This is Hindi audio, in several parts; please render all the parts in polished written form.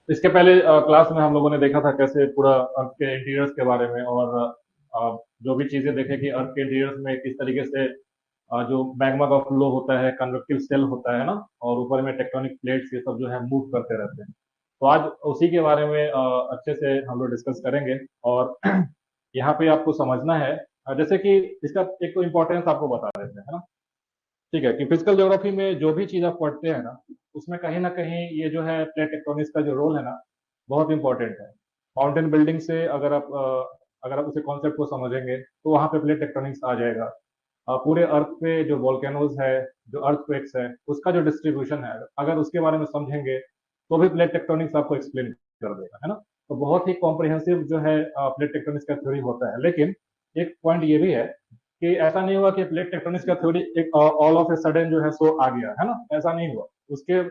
इसके पहले क्लास में हम लोगों ने देखा था कैसे पूरा अर्थ के इंटीरियर्स के बारे में, और जो भी चीजें देखे कि अर्थ के इंटीरियर्स में किस तरीके से जो मैग्मा का फ्लो होता है, कन्वेक्टिव सेल होता है ना, और ऊपर में टेक्टोनिक प्लेट्स ये सब जो है मूव करते रहते हैं। तो आज उसी के बारे में अच्छे से हम लोग डिस्कस करेंगे। और यहाँ पे आपको समझना है, जैसे कि इसका एक तो इम्पोर्टेंस आपको बता देते हैं, है ना। ठीक है, कि फिजिकल ज्योग्राफी में जो भी चीज आप पढ़ते हैं ना, उसमें कहीं ना कहीं ये जो है प्लेट टेक्टोनिक्स का जो रोल है ना, बहुत इंपॉर्टेंट है। माउंटेन बिल्डिंग से अगर आप उसे कॉन्सेप्ट को समझेंगे तो वहां पे प्लेट टेक्टोनिक्स आ जाएगा। पूरे अर्थ पे जो वोल्केनोज है, जो अर्थक्वेक्स है, उसका जो डिस्ट्रीब्यूशन है, अगर उसके बारे में समझेंगे तो भी प्लेट टेक्टोनिक्स आपको एक्सप्लेन कर देगा, है ना। तो बहुत ही कॉम्प्रिहेंसिव जो है प्लेट टेक्टोनिक्स का थ्योरी होता है। लेकिन एक पॉइंट ये भी है कि ऐसा नहीं हुआ कि प्लेट टेक्टोनिक्स का थ्योरी एक ऑल ऑफ ए सडन जो है सो आ गया, है ना, ऐसा नहीं हुआ। उसके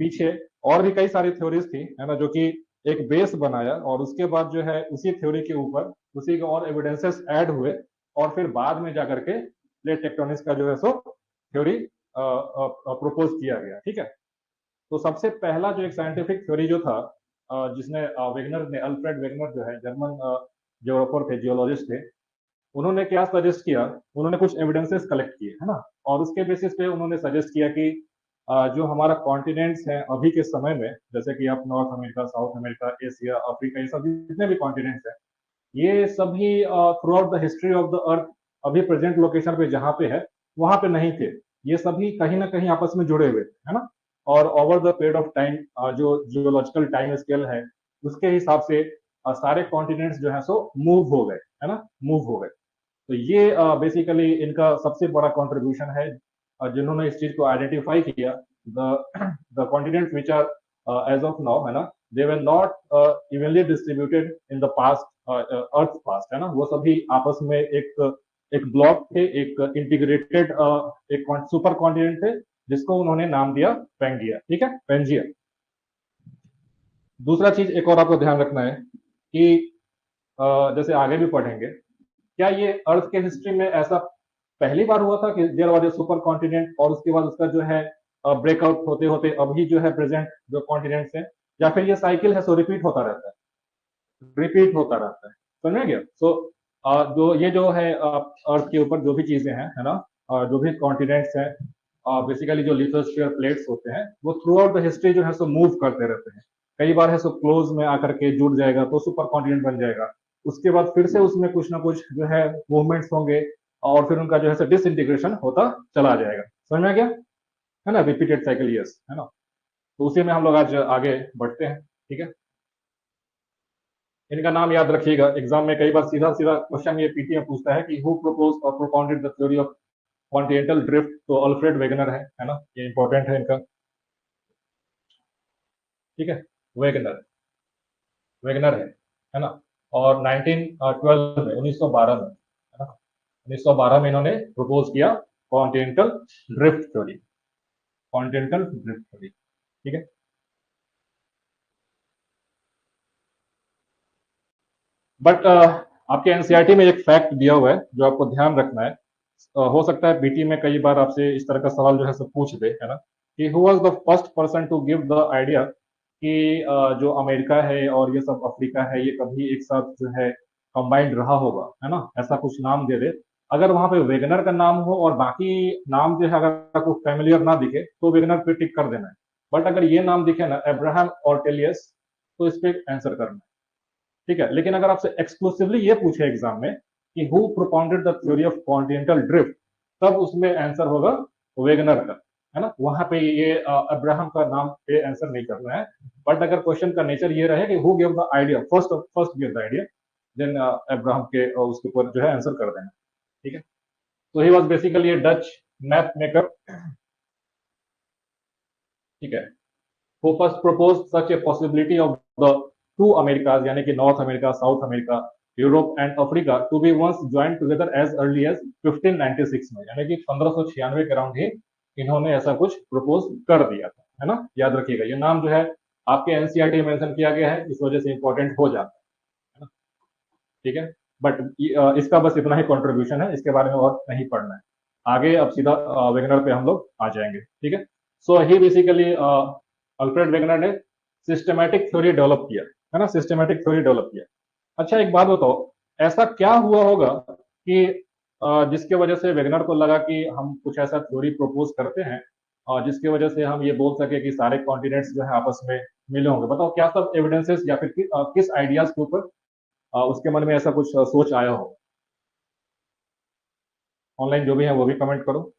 पीछे और भी कई सारी थ्योरीज थी, है ना, जो कि एक बेस बनाया, और उसके बाद जो है उसी थ्योरी के ऊपर उसी के और एविडेंसेस ऐड हुए, और फिर बाद में जाकर के प्लेट टेक्टोनिक्स का जो है सो थ्योरी प्रपोज किया गया। ठीक है। तो सबसे पहला जो एक साइंटिफिक थ्योरी जो था, जिसने वेगनर ने, अल्फ्रेड वेगनर जो है जर्मन ज्योग्राफर थे, जियोलॉजिस्ट थे, उन्होंने क्या सजेस्ट किया, उन्होंने कुछ एविडेंसेस कलेक्ट किए, है ना, और उसके बेसिस पे उन्होंने सजेस्ट किया कि जो हमारा कॉन्टिनेंट्स हैं अभी के समय में, जैसे कि आप north America, south America, Asia, Africa, ये सब जितने भी कॉन्टिनेंट्स हैं, ये सभी through out the history of the अर्थ अभी प्रेजेंट लोकेशन पे जहाँ पे है वहां पे नहीं थे। ये सभी कहीं ना कहीं आपस में जुड़े हुए थे, है ना। और over the period of time, जो जियोलॉजिकल टाइम स्केल है, उसके हिसाब से सारे कॉन्टिनेंट्स जो है सो मूव हो गए, है ना, मूव हो गए। तो ये बेसिकली इनका सबसे बड़ा कंट्रीब्यूशन है, जिन्होंने इस चीज को आइडेंटिफाई किया। The the continents which are as of now, है ना, they were not evenly distributed in the past, earth past, है ना, वो सभी आपस में एक ब्लॉक थे, एक इंटीग्रेटेड एक सुपर कॉन्टिनेंट थे, जिसको उन्होंने नाम दिया पेंगिया। ठीक है, पेंजिया। दूसरा चीज एक और आपको ध्यान रखना है कि जैसे आगे भी पढ़ेंगे, क्या ये अर्थ के हिस्ट्री में ऐसा पहली बार हुआ था कि there was a supercontinent, और उसके बाद उसका जो है ब्रेकआउट होते होते अभी जो है प्रेजेंट जो कॉन्टिनेंट्स है, या फिर ये साइकिल है सो रिपीट होता रहता है, रिपीट होता रहता है। समझ में गया। सो जो ये जो है अर्थ के ऊपर जो भी चीजें हैं, है ना, जो भी कॉन्टिनेंट्स हैं, बेसिकली जो लिथोस्फीयर प्लेट्स होते हैं, वो थ्रू आउट द हिस्ट्री जो है सो मूव करते रहते हैं। कई बार है सो क्लोज में आकर के जुड़ जाएगा तो सुपर कॉन्टिनेंट बन जाएगा। उसके बाद फिर से उसमें कुछ ना कुछ जो है मूवमेंट्स होंगे, और फिर उनका जो है डिसइंटीग्रेशन होता चला जाएगा। समझ में आ गया, है ना, रिपीटेड साइकिल, यस, है ना। तो उसी में हम लोग आज आगे बढ़ते हैं। ठीक है। इनका नाम याद रखिएगा, एग्जाम में कई बार सीधा सीधा क्वेश्चन ये पीटीएम पूछता है कि हु प्रपोज और propounded the theory of continental drift, तो अल्फ्रेड वेगनर है ना, ये इंपॉर्टेंट है इनका। ठीक है, वेगनर, वेगनर है ना। और 1912 में, 1912 में, है ना, 1912 में इन्होंने प्रपोज किया continental drift theory, continental drift theory. ठीक है। बट आपके एनसीईआरटी में एक फैक्ट दिया हुआ है जो आपको ध्यान रखना है। हो सकता है बीटी में कई बार आपसे इस तरह का सवाल जो है सब पूछ दे, है ना, कि who was the first person to give the idea कि जो अमेरिका है और ये सब अफ्रीका है, ये कभी एक साथ जो है कंबाइंड रहा होगा, है ना, ऐसा कुछ नाम दे दे। अगर वहां पे वेगनर का नाम हो और बाकी नाम जो है अगर आपको फेमिलियर ना दिखे तो वेगनर पे टिक कर देना है। बट अगर ये नाम दिखे ना, अब्राहम ऑर्टेलियस, तो इस पे आंसर करना है। ठीक है। लेकिन अगर आपसे एक्सक्लूसिवली ये पूछे एग्जाम में कि who propounded the theory of continental drift, तब उसमें आंसर होगा वेगनर का, है ना। वहां पे ये अब्राहम का नाम पे आंसर नहीं करना है। बट अगर क्वेश्चन का नेचर ये रहे कि who give the idea, first first give the idea, then Abraham के उसके ऊपर जो है आंसर कर देना। ठीक है। तो he was basically A Dutch map maker. ठीक है। who first proposed such a possibility of the two Americas, यानी कि north America, south America, Europe and Africa to be once join together as early as 1596 में, यानी कि 1596 के अराउंड ही इन्होंने ऐसा कुछ प्रपोज कर दिया था, है ना। याद रखिएगा, ये नाम जो है आपके एनसीईआरटी में मेंशन किया गया है, इस वजह से इंपॉर्टेंट हो जाता है ना। ठीक है। बट इसका बस इतना ही कंट्रीब्यूशन है, इसके बारे में और नहीं पढ़ना है। आगे अब सीधा वेगनर पे हम लोग आ जाएंगे। ठीक है। सो ही बेसिकली अल्फ्रेड वेगनर ने सिस्टमैटिक थ्योरी डेवलप किया, है ना, सिस्टमैटिक थ्योरी डेवलप किया। अच्छा एक बात बताओ, ऐसा क्या हुआ होगा कि जिसके वजह से वेगनर को लगा कि हम कुछ ऐसा थ्योरी प्रपोज करते हैं और जिसकी वजह से हम ये बोल सके कि सारे कॉन्टिनेंट्स जो है आपस में मिले होंगे। बताओ क्या सब एविडेंसेस या फिर किस आइडियाज के ऊपर उसके मन में ऐसा कुछ सोच आया हो। ऑनलाइन जो भी है वो भी कमेंट करो।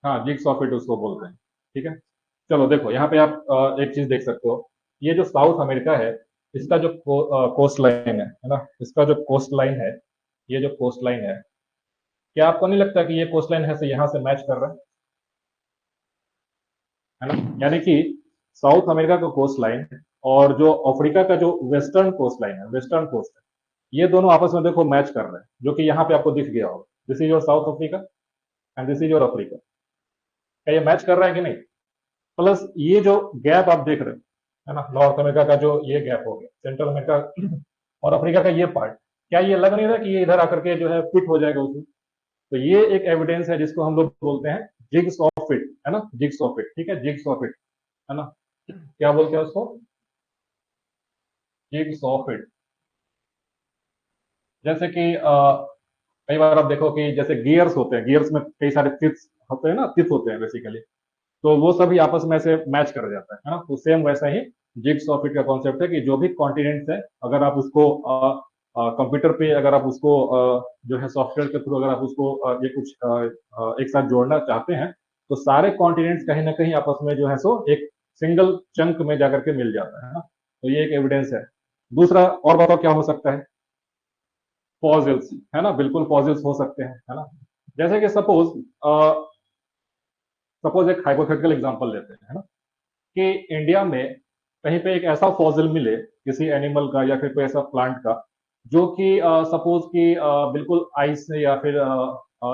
हाँ, जिग्स ऑफ इट उसको बोलते हैं। ठीक है, चलो देखो यहाँ पे आप एक चीज देख सकते हो। ये जो साउथ अमेरिका है, इसका जो कोस्ट लाइन है ना, इसका जो कोस्ट लाइन है, ये जो कोस्ट लाइन है, क्या आपको नहीं लगता कि ये कोस्ट लाइन है से यहाँ से मैच कर रहा है ना? यानी कि साउथ अमेरिका का कोस्ट लाइन और जो अफ्रीका का जो वेस्टर्न कोस्ट लाइन है, वेस्टर्न कोस्ट है, ये दोनों आपस में देखो मैच कर रहे हैं, जो कि यहाँ पे आपको दिख गया होगा। This is your south Africa and this is your Africa. क्या ये मैच कर रहा है कि नहीं? प्लस ये जो गैप आप देख रहे हो है ना, नॉर्थ अमेरिका का जो ये गैप हो गया, सेंट्रल अमेरिका और अफ्रीका का ये पार्ट, क्या ये लग नहीं रहा कि ये इधर आकर के जो है फिट हो जाएगा उसमें? तो ये एक एविडेंस है जिसको हम लोग बोलते हैं जिग्स ऑफ फिट, है ना, जिग्स ऑफ फिट। ठीक है, जिग्स ऑफ फिट, है ना, क्या बोलते हैं उसको? Jigs of fit. जैसे कि कई बार आप देखो कि जैसे गियर्स होते हैं, गियर्स में कई सारे तिप्स होते हैं ना, तिप होते हैं बेसिकली, तो वो सभी आपस में से मैच कर जाता है ना। तो सेम वैसा ही जिग्स ऑफ इट का कॉन्सेप्ट है कि जो भी कॉन्टिनेंट्स है, अगर आप उसको कंप्यूटर पे अगर आप उसको जो है सॉफ्टवेयर के थ्रू अगर आप उसको ये कुछ एक साथ जोड़ना चाहते हैं, तो सारे कॉन्टिनेंट्स कहीं ना कहीं आपस में जो है सो एक सिंगल चंक में जाकर के मिल जाता है ना। तो ये एक एविडेंस है। दूसरा और बताओ क्या हो सकता है? फॉसिल्स, है ना, बिल्कुल फॉसिल्स हो सकते हैं, है ना। जैसे कि सपोज एक हाइपोथेटिकल एग्जांपल लेते हैं, है ना, कि इंडिया में कहीं पे एक ऐसा फॉसिल मिले किसी एनिमल का या फिर कोई ऐसा प्लांट का, जो कि सपोज कि बिल्कुल आइस से या फिर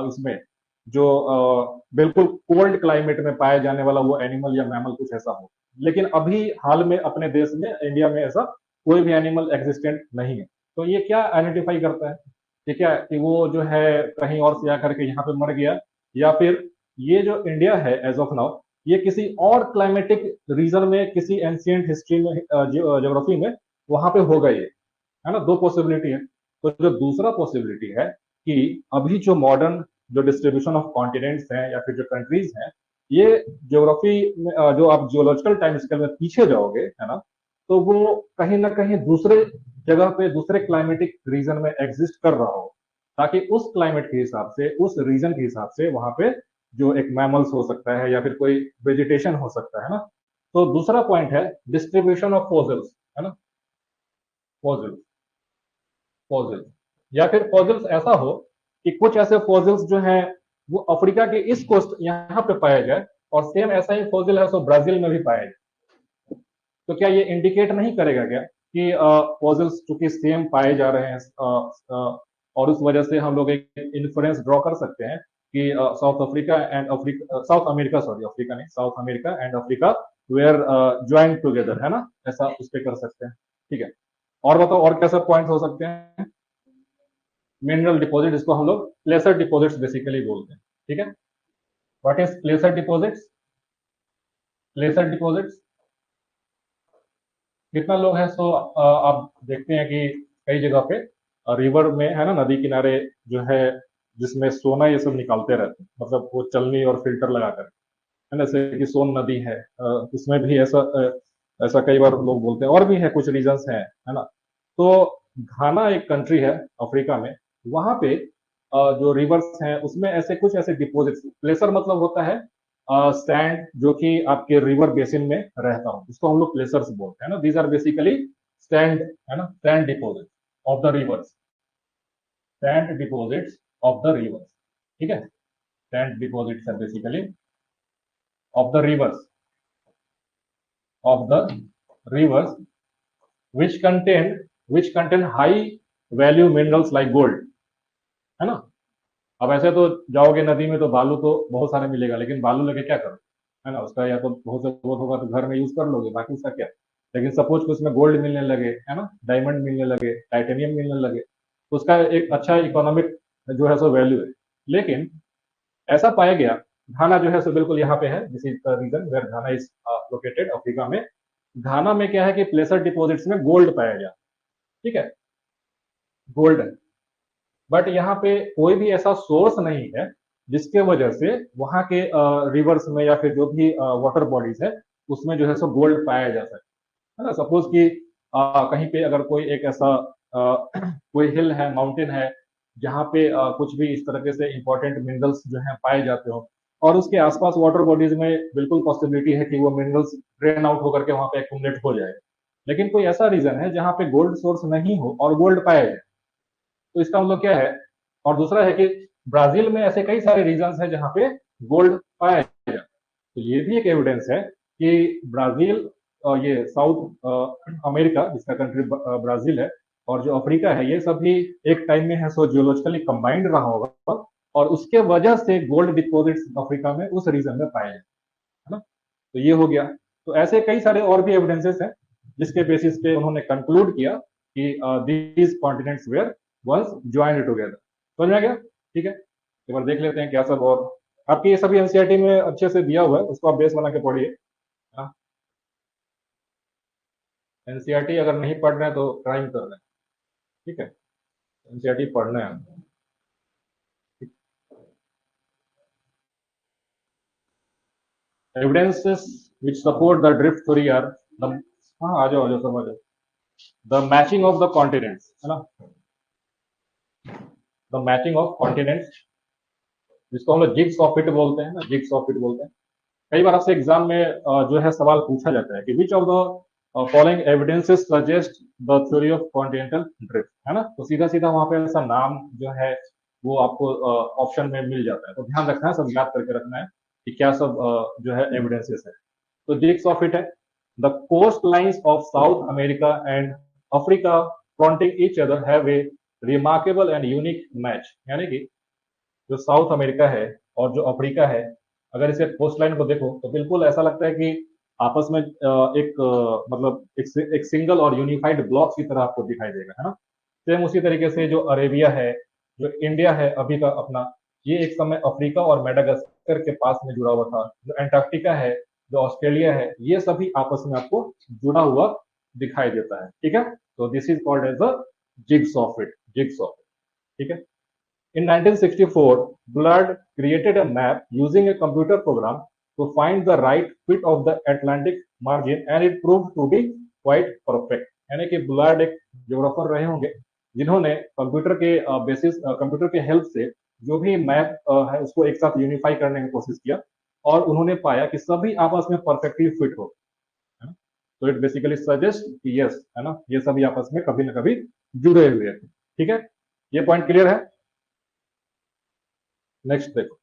इसमें जो बिल्कुल कोल्ड क्लाइमेट में पाया जाने वाला वो एनिमल या मैमल कुछ ऐसा हो। लेकिन अभी हाल में अपने देश में इंडिया में ऐसा कोई भी एनिमल एग्जिस्टेंट नहीं है। तो ये क्या आइडेंटिफाई करता है? ठीक है, कि वो जो है कहीं और से आकर के यहाँ पे मर गया, या फिर ये जो इंडिया है एज ऑफ नाउ, ये किसी और क्लाइमेटिक रीजन में, किसी एंशियंट हिस्ट्री में, ज्योग्राफी में वहां पे होगा ये, है ना। दो पॉसिबिलिटी है। तो जो दूसरा पॉसिबिलिटी है कि अभी जो मॉडर्न जो डिस्ट्रीब्यूशन ऑफ कॉन्टिनेंट्स हैं या फिर जो कंट्रीज हैं, ये ज्योग्राफी में जो आप जियोलॉजिकल टाइम स्केल में पीछे जाओगे, है ना, तो वो कहीं ना कहीं दूसरे जगह पे दूसरे क्लाइमेटिक रीजन में एग्जिस्ट कर रहा हो, ताकि उस क्लाइमेट के हिसाब से, उस रीजन के हिसाब से वहां पे जो एक मैमल्स हो सकता है या फिर कोई वेजिटेशन हो सकता है ना। तो दूसरा पॉइंट है डिस्ट्रीब्यूशन ऑफ फॉसिल्स, है ना, फॉसिल्स, फॉसिल्स, या फिर फॉसिल्स ऐसा हो कि कुछ ऐसे फॉसिल्स जो हैं वो अफ्रीका के इस कोस्ट यहाँ पे पाया जाए, और सेम ऐसा ही फॉसिल है सो ब्राजील में भी पाया जाए। तो क्या ये इंडिकेट नहीं करेगा क्या कि फॉसिल्स चूंकि सेम पाए जा रहे हैं, और उस वजह से हम लोग एक इन्फ्लुएंस ड्रॉ कर सकते हैं कि South Africa and Africa, South America, sorry Africa नहीं, South America and Africa were join together, है ना, ऐसा उस पर कर सकते हैं। ठीक है, और बताओ और कैसे पॉइंट हो सकते हैं? मिनरल डिपॉजिट, इसको हम लोग प्लेसर डिपॉजिट्स बेसिकली बोलते हैं। ठीक है, व्हाट इज प्लेसर डिपॉजिट्स? प्लेसर डिपॉजिट्स, कितना लोग हैं सो आप देखते हैं कि कई जगह पे रिवर में, है ना, नदी किनारे जो है, जिसमें सोना ये सब निकालते रहते हैं, मतलब वो चलनी और फिल्टर लगा कर, है ना, जैसे कि सोन नदी है, उसमें भी ऐसा कई बार लोग बोलते हैं, और भी है कुछ रीजंस हैं, है ना। तो घाना एक कंट्री है अफ्रीका में, वहां पे जो रिवर्स हैं उसमें ऐसे कुछ ऐसे डिपॉजिट्स, प्लेसर मतलब होता है सैंड जो कि आपके रिवर बेसिन में रहता हो, इसको हम लोग प्लेसर्स बोलते हैं ना। दीज आर बेसिकली सैंड, है ना, sand deposit of the rivers, sand deposits of the rivers. ठीक है, sand deposits are basically of the rivers, of the rivers which contain which contain high value minerals like gold, है ना। अब ऐसे तो जाओगे नदी में तो बालू तो बहुत सारे मिलेगा, लेकिन बालू लेके क्या करो, है ना, उसका या तो बहुत से बहुत होगा तो घर में यूज कर लोगे, बाकी उसका क्या। लेकिन सपोज कि उसमें गोल्ड मिलने लगे, है ना, डायमंड मिलने लगे, टाइटेनियम मिलने लगे, उसका एक अच्छा इकोनॉमिक जो है सो वैल्यू है। लेकिन ऐसा पाया गया, घाना जो है सो बिल्कुल यहाँ पे है, this is the region where Ghana is located Africa में। घाना में क्या है कि प्लेसर डिपॉजिट्स में गोल्ड पाया गया, ठीक है, गोल्ड है। बट यहाँ पे कोई भी ऐसा सोर्स नहीं है जिसके वजह से वहां के रिवर्स में या फिर जो भी वाटर बॉडीज है उसमें जो है सो गोल्ड पाया जा सके, है ना। सपोज कि कहीं पे अगर कोई एक ऐसा कोई हिल है, माउंटेन है, जहाँ पे कुछ भी इस तरह से इंपॉर्टेंट मिनरल्स जो है पाए जाते हो, और उसके आसपास वाटर बॉडीज में बिल्कुल पॉसिबिलिटी है कि वो मिनरल्स ड्रेन आउट होकर के वहां पे एक्यूमुलेट हो जाए, लेकिन कोई ऐसा रीजन है जहाँ पे गोल्ड सोर्स नहीं हो और गोल्ड पाया जाए, तो इसका मतलब क्या है। और दूसरा है कि ब्राजील में ऐसे कई सारे रीजन है जहाँ पे गोल्ड पाया जाए, तो ये भी एक एविडेंस है कि ब्राजील और ये साउथ अमेरिका जिसका कंट्री ब्राजील है और जो अफ्रीका है, ये सभी एक टाइम में है सो जियोलॉजिकली कंबाइंड रहा होगा, और उसके वजह से गोल्ड डिपॉजिट्स अफ्रीका में उस रीजन में पाए जाए, है ना। तो ये हो गया। तो ऐसे कई सारे और भी एविडेंसेस हैं जिसके बेसिस पे उन्होंने कंक्लूड किया कि these continents were once joined together. समझ में आ गया, ठीक है। एक बार देख लेते हैं क्या सब, और आपकी ये सभी एनसीईआरटी में अच्छे से दिया हुआ है, उसको आप बेस बना के पढ़िए। एनसीईआरटी अगर नहीं पढ़ रहे हैं तो क्राइम कर रहे हैं, ठीक है। एनसीईआरटी पढ़ना है। Evidences which support the drift theory are the, हाँ आ जाओ समझ, the matching of the continents, है ना, द मैचिंग ऑफ कॉन्टिनेंट्स, जिसको हम लोग जिग्स ऑफ इट बोलते हैं ना, जिग्स ऑफ इट बोलते हैं। कई बार आपसे एग्जाम में जो है सवाल पूछा जाता है कि which of the following evidences suggest the theory of continental drift, है ना, तो सीधा सीधा वहां पे ऐसा नाम जो है वो आपको ऑप्शन में मिल जाता है, तो ध्यान रखना है, सब याद करके रखना है कि क्या सब जो है एविडेंसेस है। तो जिग्स ऑफ इट है, the coast lines of South America and Africa fronting each other have a remarkable and unique match, यानी कि जो साउथ अमेरिका है और जो अफ्रीका है, अगर इसे कोस्ट लाइन को देखो तो बिल्कुल ऐसा लगता है कि आपस में एक मतलब एक सिंगल और यूनिफाइड ब्लॉक की तरह आपको दिखाई देगा, है ना। सेम उसी तरीके से जो अरेबिया है, जो इंडिया है अभी का अपना, ये एक समय अफ्रीका और मेडागास्कर के पास में जुड़ा हुआ था। जो एंटार्क्टिका है, जो ऑस्ट्रेलिया है, ये सभी आपस में आपको जुड़ा हुआ दिखाई देता है, ठीक है। तो this is called as a jigs of it, jigs of it, ठीक है। In 1964, Bullard created a map using a computer program to find the right fit of the Atlantic margin, and it proved to be quite perfect. यानी कि बुलार्ड एक ज्योग्राफर रहे होंगे जिन्होंने कंप्यूटर के बेसिस, कंप्यूटर के हेल्प से जो भी मैप है उसको एक साथ यूनिफाई करने की कोशिश किया, और उन्होंने पाया कि सभी आपस में परफेक्टली फिट हो, है ना। तो इट बेसिकली सजेस्ट कि यस, है ना, ये सभी आपस में कभी ना कभी जुड़े हुए हैं, ठीक है। ये पॉइंट क्लियर है। नेक्स्ट देखो,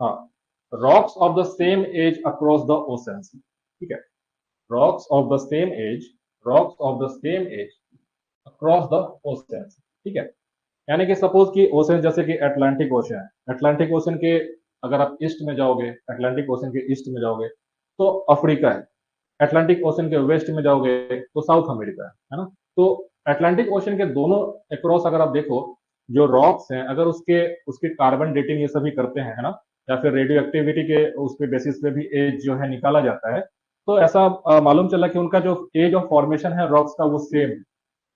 हाँ, rocks of the same age across the oceans, ठीक है। Rocks of the same age, rocks of the same age across the oceans, ठीक है। यानी कि सपोज कि ओशन जैसे कि अटलांटिक ओशन है, अटलांटिक ओशन के अगर आप ईस्ट में जाओगे, अटलांटिक ओशन के ईस्ट में जाओगे तो अफ्रीका है, अटलांटिक ओशन के वेस्ट में जाओगे तो साउथ अमेरिका है ना। तो अटलांटिक ओशन के दोनों अक्रॉस अगर आप देखो, जो रॉक्स हैं, अगर उसके उसके कार्बन डेटिंग ये सभी करते हैं, है ना, या फिर रेडियो एक्टिविटी के उसके बेसिस पे भी एज जो है निकाला जाता है, तो ऐसा मालूम चला कि उनका जो एज ऑफ फॉर्मेशन है रॉक्स का वो सेम है।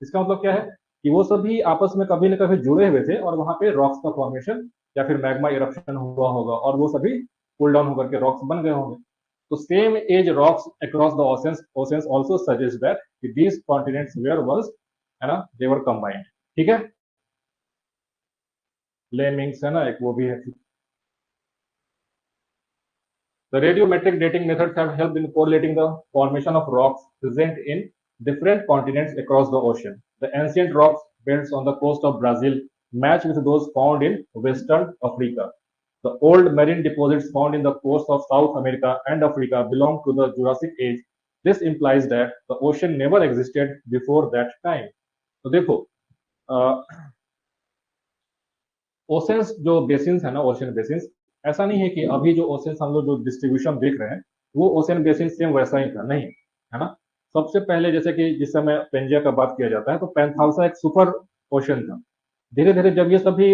इसका मतलब क्या है कि वो सभी आपस में कभी न कभी जुड़े हुए थे, और वहां पे रॉक्स का फॉर्मेशन या फिर मैग्मा इरप्शन हुआ होगा, और वो सभी कूल डाउन होकर के रॉक्स बन गए होंगे। तो same age rocks across the oceans also suggest that these continents were once, है ना, they were combined, ठीक है। लेमिंग्स है ना एक, वो भी है। The radiometric dating methods have helped in correlating the formation of rocks present in different continents across the ocean. The ancient rocks belts on the coast of Brazil match with those found in western Africa. The old marine deposits found in the coast of South America and Africa belong to the Jurassic age. This implies that the ocean never existed before that time. तो देखो, ओशंस जो बेसिन्स है ना, ओशन बेसिन्स, ऐसा नहीं है कि अभी जो ओशंस हम लोग जो डिस्ट्रीब्यूशन देख रहे हैं वो ओशन बेसिन सेम वैसा ही था, नहीं, है ना। सबसे पहले जैसे कि जिस समय पेंजिया का बात किया जाता है तो पेंथालसा एक सुपर ओशन था। धीरे धीरे जब ये सभी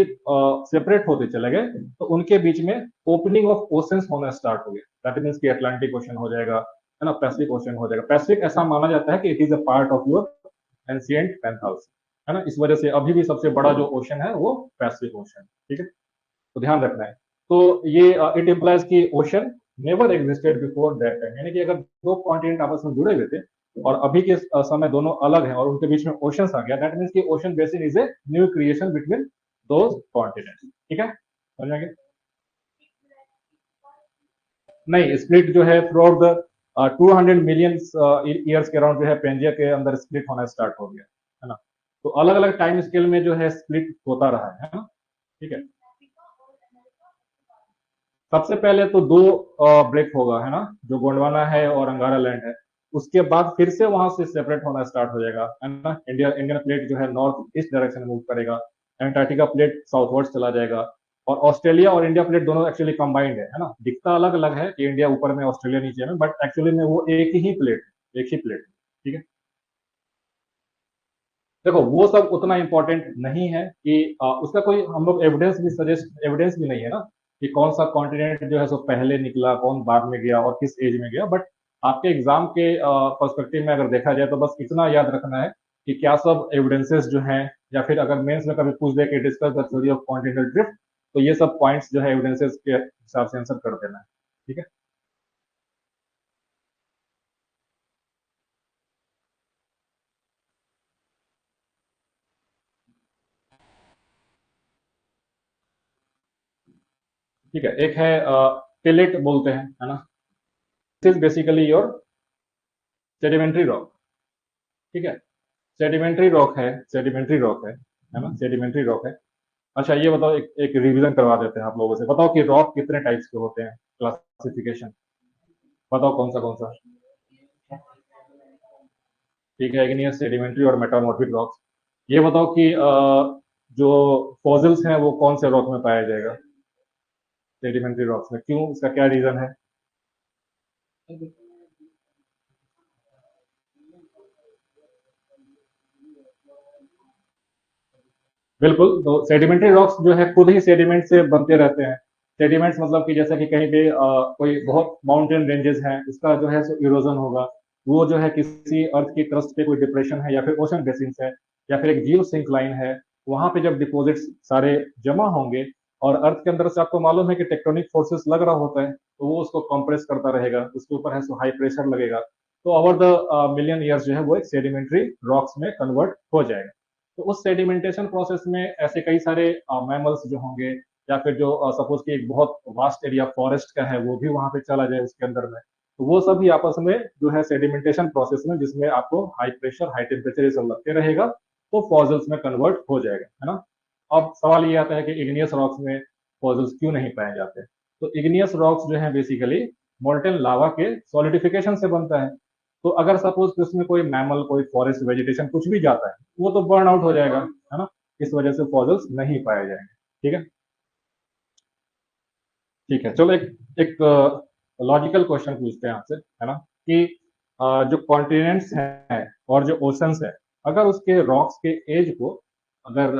सेपरेट होते चले गए तो उनके बीच में ओपनिंग ऑफ ओशंस होना स्टार्ट हो गया। दैट मीन्स कि अटलांटिक ओशन हो जाएगा, है ना, पैसिफिक ओशन हो जाएगा। पैसिफिक ऐसा माना जाता है कि it is a part of your ancient Panthalassa, है ना। इस वजह से अभी भी सबसे बड़ा जो ओशन है वो पैसिफिक ओशन, ठीक है, तो ध्यान रखना है। तो ये इट इम्प्लाइज कि ocean never existed before that time, यानी कि अगर दो कॉन्टिनेंट आपस में जुड़े हुए थे और अभी के समय दोनों अलग हैं और उनके बीच में ओशंस आ गया, दैट मीन्स कि ocean basin is a new creation between those continents, ठीक है, समझ में आ गया? नहीं, स्प्लिट जो है through out the 200 million years के अराउंड जो है पेंजिया के अंदर स्प्लिट होना स्टार्ट हो गया, है ना। तो अलग अलग टाइम स्केल में जो है स्प्लिट होता रहा है ना, ठीक है। सबसे पहले तो दो ब्रेक होगा, है ना, जो गोंडवाना है और अंगारा लैंड है। उसके बाद फिर से वहां से सेपरेट होना स्टार्ट हो जाएगा, है ना। इंडियन प्लेट जो है नॉर्थ ईस्ट डायरेक्शन में मूव करेगा, एंटार्क्टिका प्लेट साउथवर्ड चला जाएगा, और ऑस्ट्रेलिया और इंडिया प्लेट दोनों एक्चुअली कंबाइंड है ना। दिखता अलग अलग है कि इंडिया ऊपर में ऑस्ट्रेलिया नीचे में, बट एक्चुअली में वो एक ही प्लेट है, एक ही प्लेट, ठीक है। देखो वो सब उतना इंपॉर्टेंट नहीं है कि उसका कोई हम लोग एविडेंस भी सजेस्ट, एविडेंस भी नहीं है ना कि कौन सा कॉन्टिनेंट जो है सो पहले निकला, कौन बाद में गया और किस एज में गया। बट आपके एग्जाम के पर्सपेक्टिव में अगर देखा जाए तो बस इतना याद रखना है कि क्या सब एविडेंसेस जो हैं, या फिर अगर मेंस में कभी पूछ दे कि discuss the theory of continental drift, तो ये सब पॉइंट्स जो है एविडेंसेस के हिसाब से आंसर कर देना है, ठीक है। ठीक है, एक है टिलेट बोलते हैं, है ना। This is basically your sedimentary rock, ठीक है। सेडिमेंट्री रॉक है, सेडिमेंट्री रॉक है ना, सेडिमेंट्री रॉक है। अच्छा ये बताओ, एक रिवीजन करवा देते हैं आप लोगों से। बताओ कि रॉक कितने टाइप्स के होते हैं, क्लासिफिकेशन बताओ कौन सा कौन सा। ठीक है, इग्नियस, सेडिमेंट्री और मेटामॉर्फिक रॉक्स। ये बताओ कि जो फॉसिल्स हैं वो कौन से रॉक में पाया जाएगा, सेडिमेंट्री रॉक्स में, क्यों, इसका क्या रीजन है? बिल्कुल, तो सेडिमेंट्री रॉक्स जो है खुद ही सेडिमेंट से बनते रहते हैं। सेडिमेंट्स मतलब कि जैसे कि कहीं पे कोई बहुत माउंटेन रेंजेस हैं, उसका जो है इरोजन होगा, वो जो है किसी अर्थ की क्रस्ट पे कोई डिप्रेशन है या फिर ओशन बेसिन है या फिर एक जियो सिंक्लाइन है, वहां पे जब डिपॉजिट्स सारे जमा होंगे और अर्थ के अंदर से आपको मालूम है कि टेक्टोनिक फोर्सेस लग रहा होता है, तो वो उसको कंप्रेस करता रहेगा, उसके ऊपर है सो हाई प्रेशर लगेगा, तो ओवर द मिलियन ईयर्स जो है वो एक सेडिमेंट्री रॉक्स में कन्वर्ट हो जाएगा। तो उस सेडिमेंटेशन प्रोसेस में ऐसे कई सारे मैमल्स जो होंगे, या फिर जो सपोज कि एक बहुत वास्ट एरिया फॉरेस्ट का है वो भी वहां पे चला जाए उसके अंदर में, तो वो सभी आपस में जो है सेडिमेंटेशन प्रोसेस में, जिसमें आपको हाई प्रेशर हाई टेम्परेचर ये सब लगते रहेगा, तो फॉजल्स में कन्वर्ट हो जाएगा, है ना। अब सवाल ये आता है कि इग्नियस रॉक्स में फॉजल्स क्यों नहीं पाए जाते। तो इग्नियस रॉक्स जो है बेसिकली मोल्टेन लावा के सॉलिडिफिकेशन से बनता है। तो अगर सपोज उसमें कोई मैमल, कोई फॉरेस्ट वेजिटेशन कुछ भी जाता है, वो तो बर्न आउट हो जाएगा, है ना। इस वजह से फॉसिल्स नहीं पाए जाएंगे, ठीक है। ठीक है, चलो एक लॉजिकल क्वेश्चन पूछते हैं आपसे, है ना, कि जो कॉन्टिनेंट्स हैं और जो ओशंस है, अगर उसके रॉक्स के एज को अगर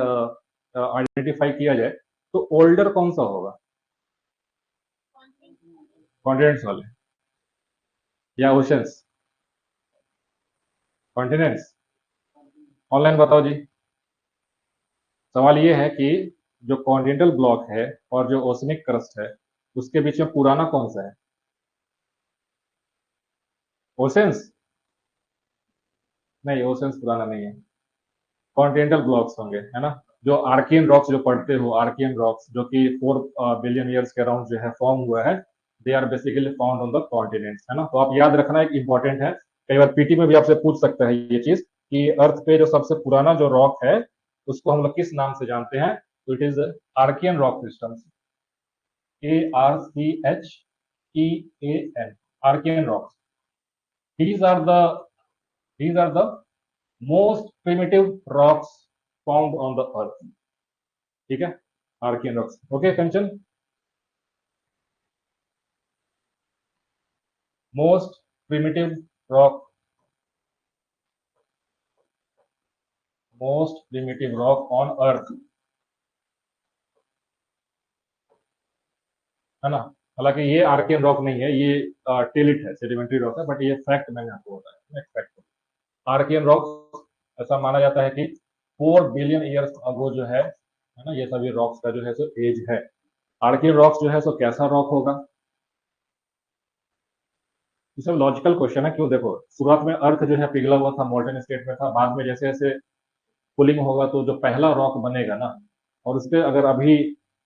आइडेंटिफाई किया जाए तो ओल्डर कौन सा होगा, कॉन्टिनेंट्स वाले या ओशंस? कॉन्टिनेंट्स, ऑनलाइन बताओ जी। सवाल ये है कि जो कॉन्टिनेंटल ब्लॉक है और जो ओशनिक क्रस्ट है, उसके बीच में पुराना कौन सा है? ओशंस? नहीं, ओशंस पुराना नहीं है। कॉन्टिनेंटल ब्लॉक्स होंगे, है ना। जो आर्कियन रॉक्स जो पढ़ते हो, आर्कियन रॉक्स जो कि 4 बिलियन ईयर्स के अराउंड जो है फॉर्म हुआ है, they are basically found on the continents, है ना। तो आप याद रखना, एक इंपॉर्टेंट है, कई बार पीटी में भी आपसे पूछ सकता है ये चीज, कि अर्थ पे जो सबसे पुराना जो रॉक है उसको हम लोग किस नाम से जानते हैं, तो it is Archean rock system, ARCHEAN, Archean rocks. these are the these are the most primitive rocks found on the earth, ठीक है, Archean rocks. Okay Kanchan, most primitive rock most primitive rock on earth, है ना। हालांकि ये आर्कियन रॉक नहीं है, ये टेलिट है, सेडिमेंट्री रॉक है, बट ये फैक्ट मैंने आपको बताया, फैक्ट। आर्कियन रॉक ऐसा माना जाता है कि 4 बिलियन ईयर्स अगो जो है ना, ये सभी रॉक्स का जो है सो एज है। आर्कियन रॉक्स जो है सो कैसा रॉक होगा, ये सब लॉजिकल क्वेश्चन है। क्यों, देखो शुरुआत में अर्थ जो है पिघला हुआ था, मोल्टन स्टेट में था, बाद में जैसे जैसे कूलिंग होगा तो जो पहला रॉक बनेगा ना, और उसके अगर अभी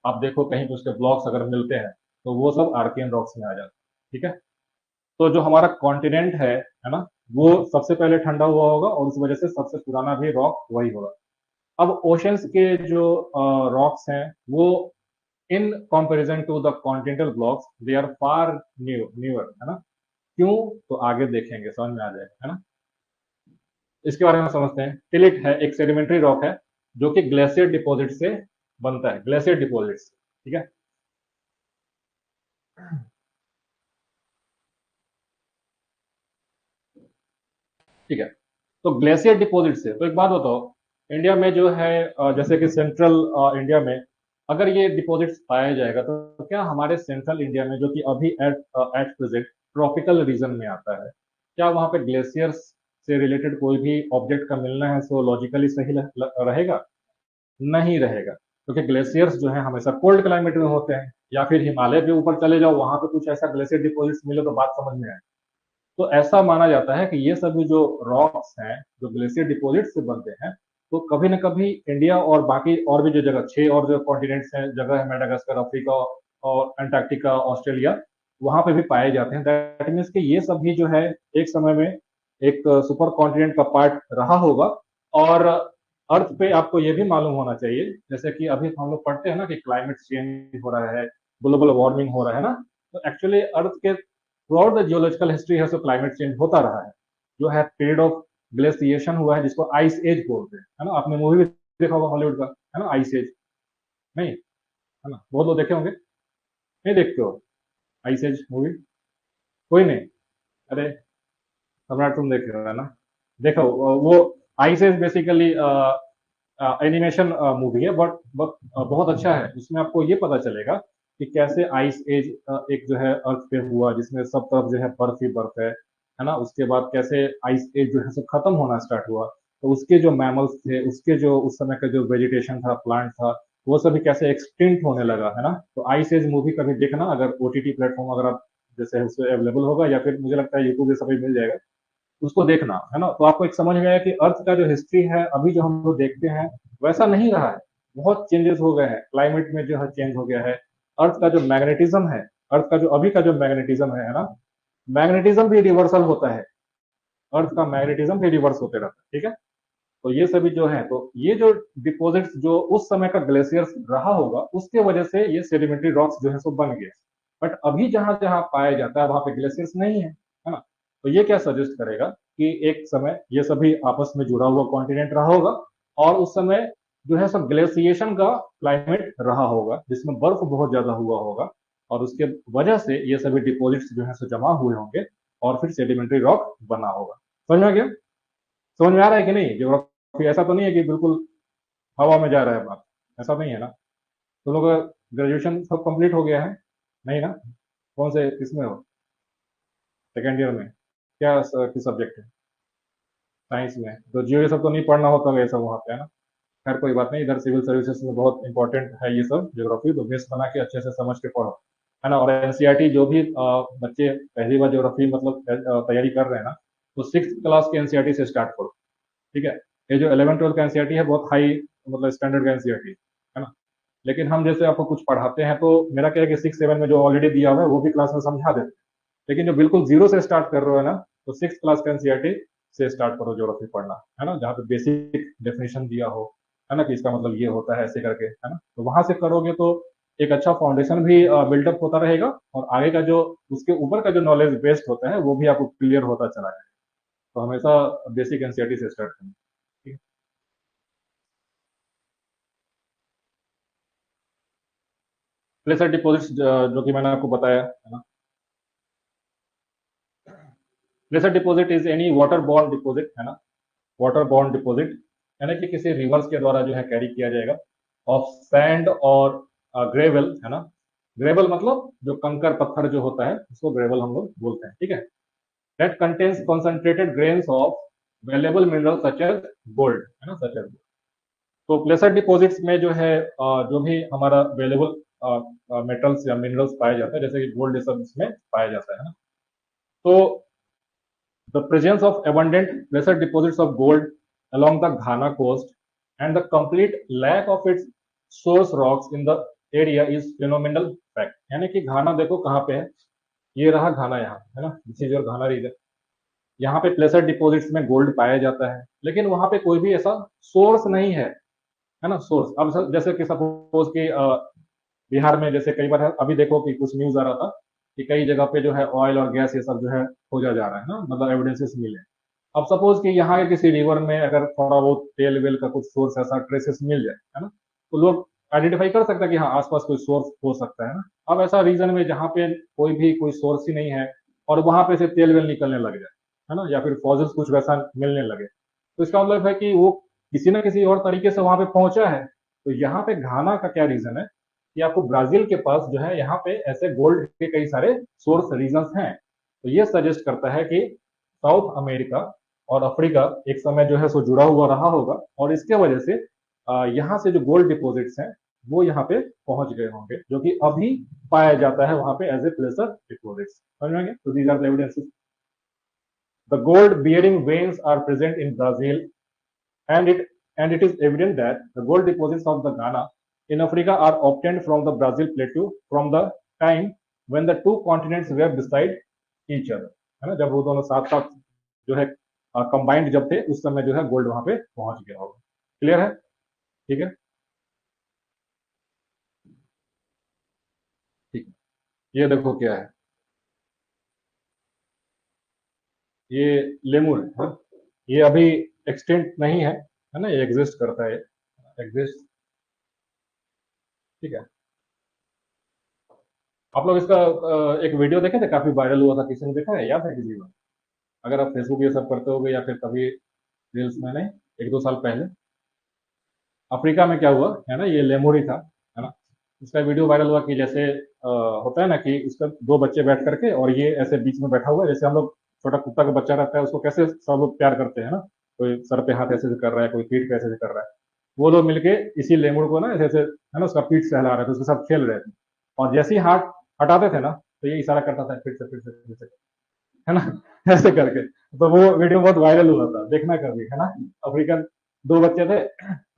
आप देखो कहीं पे उसके ब्लॉक्स अगर मिलते हैं तो वो सब आर्कियन रॉक्स में आ जाते हैं, ठीक है। तो जो हमारा कॉन्टिनेंट है ना, वो सबसे पहले ठंडा हुआ होगा और उस वजह से सबसे पुराना भी रॉक वही होगा। अब ओशंस के जो रॉक्स हैं वो in comparison to the continental blocks they are far newer, है ना। क्यों, तो आगे देखेंगे, समझ में आ जाएगा, है ना। इसके बारे में समझते हैं। टिलिट है एक सेडिमेंट्री रॉक है जो कि ग्लेशियर डिपॉजिट से बनता है, ग्लेशियर डिपॉजिट से, ठीक है। ठीक है, तो ग्लेशियर डिपॉजिट से, तो एक बात बताओ, इंडिया में जो है जैसे कि सेंट्रल इंडिया में अगर ये डिपॉजिट्स पाया जाएगा तो क्या हमारे सेंट्रल इंडिया में जो कि अभी at at present tropical region में आता है, क्या वहां पे ग्लेशियर्स से रिलेटेड कोई भी ऑब्जेक्ट का मिलना है सो लॉजिकली सही रहेगा? नहीं रहेगा, क्योंकि ग्लेशियर्स जो है हमेशा कोल्ड क्लाइमेट में होते हैं, या फिर हिमालय के ऊपर चले जाओ वहां पे कुछ ऐसा ग्लेशियर डिपॉजिट्स मिले तो बात समझ में आए। तो ऐसा माना जाता है कि ये सभी जो रॉक्स हैं जो ग्लेशियर डिपॉजिट से बनते हैं, तो कभी न कभी इंडिया और बाकी और भी जो जगह, 6 और जो कॉन्टिनेंट्स हैं, जगह है मेडागास्कर, अफ्रीका और अंटार्कटिका, ऑस्ट्रेलिया, वहां पे भी पाए जाते हैं। दैट मीन्स कि ये सभी जो है एक समय में एक सुपर कॉन्टिनेंट का पार्ट रहा होगा। और अर्थ पे आपको ये भी मालूम होना चाहिए, जैसे कि अभी हम लोग पढ़ते हैं ना कि क्लाइमेट चेंज हो रहा है, ग्लोबल वार्मिंग हो रहा है ना, तो एक्चुअली अर्थ के through out the geological history है सो क्लाइमेट चेंज होता रहा है। जो है पीरियड ऑफ ग्लेसिएशन हुआ है जिसको आइस एज बोलते हैं, है ना। आपने मूवी भी देखा होगा हॉलीवुड का, है ना, आइस एज। नहीं, है ना, बहुत लोग देखे होंगे। नहीं देखते हो आइस एज मूवी? कोई नहीं? अरे सम्राट तुम देख रहे हो, है ना। देखो वो ice age basically animation movie है, बट बहुत अच्छा है। उसमें आपको ये पता चलेगा कि कैसे आइस एज एक जो है अर्थ पे हुआ जिसमें सब तरफ जो है बर्फ ही बर्फ है ना। उसके बाद कैसे आइस एज जो है सब खत्म होना स्टार्ट हुआ, तो उसके जो मैमल्स थे, उसके जो उस समय का जो वेजिटेशन था, प्लांट था, वो सभी कैसे एक्सटिंक्ट होने लगा, है ना। तो आइस एज मूवी कभी देखना, अगर ओटीटी प्लेटफॉर्म अगर आप जैसे उससे अवेलेबल होगा, या फिर मुझे लगता है यूट्यूब ये सभी मिल जाएगा, उसको देखना, है ना। तो आपको एक समझ में आया कि अर्थ का जो हिस्ट्री है अभी जो हम लोग देखते हैं वैसा नहीं रहा है। बहुत चेंजेस हो गए हैं, क्लाइमेट में जो है चेंज हो गया है। अर्थ का जो मैग्नेटिज्म है, अर्थ का जो अभी का जो मैग्नेटिज्म है ना, मैग्नेटिज्म भी रिवर्सल होता है। अर्थ का मैग्नेटिज्म भी रिवर्स होते रहता है, ठीक है। तो ये सभी जो है, तो ये जो डिपोजिट्स जो उस समय का ग्लेशियर्स रहा होगा उसके वजह से ये सेडिमेंट्री रॉक्स जो है सो बन गए। बट अभी जहां जहां पाया जाता है वहां पे ग्लेशियर्स नहीं है ना। तो ये क्या सजेस्ट करेगा कि एक समय ये सभी आपस में जुड़ा हुआ कॉन्टिनेंट रहा होगा, और उस समय जो है सब ग्लेशिएशन का क्लाइमेट रहा होगा जिसमें बर्फ बहुत ज्यादा हुआ होगा, और उसके वजह से ये सभी डिपोजिट्स जो है सो जमा हुए होंगे और फिर सेडिमेंट्री रॉक बना होगा। समझ में आ गया? समझ में आ रहा है कि नहीं? ज्योग्राफी ऐसा तो नहीं है कि बिल्कुल हवा में जा रहा है बात, ऐसा नहीं है ना। तुम लोग ग्रेजुएशन सब कंप्लीट हो गया है? नहीं ना? कौन से किसमें हो? सेकेंड ईयर में? क्या किस सब्जेक्ट है? साइंस में? तो जियो ये सब तो नहीं पढ़ना होता है ये सब वहाँ पे, है ना। खैर कोई बात नहीं, इधर सिविल सर्विसेज में बहुत इंपॉर्टेंट है ये सब ज्योग्राफी, तो बेस बना के अच्छे से समझ के पढ़ो, है ना। और एनसीईआरटी जो भी बच्चे पहली बार ज्योग्राफी मतलब तैयारी कर रहे हैं ना, तो 6th क्लास के एनसीईआरटी से स्टार्ट करो, ठीक है। ये जो 11 12 का एनसीईआरटी है बहुत हाई मतलब स्टैंडर्ड का एनसीईआरटी है ना। लेकिन हम जैसे आपको कुछ पढ़ाते हैं तो मेरा क्या है कि 6 7 में जो ऑलरेडी दिया हुआ है वो भी क्लास में समझा देते हैं। लेकिन जो बिल्कुल जीरो से स्टार्ट कर रहे हो ना, तो 6th क्लास का एनसीईआरटी से स्टार्ट करो ज्योग्राफी पढ़ना, है ना, जहाँ पे बेसिक डेफिनेशन दिया हो, है ना, कि इसका मतलब ये होता है ऐसे करके, है ना। तो वहां से करोगे तो एक अच्छा फाउंडेशन भी बिल्डअप होता रहेगा, और आगे का जो उसके ऊपर का जो नॉलेज बेस्ड होता है वो भी आपको क्लियर होता चला जाएगा। तो हमेशा बेसिक एनसीईआरटी से स्टार्ट करना, ठीक है। प्लेसर डिपॉजिट्स जो कि मैंने आपको बताया, है ना। Placer deposit is any water borne deposit, है ना, वाटर बॉर्न डिपॉजिट यानी कि किसी रिवर्स के द्वारा जो है कैरी किया जाएगा, ऑफ सैंड और ग्रेवल, है ना। ग्रेवल मतलब जो कंकर पत्थर जो होता है उसको ग्रेवल हम लोग बोलते हैं, ठीक है। That contains concentrated grains of valuable mineral such as gold, है ना, सच एज। तो प्लेसर डिपॉजिट्स में जो है जो भी हमारा वैल्यूएबल मेटल्स या मिनरल्स पाए जाते हैं, जैसे कि गोल्ड, ये सब इसमें पाया जाता है ना। तो the presence of abundant lesser deposits of gold along the Ghana coast and the complete lack of its source rocks in the area is phenomenal fact। यानी कि घाना देखो कहाँ पे है, ये रहा घाना, यहाँ है ना, this is your Ghana region. यहाँ पे प्लेसर डिपॉजिट्स में गोल्ड पाया जाता है, लेकिन वहां पे कोई भी ऐसा सोर्स नहीं है ना, सोर्स। अब जैसे कि सपोज कि बिहार में जैसे कई बार है, अभी देखो कि कुछ न्यूज आ रहा था कि कई जगह पे जो है ऑयल और गैस ये सब जो है खोजा जा रहा है ना, मतलब एविडेंसेस मिले। अब सपोज कि यहाँ के किसी रिवर में अगर थोड़ा बहुत तेल वेल का कुछ सोर्स ऐसा ट्रेसेस मिल जाए, है ना, तो लोग आइडेंटिफाई कर सकते हैं कि हाँ आसपास कोई सोर्स हो सकता है ना। अब ऐसा रीजन में जहाँ पे कोई भी कोई सोर्स ही नहीं है और वहां पे से तेल वेल निकलने लग जाए, है ना, या फिर फॉसिल्स कुछ वैसा मिलने लगे, तो इसका मतलब है कि वो किसी ना किसी और तरीके से वहां पे पहुंचा है। तो यहाँ पे घाना का क्या रीजन है कि आपको ब्राजील के पास जो है यहाँ पे ऐसे गोल्ड के कई सारे सोर्स रीजन हैं। तो ये सजेस्ट करता है कि साउथ अमेरिका और अफ्रीका एक समय जो है सो जुड़ा हुआ रहा होगा, और इसके वजह से यहाँ से जो गोल्ड डिपॉजिट्स हैं वो यहाँ पे पहुंच गए होंगे, जो कि अभी पाया जाता है वहां पे एज ए प्लेसर डिपॉजिट्स। समझ में आ गया? तो these are the evidences. The gold bearing veins are present in Brazil and it is evident that the gold deposits of the Ghana in Africa are obtained from the Brazil plateau from the time when the two continents were beside each other, है ना, जब वो दोनों साथ साथ जो है कंबाइंड जब थे उस समय जो है गोल्ड वहां पे पहुंच गया होगा। क्लियर है? ठीक है, ठीक है। ये देखो क्या है, ये लेमुर है, ये अभी एक्सटेंट नहीं है ना, ये एग्जिस्ट करता है, एग्जिस्ट। ठीक है। आप लोग इसका एक वीडियो देखे थे, काफी वायरल हुआ था, किसी ने देखा है, याद है किसी को? अगर आप फेसबुक ये सब करते होगे या फिर कभी रील्स में, नहीं, एक दो साल पहले अफ्रीका में क्या हुआ है ना, ये लेमुरी था, है ना। इसका वीडियो वायरल हुआ कि जैसे होता है ना कि इसका दो बच्चे बैठ करके और ये ऐसे बीच में बैठा हुआ है, जैसे हम लोग छोटा कुत्ता का बच्चा रहता है उसको कैसे सब लोग प्यार करते हैं ना, कोई सर पे हाथ ऐसे से कर रहा है, कोई पीठ पे ऐसे से कर रहा है, वो लोग मिलके इसी लेमुर को ना ऐसे ऐसे, है ना, उसका पीठ सहला रहे थे, उसके साथ खेल रहे थे। और जैसे ही हाथ हटाते थे ना तो ये इशारा करता था फिर से फिर से फिर से, है ना, ऐसे करके। तो वो वीडियो बहुत वायरल हुआ था, देखना कभी, है ना। अफ्रीकन दो बच्चे थे,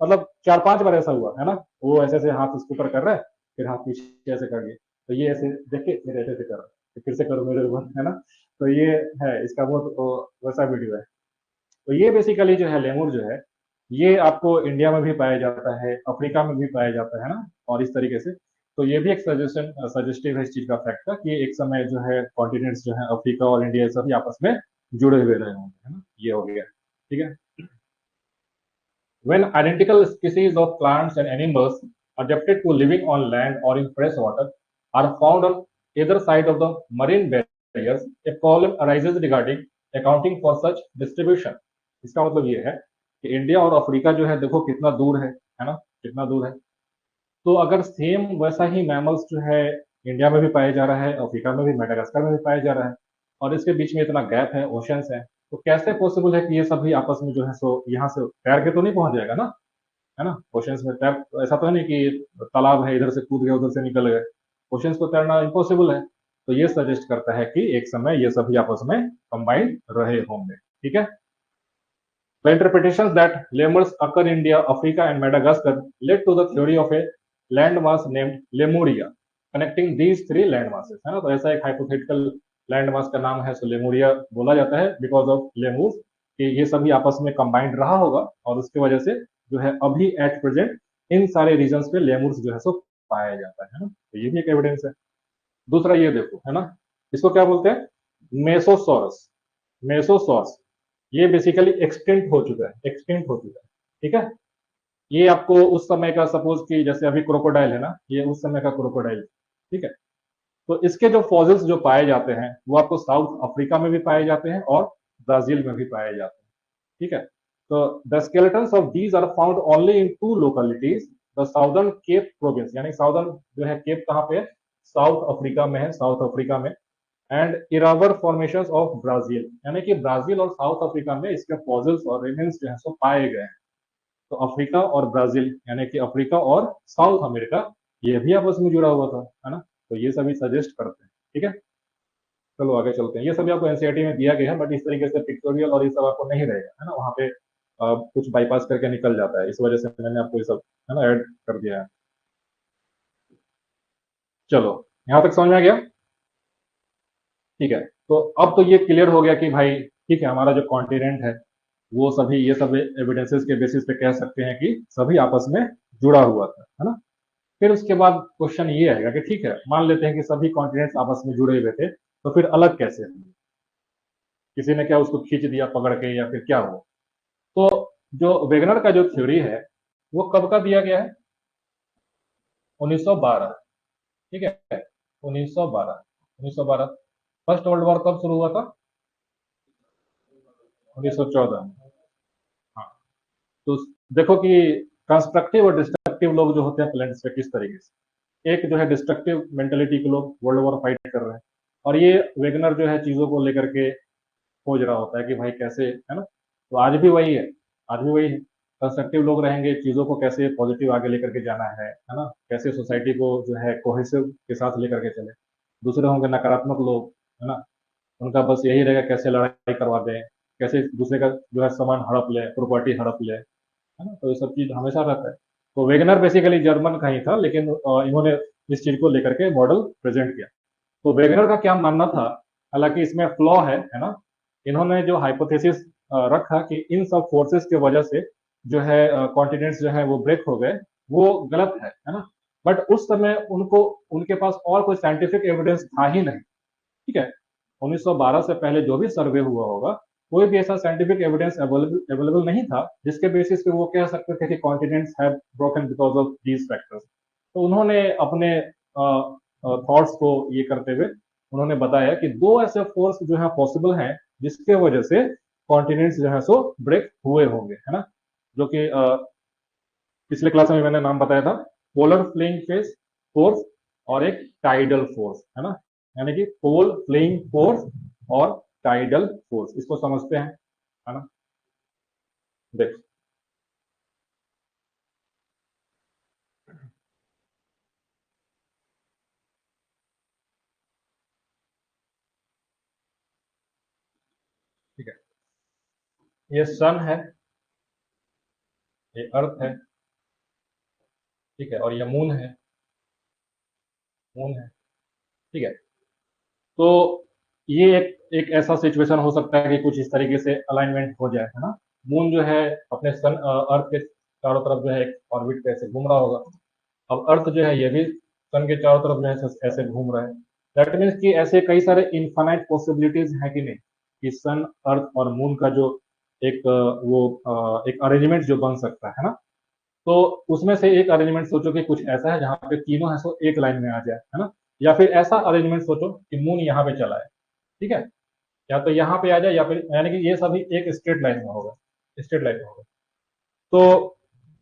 मतलब चार पांच बार ऐसा हुआ है ना, वो ऐसे ऐसे हाथ उसके ऊपर कर रहा है, फिर हाथ पीछे ऐसे कर दिए, तो ये ऐसे देख के फिर ऐसे ऐसे कर रहा है, फिर से करो मेरे ऊपर, है ना। तो ये है इसका बहुत वैसा वीडियो है। तो ये बेसिकली जो है लेमुर जो है, ये आपको इंडिया में भी पाया जाता है, अफ्रीका में भी पाया जाता है ना, और इस तरीके से। तो ये भी एक सजेस्टिव है इस चीज का फैक्ट का कि एक समय जो है कॉन्टिनेंट्स जो है अफ्रीका और इंडिया सभी आपस में जुड़े हुए रहे होंगे, है ना। ये हो गया, ठीक है। When identical species of plants and animals adapted to living on land or in fresh water are found on either side of the marine barriers, a problem arises regarding accounting for such distribution। इसका मतलब ये है कि इंडिया और अफ्रीका जो है देखो कितना दूर है ना, कितना दूर है। तो अगर सेम वैसा ही मैमल्स जो है इंडिया में भी पाया जा रहा है, अफ्रीका में भी, मेडागास्कर में भी पाया जा रहा है, और इसके बीच में इतना गैप है, ओशंस है, तो कैसे पॉसिबल है कि ये सभी आपस में जो है सो यहाँ से तैर के तो नहीं पहुंच जाएगा ना, है ना। ओशंस में तैर, ऐसा तो है नहीं कि तालाब है इधर से कूद गए उधर से निकल गए, ओशंस को तैरना इम्पॉसिबल है। तो ये सजेस्ट करता है कि एक समय ये सभी आपस में कंबाइंड रहे होंगे, ठीक है। The interpretations that lemurs occur in India, Africa, and Madagascar led to the theory of a landmass named Lemuria, connecting these three landmasses, है ना। तो ऐसा एक hypothetical landmass का नाम है, सो लेमुरिया बोला जाता है बिकॉज ऑफ लेमूर, कि ये सभी आपस में कंबाइंड रहा होगा और उसकी वजह से जो है अभी एट प्रेजेंट इन सारे रीजन्स पे लेमूर्स जो है सो पाया जाता है ना। तो ये भी एक एविडेंस है। दूसरा ये देखो, है ना, इसको क्या बोलते हैं, मेसोसॉरस। मेसोसॉरस ये बेसिकली एक्सटिंक्ट हो चुका है, एक्सटिंक्ट हो चुका है, ठीक है। ये आपको उस समय का, सपोज कि जैसे अभी क्रोकोडाइल है ना, ये उस समय का क्रोकोडाइल, ठीक है। तो इसके जो फॉसिल्स जो पाए जाते हैं वो आपको साउथ अफ्रीका में भी पाए जाते हैं और ब्राजील में भी पाए जाते हैं, ठीक है। तो the skeletons of these are found only in two localities, the southern Cape Province, यानी साउदर्न जो है केप कहाँ पे है, साउथ अफ्रीका में है, साउथ अफ्रीका में, एंड इरावर फॉर्मेशन ऑफ ब्राजील, यानी कि ब्राजील और साउथ अफ्रीका में इसके फॉसिल्स और रिमेन्स जो है सो पाए गए हैं। तो अफ्रीका और ब्राजील यानी कि अफ्रीका और साउथ अमेरिका ये भी आपस में जुड़ा हुआ था, है ना। तो ये सभी सजेस्ट करते हैं, ठीक है। चलो आगे चलते हैं, ये सभी आपको एनसीईआरटी में दिया गया है, बट इस तरीके से पिक्टोरियल और ये सब आपको नहीं रहेगा, है ना, वहाँ पे कुछ बाईपास करके निकल जाता है, इस वजह से मैंने आपको ये सब है ना ऐड कर दिया है। चलो यहाँ तक समझ में आ गया, ठीक है। तो अब तो ये क्लियर हो गया कि भाई ठीक है, हमारा जो कॉन्टिनेंट है वो सभी ये सब एविडेंसेस के बेसिस पे कह सकते हैं कि सभी आपस में जुड़ा हुआ था, है ना। फिर उसके बाद क्वेश्चन ये आएगा कि ठीक है, मान लेते हैं कि सभी कॉन्टिनेंट्स आपस में जुड़े हुए थे, तो फिर अलग कैसे हुए? किसी ने क्या उसको खींच दिया पकड़ के या फिर क्या हुआ? तो जो वेगनर का जो थ्योरी है वो कब का दिया गया है? 1912, ठीक है, 1912, 1912। फर्स्ट वर्ल्ड वॉर कब शुरू हुआ था? 1914 में। हाँ, तो देखो कि कंस्ट्रक्टिव और डिस्ट्रक्टिव लोग जो होते हैं प्लेनेट्स पे किस तरीके से, एक जो है डिस्ट्रक्टिव मेंटेलिटी के लोग वर्ल्ड वॉर फाइट कर रहे हैं, और ये वेगनर जो है चीजों को लेकर के खोज रहा होता है कि भाई कैसे, है ना। तो आज भी वही है, आज भी वही है। कंस्ट्रक्टिव लोग रहेंगे, चीजों को कैसे पॉजिटिव आगे लेकर के जाना है ना, कैसे सोसाइटी को जो है कोहेसिव के साथ लेकर के चले। दूसरे होंगे नकारात्मक लोग, है ना, उनका बस यही रहेगा कैसे लड़ाई करवा दें, कैसे दूसरे का जो है सामान हड़प ले, प्रॉपर्टी हड़प ले, है ना। तो ये सब चीज हमेशा रहता है। तो वेगनर बेसिकली जर्मन का ही था, लेकिन इन्होंने इस चीज को लेकर के मॉडल प्रेजेंट किया। तो वेगनर का क्या मानना था, हालांकि इसमें फ्लॉ है ना। इन्होंने जो हाइपोथेसिस रखा कि इन सब फोर्सेस की वजह से जो है कॉन्टिनेंट्स जो है वो ब्रेक हो गए, वो गलत है ना। बट उस समय उनको उनके पास और कोई साइंटिफिक एविडेंस था ही नहीं, ठीक है। 1912 से पहले जो भी सर्वे हुआ होगा, कोई भी ऐसा साइंटिफिक एविडेंस अवेलेबल नहीं था जिसके बेसिस पे वो कह सकते थे कि continents have broken because of these factors. तो उन्होंने अपने थॉट्स को ये करते हुए उन्होंने बताया कि दो ऐसे फोर्स जो है पॉसिबल हैं जिसके वजह से कॉन्टिनेंट्स जो है सो ब्रेक हुए होंगे, है ना। जो कि पिछले क्लास में मैंने नाम बताया था, पोलर फ्लेइंग फेस फोर्स और एक टाइडल फोर्स, है ना। यानी कि पोल फ्लेइंग फोर्स और टाइडल फोर्स, इसको समझते हैं, है ना। देख, ठीक है, ये सन है, ये अर्थ है, ठीक है, और ये मून है, मून है, ठीक है। तो ये एक ऐसा सिचुएशन हो सकता है कि कुछ इस तरीके से अलाइनमेंट हो जाए, है ना। मून जो है अपने सन अर्थ के चारों तरफ जो है एक ऑर्बिट पे ऐसे घूम रहा होगा। अब अर्थ जो है ये भी सन के चारों तरफ जो है ऐसे घूम रहा है। दैट मीन्स कि ऐसे कई सारे इनफाइनाइट पॉसिबिलिटीज है कि नहीं, कि सन अर्थ और मून का जो एक एक अरेंजमेंट जो बन सकता है ना। तो उसमें से एक अरेंजमेंट सोचो कि कुछ ऐसा है जहां पे तीनों है सो एक लाइन में आ जाए, है ना। या फिर ऐसा अरेंजमेंट सोचो कि मून यहाँ पे चला है, ठीक है, या तो यहाँ पे आ जाए या फिर, यानी कि ये सभी एक स्ट्रेट लाइन में होगा, स्ट्रेट लाइन में होगा। तो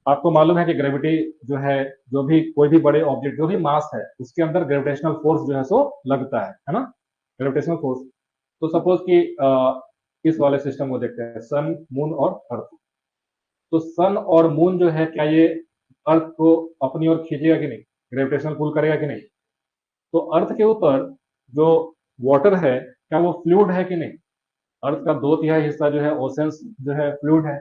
आपको मालूम है कि ग्रेविटी जो है, जो भी कोई भी बड़े ऑब्जेक्ट जो भी मास है उसके अंदर ग्रेविटेशनल फोर्स जो है सो लगता है ना, ग्रेविटेशनल फोर्स। तो सपोज कि इस वाले सिस्टम को देखते हैं, सन मून और अर्थ। तो सन और मून जो है, क्या ये अर्थ को अपनी ओर खींचेगा कि नहीं, ग्रेविटेशनल पुल करेगा कि नहीं? तो अर्थ के ऊपर जो वाटर है, क्या वो फ्लूइड है कि नहीं? अर्थ का 2/3 हिस्सा जो है ओशंस जो है फ्लूइड है।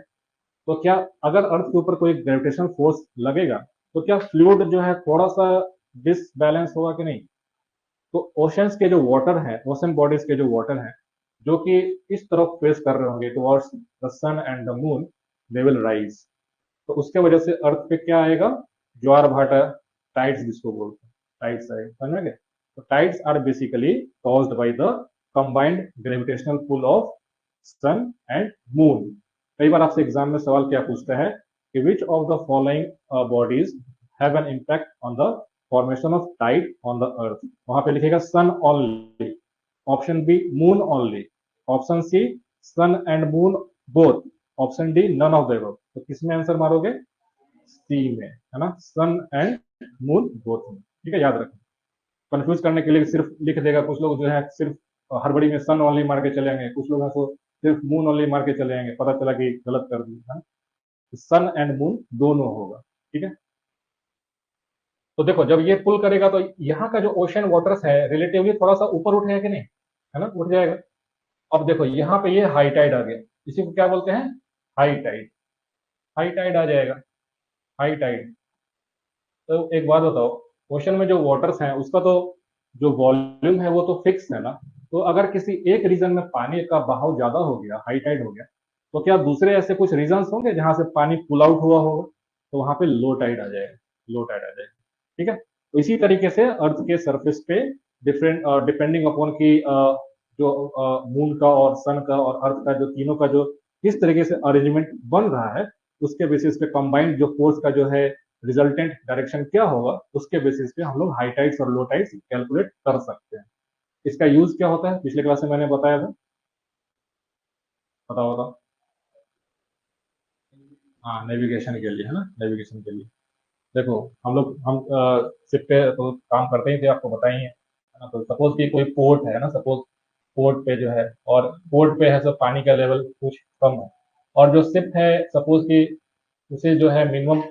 तो क्या अगर अर्थ के ऊपर कोई ग्रेविटेशनल फोर्स लगेगा तो क्या फ्लूइड जो है थोड़ा सा डिसबैलेंस होगा कि नहीं? तो ओशंस के जो वाटर है, ओशन बॉडीज के जो वाटर है, जो कि इस तरफ फेस कर रहे होंगे towards the sun and the moon, they will rise. तो उसके वजह से अर्थ पे क्या आएगा? ज्वार भाटा, टाइड्स जिसको बोलते हैं, टाइड्स आएगा, समझ गए। तो tides are basically caused by the combined gravitational pull of sun and moon. कई बार आपसे एग्जाम में सवाल क्या पूछता है कि which of the following bodies have an impact on the formation of tide on the earth. वहां पे लिखेगा sun only, option B moon only, option C sun and moon both, option D none of the above. तो किसमें आंसर मारोगे? सी में, है ना, सन एंड मून बोथ में। ठीक है, याद रखना। कंफ्यूज करने के लिए सिर्फ लिख देगा, कुछ लोग जो है सिर्फ हड़बड़ी में सन ओनली मार के चले जाएंगे, कुछ लोग हैं तो सिर्फ मून ओनली मार के चले जाएंगे, पता चला कि गलत कर दिया। सन एंड मून दोनों होगा। ठीक है, तो देखो जब ये पुल करेगा तो यहाँ का जो ओशन वाटर्स है रिलेटिवली थोड़ा सा ऊपर उठेगा कि नहीं, है ना, उठ जाएगा। अब देखो यहाँ पे ये हाई टाइड आ गया, इसी को क्या बोलते हैं? High tide. हाई टाइड आ जाएगा, हाई टाइड। तो एक बात बताओ, ओशन में जो वाटर्स हैं उसका तो जो वॉल्यूम है वो तो फिक्स है ना। तो अगर किसी एक रीजन में पानी का बहाव ज्यादा हो गया, हाई टाइड हो गया, तो क्या दूसरे ऐसे कुछ रीजन होंगे जहां से पानी पुल आउट हुआ होगा? तो वहां पे लो टाइड आ जाएगा, लो टाइड आ जाएगा। ठीक है, तो इसी तरीके से अर्थ के सरफेस पे डिफरेंट डिपेंडिंग अपॉन की जो मून का और सन का और अर्थ का जो तीनों का जो किस तरीके से अरेंजमेंट बन रहा है, उसके बेसिस पे कंबाइंड जो फोर्स का जो है रिजल्टेंट डायरेक्शन क्या होगा, उसके बेसिस पे हम लोग हाई टाइड्स और लो टाइड्स कैलकुलेट कर सकते हैं। इसका यूज क्या होता है पिछले क्लास में मैंने बताया था, बताओ बताओ। हाँ, नेविगेशन के लिए, है ना, नेविगेशन के लिए। देखो हम शिप पे तो काम करते ही थे, आपको बताया ही है ना। तो सपोज कि कोई पोर्ट है ना, सपोज पोर्ट पे जो है, और पोर्ट पे है सब पानी का लेवल कुछ कम है, और जो शिप है सपोज कि उसे जो है मिनिमम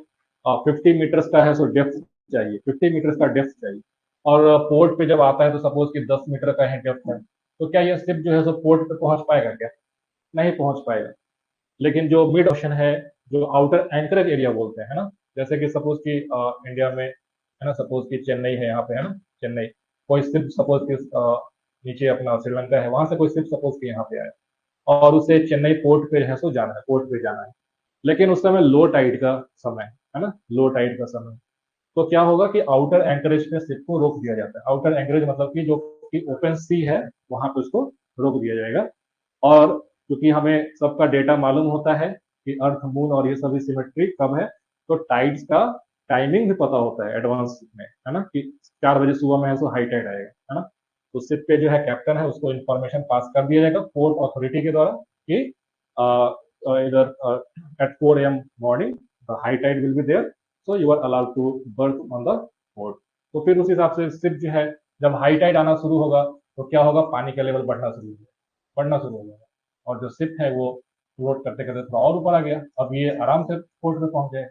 50 मीटर्स का है, सो डेप्थ चाहिए, 50 मीटर्स का डेप्थ चाहिए। और पोर्ट पे जब आता है तो सपोज कि 10 मीटर का है डेप्थ है, तो क्या ये शिप जो है सो पोर्ट पे पहुंच पाएगा क्या? नहीं पहुंच पाएगा। लेकिन जो मिड ओशन है, जो आउटर एंकरेज एरिया बोलते हैं, है ना, जैसे कि सपोज कि इंडिया में, है ना, सपोज कि चेन्नई है यहाँ पे, है ना, चेन्नई, कोई शिप सपोज कि नीचे अपना श्रीलंका है, वहां से कोई शिप सपोज कि यहाँ पे आए और उसे चेन्नई पोर्ट पे है सो जाना है, पोर्ट पे जाना है, लेकिन उस समय लो टाइड का समय है ना, लो टाइड का समय। तो क्या होगा कि आउटर एंकरेज पे शिप को रोक दिया जाता है। आउटर एंकरेज मतलब कि जो कि ओपन सी है, वहां पे उसको रोक दिया जाएगा। और क्योंकि हमें सबका डेटा मालूम होता है कि अर्थ मून और ये सभी सिमेट्री कब है, तो टाइड्स का टाइमिंग भी पता होता है एडवांस में, है ना, कि 4 बजे सुबह में है सो हाई टाइड आएगा, है ना। तो शिप पे जो है कैप्टन है उसको इन्फॉर्मेशन पास कर दिया जाएगा पोर्ट अथॉरिटी के द्वारा कि इधर at 4 AM morning the high tide will be there, so you are allowed to berth on the port. तो फिर उस हिसाब से शिप जो है, जब हाई टाइड आना शुरू होगा तो क्या होगा, पानी का लेवल बढ़ना शुरू हो जाएगा, और जो शिप है वो फ्लोट करते करते थोड़ा और ऊपर आ गया, अब ये आराम से पोर्ट पे पहुंच जाए।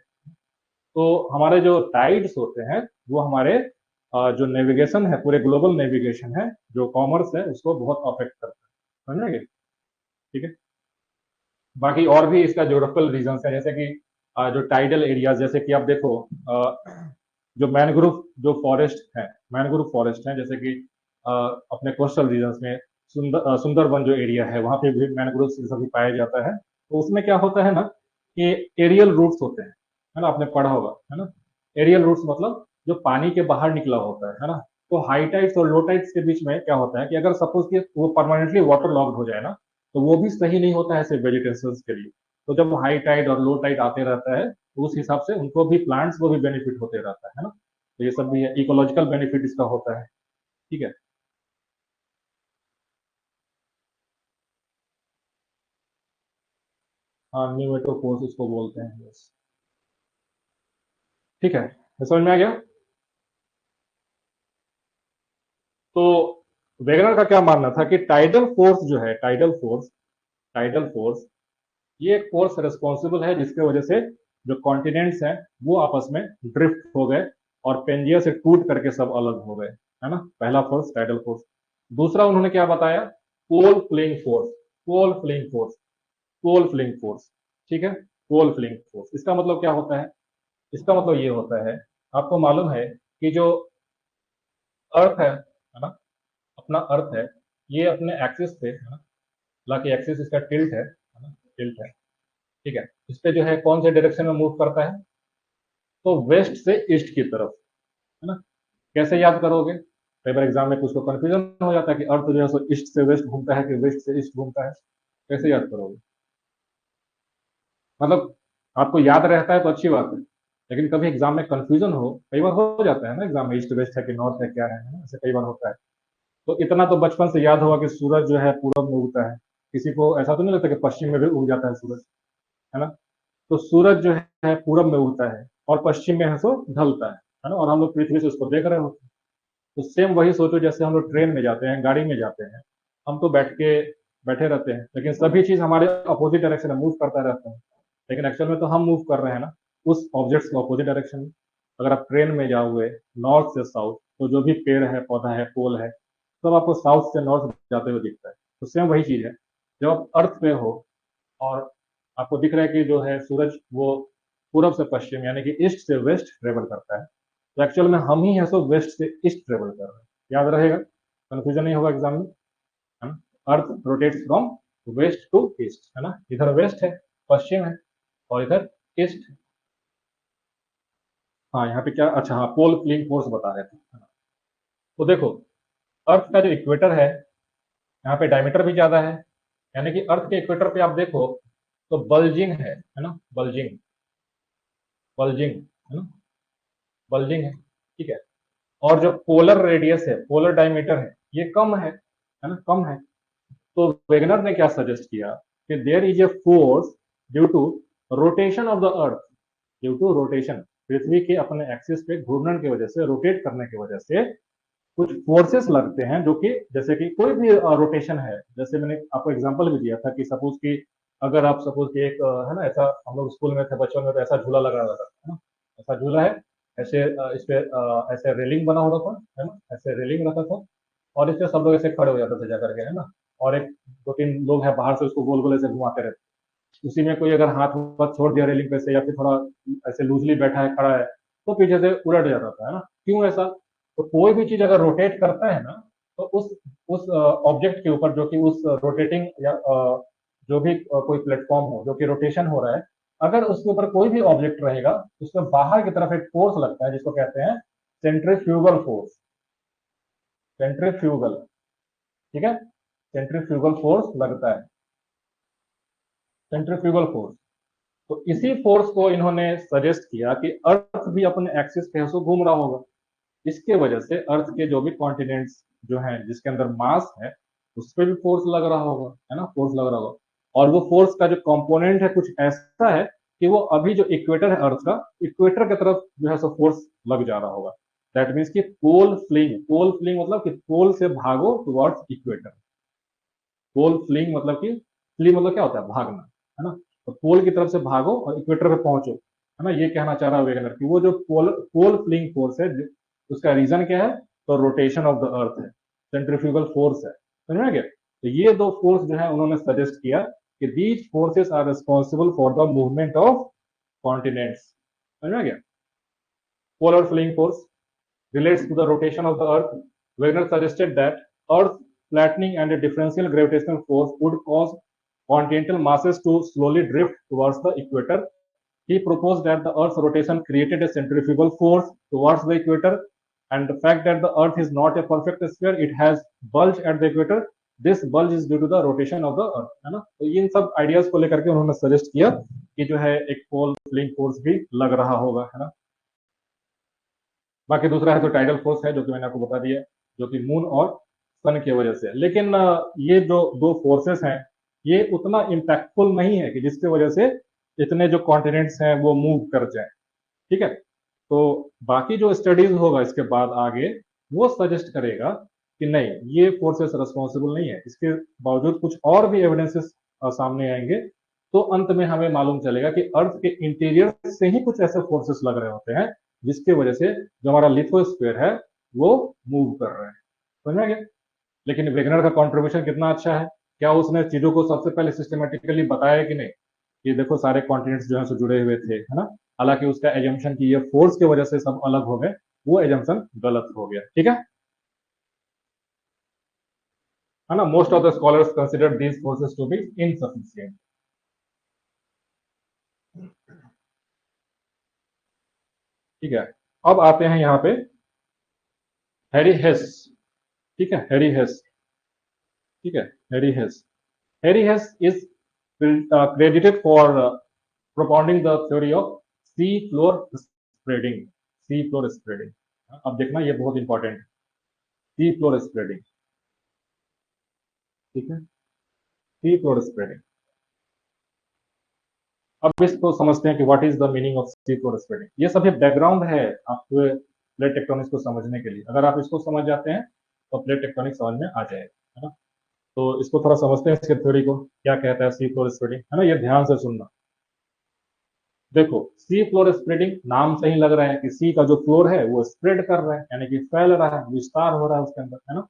तो हमारे जो टाइड्स होते हैं वो हमारे जो नेविगेशन है, पूरे ग्लोबल नेविगेशन है, जो कॉमर्स है, उसको बहुत अफेक्ट करता है, समझेंगे? ठीक है, बाकी और भी इसका ज्योग्राफिकल रीजन है, जैसे कि जो टाइडल एरियाज, जैसे कि आप देखो जो मैनग्रोव जो फॉरेस्ट है, मैनग्रोव फॉरेस्ट है, जैसे कि अपने कोस्टल रीजन में सुंदरबन जो एरिया है वहां पे भी मैनग्रोव सभी पाया जाता है। तो उसमें क्या होता है ना कि एरियल रूट्स होते हैं, है ना, आपने पढ़ा होगा, है ना। एरियल रूट्स मतलब जो पानी के बाहर निकला होता है ना। तो हाई टाइड्स और लो टाइड्स के बीच में क्या होता है कि अगर सपोज कि वो परमानेंटली वाटर लॉक्ड हो जाए ना, तो वो भी सही नहीं होता है ऐसे वेजिटेशन के लिए। तो जब हाई टाइड और लो टाइड आते रहता है तो उस हिसाब से उनको भी, प्लांट्स को भी बेनिफिट होते रहता है ना। तो ये सब भी है, इकोलॉजिकल बेनिफिट इसका होता है। ठीक है, हाँ, न्यू मेट्रोपोर्स इसको बोलते हैं, यस। ठीक है, ये समझ में आ गया। तो वेगनर का क्या मानना था कि टाइडल फोर्स जो है, टाइडल फोर्स, ये एक फोर्स रिस्पॉन्सिबल है जिसके वजह से जो कॉन्टिनेंट्स हैं वो आपस में ड्रिफ्ट हो गए और पेंजिया से टूट करके सब अलग हो गए, है ना, पहला फोर्स टाइडल फोर्स। दूसरा उन्होंने क्या बताया? पोल फ्लिंग फोर्स, पोल फ्लिंग फोर्स, पोल फ्लिंग फोर्स। ठीक है, पोल फ्लिंग फोर्स इसका मतलब क्या होता है? इसका मतलब ये होता है, आपको मालूम है कि जो अर्थ है ना, अपना अर्थ है, ये अपने एक्सिस पे, है ना, हालांकि एक्सिस इसका टिल्ट है ना, टिल्ट है। ठीक है, इस पे जो है कौन से डायरेक्शन में मूव करता है? तो वेस्ट से ईस्ट की तरफ, है ना। कैसे याद करोगे? कई बार एग्जाम में कुछ तो कंफ्यूजन हो जाता है कि अर्थ जो है सो ईस्ट से वेस्ट घूमता है कि वेस्ट से ईस्ट घूमता है, कैसे याद करोगे? मतलब आपको याद रहता है तो अच्छी बात है, लेकिन कभी एग्जाम में कंफ्यूजन हो, कई बार हो जाता है ना एग्जाम में, ईस्ट वेस्ट है कि नॉर्थ है क्या है ना, ऐसे कई बार होता है। तो इतना तो बचपन से याद होगा कि सूरज जो है पूरब में उगता है। किसी को ऐसा तो नहीं लगता कि पश्चिम में भी उग जाता है सूरज? है ना। तो सूरज जो है पूरब में उगता है और पश्चिम में है सो ढलता है ना, और हम लोग पृथ्वी से उसको देख रहे होते हैं। तो सेम वही सोचो, जैसे हम लोग ट्रेन में जाते हैं, गाड़ी में जाते हैं, हम तो बैठे रहते हैं, लेकिन सभी चीज हमारे अपोजिट डायरेक्शन में मूव करता रहता है। लेकिन एक्चुअल में तो हम मूव कर रहे हैं ना उस ऑब्जेक्ट्स के अपोजिट डायरेक्शन में। अगर आप ट्रेन में जाओगे नॉर्थ से साउथ, तो जो भी पेड़ है, पौधा है, पोल है, सब आपको साउथ से नॉर्थ जाते हुए दिखता है। तो सेम वही चीज है, जब आप अर्थ पे हो और आपको दिख रहा है कि जो है सूरज वो पूरब से पश्चिम यानी कि ईस्ट से वेस्ट ट्रेवल करता है, तो एक्चुअल में हम ही है सो वेस्ट से ईस्ट ट्रेवल कर रहे हैं। याद रहेगा, कंफ्यूजन नहीं होगा एग्जाम में, है ना। Earth rotates from west to east, है ना, इधर वेस्ट है, पश्चिम है, और इधर ईस्ट। हाँ यहाँ पे क्या, अच्छा हाँ, पोल फ्लिंग फोर्स बता रहे थे, है ना। तो देखो, अर्थ का जो इक्वेटर है, यहाँ पे डायमीटर भी ज्यादा है, यानी कि अर्थ के इक्वेटर पे आप देखो तो बल्जिंग है ना, बल्जिंग, बल्जिंग, है ना, बल्जिंग है, ठीक है। और जो पोलर रेडियस है, पोलर डायमीटर है, ये कम है ना, कम है। तो वेगनर ने क्या सजेस्ट किया कि there is a force due to rotation of the earth, due to rotation, पृथ्वी के अपने एक्सिस पे घूर्णन की वजह से, रोटेट करने की वजह से कुछ फोर्सेस लगते हैं, जो कि जैसे कि कोई भी रोटेशन है, जैसे मैंने आपको एग्जांपल भी दिया था कि सपोज कि अगर आप सपोज कि एक है ना, ऐसा हम लोग स्कूल में थे बचपन में, तो ऐसा झूला लगा हुआ था, है ना, ऐसा झूला है, ऐसे इस पे ऐसे रेलिंग बना होता था, है ना, ऐसे रेलिंग रहता था, और इस पे सब लोग ऐसे खड़े हो जाते थे जाकर के, है ना, और एक दो तीन लोग हैं बाहर से उसको गोल गोल ऐसे घुमाते रहते। उसी में कोई अगर हाथ वाथ छोड़ दिया रेलिंग पे से, या फिर थोड़ा ऐसे लूजली बैठा है, खड़ा है, तो पीछे से उलट जाता था, है ना। क्यों ऐसा? तो कोई भी चीज अगर रोटेट करता है ना, तो उस ऑब्जेक्ट के ऊपर, जो कि उस रोटेटिंग या जो भी कोई प्लेटफॉर्म हो जो कि रोटेशन हो रहा है, अगर उसके ऊपर कोई भी ऑब्जेक्ट रहेगा, उसमें बाहर की तरफ एक फोर्स लगता है जिसको कहते हैं सेंट्रीफ्यूगल फोर्स, सेंट्रीफ्यूगल, ठीक है, सेंट्रीफ्यूगल फोर्स लगता है, सेंट्रीफ्यूगल फोर्स। तो इसी फोर्स को इन्होंने सजेस्ट किया कि अर्थ भी अपने एक्सिस पे ऐसे घूम रहा होगा, इसके वजह से अर्थ के जो भी कॉन्टिनेंट्स जो हैं जिसके अंदर मास है, उस पर भी फोर्स लग रहा होगा, है ना, फोर्स लग रहा होगा। और वो फोर्स का जो कंपोनेंट है कुछ ऐसा है कि वो अभी जो इक्वेटर है अर्थ का, इक्वेटर की तरफ जो है सो फोर्स लग जा रहा होगा। दैट मीन्स कि पोल फ्लिंग, पोल फ्लिंग मतलब कि पोल से भागो टुवर्ड्स इक्वेटर। पोल फ्लिंग मतलब कि फ्ली मतलब क्या होता है, भागना, है ना। तो पोल की तरफ से भागो और इक्वेटर पे पहुंचो, है ना, ये कहना चाह रहा है वेगनर कि वो जो पोल पोल फ्लिंग फोर्स है, उसका रीजन क्या है, तो रोटेशन ऑफ द अर्थ है, सेंट्रीफ्यूगल फोर्स है, समझ में आ गया। तो ये दो फोर्स जो है उन्होंने सजेस्ट किया कि these forces are responsible for the movement of continents, समझ में आ गया। Polar fleeing force relates to the rotation of the Earth. Wegener suggested that Earth's flattening and a differential gravitational force would cause continental masses to slowly drift towards the equator. He proposed that the Earth's rotation created a centrifugal force towards the equator, and the fact that the Earth is not a perfect sphere, it has bulge at the equator. This bulge is due to the rotation of the Earth, है ना। तो इन सब आइडियाज को लेकर के उन्होंने सजेस्ट किया कि जो है एक पोल फ्लिंग फोर्स भी लग रहा होगा, है ना। बाकी दूसरा है तो टाइडल फोर्स है, जो कि मैंने आपको बता दिया, जो कि मून और सन की वजह से। लेकिन ये जो दो फोर्सेस हैं, ये उतना इम्पैक्टफुल नहीं है कि जिसकी वजह से इतने जो कॉन्टिनेंट्स हैं वो मूव कर जाए, ठीक है। तो बाकी जो स्टडीज होगा इसके बाद आगे, वो सजेस्ट करेगा कि नहीं, ये फोर्सेस रिस्पॉन्सिबल नहीं है, इसके बावजूद कुछ और भी एविडेंसेस सामने आएंगे। तो अंत में हमें मालूम चलेगा कि अर्थ के इंटीरियर से ही कुछ ऐसे फोर्सेस लग रहे होते हैं जिसकी वजह से जो हमारा लिथोस्फीयर है वो मूव कर रहे हैं, समझ में आ गया। लेकिन वेगनर का कंट्रीब्यूशन कितना अच्छा है, क्या उसने चीजों को सबसे पहले सिस्टमेटिकली बताया कि नहीं, ये देखो सारे कॉन्टिनेंट्स जो है सो जुड़े हुए थे, है ना। हालांकि उसका एजम्पशन की ये फोर्स की वजह से सब अलग हो गए, वो एजम्पशन गलत हो गया, ठीक है ना। Most of the scholars consider these forces to be insufficient, ठीक है। अब आते हैं यहाँ पे हैरी हेस, ठीक है, हैरी हेस, ठीक है, Harry हेस। Harry हेस is credited for propounding the theory of sea floor spreading, sea floor spreading। अब देखना ये बहुत इंपॉर्टेंट है, सी फ्लोर स्प्रेडिंग, ठीक है, सी फ्लोर स्प्रेडिंग। अब इसको समझते हैं कि what is the meaning of sea floor spreading. ये सभी बैकग्राउंड है आपके प्लेट टेक्टोनिक्स को समझने के लिए। अगर आप इसको समझ जाते हैं तो प्लेट टेक्टोनिक्स समझ में आ जाएगा, है ना। तो इसको थोड़ा समझते हैं, इसके थ्योरी को क्या कहता है सी फ्लोर स्प्रेडिंग, है ना। ये ध्यान से सुनना। देखो, सी फ्लोर स्प्रेडिंग नाम से ही लग रहा है कि सी का जो फ्लोर है वो स्प्रेड कर रहा है, यानी कि फैल रहा है, विस्तार हो रहा है उसके अंदर, है ना।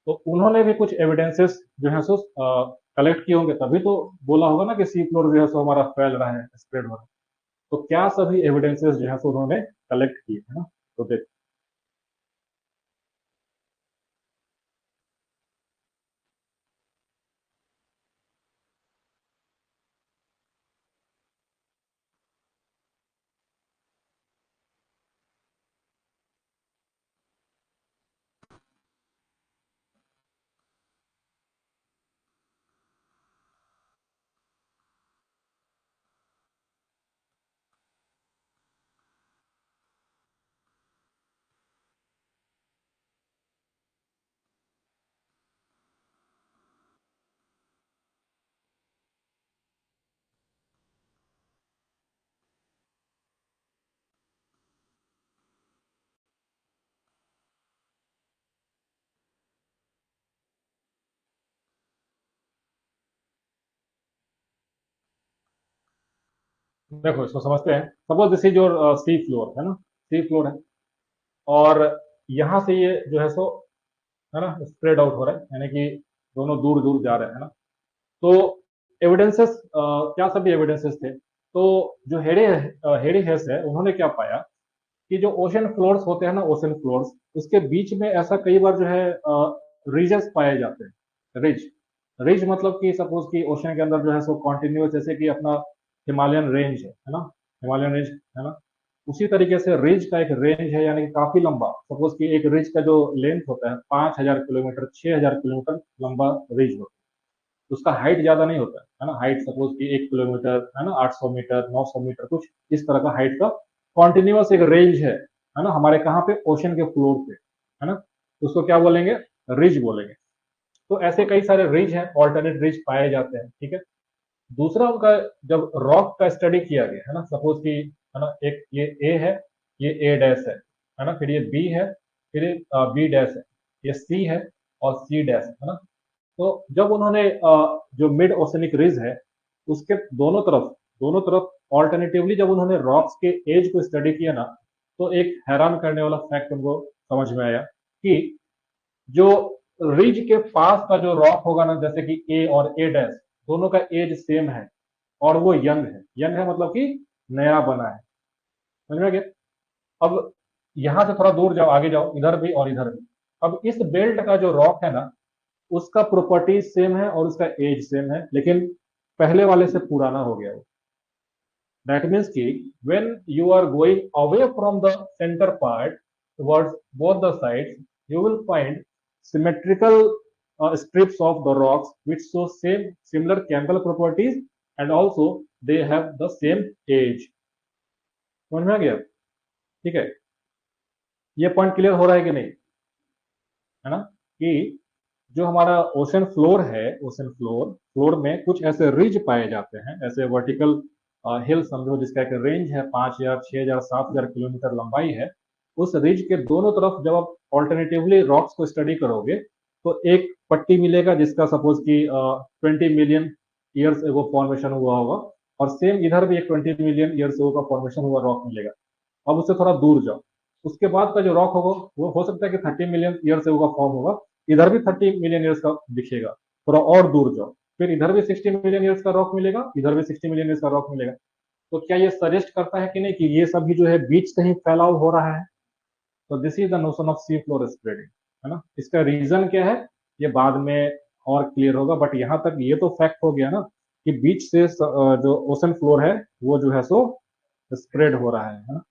तो उन्होंने भी कुछ एविडेंसेस जो है सो कलेक्ट किए होंगे, तभी तो बोला होगा ना कि सी फ्लोर जो है सो हमारा फैल रहा है, स्प्रेड हो रहा है। तो क्या सभी एविडेंसेस जो है सो उन्होंने कलेक्ट किए, है ना। तो देखो, देखो इसको समझते हैं। Suppose this is your sea floor, है ना। सी फ्लोर है, और यहाँ से ये जो है सो, है ना, स्प्रेड आउट हो रहा है, यानी कि दोनों दूर दूर जा रहे हैं, है ना। तो एविडेंसेस क्या सभी एविडेंसेस थे। तो जो हेडी हेस है, उन्होंने क्या पाया कि जो ओशन फ्लोर्स होते हैं ना, ओशन फ्लोर्स, उसके बीच में ऐसा कई बार जो है रिजेस पाए जाते हैं। रिज, रिज मतलब कि सपोज कि ओशन के अंदर जो है सो कॉन्टिन्यूस, जैसे कि अपना हिमालयन रेंज है ना, हिमालयन रेंज, है ना। उसी तरीके से रिज का एक रेंज है, यानी कि काफी लंबा। सपोज कि एक रिज का जो लेंथ होता है 5,000 किलोमीटर, 6,000 किलोमीटर लंबा रिज होता है। उसका हाइट ज्यादा नहीं होता है ना। हाइट सपोज कि 1 किलोमीटर, है ना, 800 मीटर, 900 मीटर, कुछ इस तरह का हाइट का कॉन्टिन्यूस एक रेंज है ना, हमारे कहाँ पे, ओशन के फ्लोर पे, है ना। उसको क्या बोलेंगे, रिज बोलेंगे। तो ऐसे कई सारे रिज हैं, ऑल्टरनेट रिज पाए जाते हैं, ठीक है। दूसरा उनका, जब रॉक का स्टडी किया गया, है ना, सपोज कि, है ना, एक ये ए है, ये ए डैश है ना, फिर ये बी है, फिर ये बी डैश है, ये सी है, और सी डैश है ना। तो जब उन्होंने जो मिड ओशनिक रिज है, उसके दोनों तरफ ऑल्टरनेटिवली जब उन्होंने रॉक्स के एज को स्टडी किया ना, तो एक हैरान करने वाला फैक्ट उनको समझ में आया कि जो रिज के पास का जो रॉक होगा ना, जैसे कि ए और ए डैश, दोनों का एज सेम है, और वो यंग है। यंग है मतलब कि नया बना है, समझ में गया। अब यहां से थोड़ा दूर जाओ, आगे जाओ, इधर भी और इधर भी। अब इस बेल्ट का जो रॉक है ना, उसका प्रॉपर्टीज सेम है और उसका एज सेम है, लेकिन पहले वाले से पुराना हो गया वो। दैट मीन्स कि when you are going away from the centre part towards both the sides, you will find symmetrical strips of the rocks which show similar chemical properties, and also they have the same age। समझ में आ गया, ठीक है। ये पॉइंट क्लियर हो रहा है कि नहीं, है ना, कि जो हमारा ओशन फ्लोर है, ओशन फ्लोर फ्लोर में कुछ ऐसे रिज पाए जाते हैं, ऐसे वर्टिकल हिल समझो, जिसका एक रेंज है 5,000, 6,000, 7,000 किलोमीटर लंबाई है। उस रिज के दोनों तरफ जब आप ऑल्टरनेटिवली रॉक्स को स्टडी करोगे, तो एक पट्टी मिलेगा जिसका सपोज कि 20 मिलियन ईयर्स एगो फॉर्मेशन हुआ होगा, और सेम इधर भी एक 20 मिलियन ईयर्स एगो का फॉर्मेशन हुआ रॉक मिलेगा। अब उससे थोड़ा दूर जाओ, उसके बाद का जो रॉक होगा वो हो सकता है कि 30 मिलियन ईयर से होगा फॉर्म होगा। इधर भी 30 मिलियन ईयर्स का दिखेगा। थोड़ा और दूर जाओ, फिर इधर भी 60 मिलियन ईयर्स का रॉक मिलेगा, इधर भी 60 मिलियन ईयर्स का रॉक मिलेगा। तो क्या ये सजेस्ट करता है कि नहीं कि ये सभी जो है बीच से ही फैलाव हो रहा है। तो this is the notion of sea floor spreading, है ना। इसका रीजन क्या है, ये बाद में और क्लियर होगा, बट यहां तक ये तो फैक्ट हो गया ना कि बीच से जो ओशन फ्लोर है वो जो है सो स्प्रेड हो रहा है ना।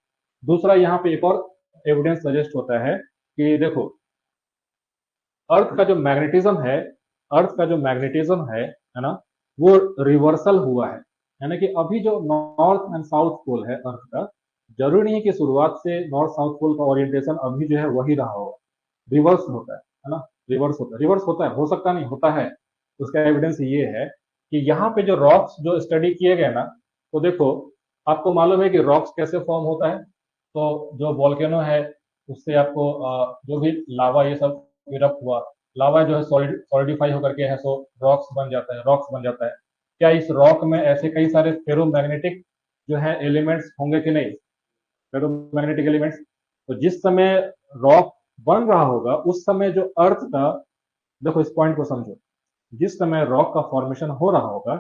दूसरा यहाँ पे एक और एविडेंस सजेस्ट होता है कि देखो, अर्थ का जो मैग्नेटिज्म है, अर्थ का जो मैग्नेटिज्म है ना, वो रिवर्सल हुआ है। यानी कि अभी जो नॉर्थ एंड साउथ पोल है अर्थ का, जरूरी नहीं है कि शुरुआत से नॉर्थ साउथ पोल का ओरिएंटेशन अभी जो है वही रहा होगा। रिवर्स होता है ना, रिवर्स होता है, हो सकता नहीं, होता है। उसका एविडेंस ये है कि यहाँ पे जो रॉक्स जो स्टडी किए गए ना, तो देखो, आपको मालूम है कि रॉक्स कैसे फॉर्म होता है। तो जो वॉल्केनो है, उससे आपको जो भी लावा ये सब इरप्ट हुआ, लावा जो है सॉलिडिफाई होकर के है सो रॉक्स बन जाता है, रॉक्स बन जाता है। क्या इस रॉक में ऐसे कई सारे फेरोमैग्नेटिक जो है एलिमेंट्स होंगे कि नहीं? Ferromagnetic elements. तो जिस समय रॉक बन रहा होगा उस समय जो अर्थ का, देखो इस पॉइंट को समझो, जिस समय रॉक का फॉर्मेशन हो रहा होगा,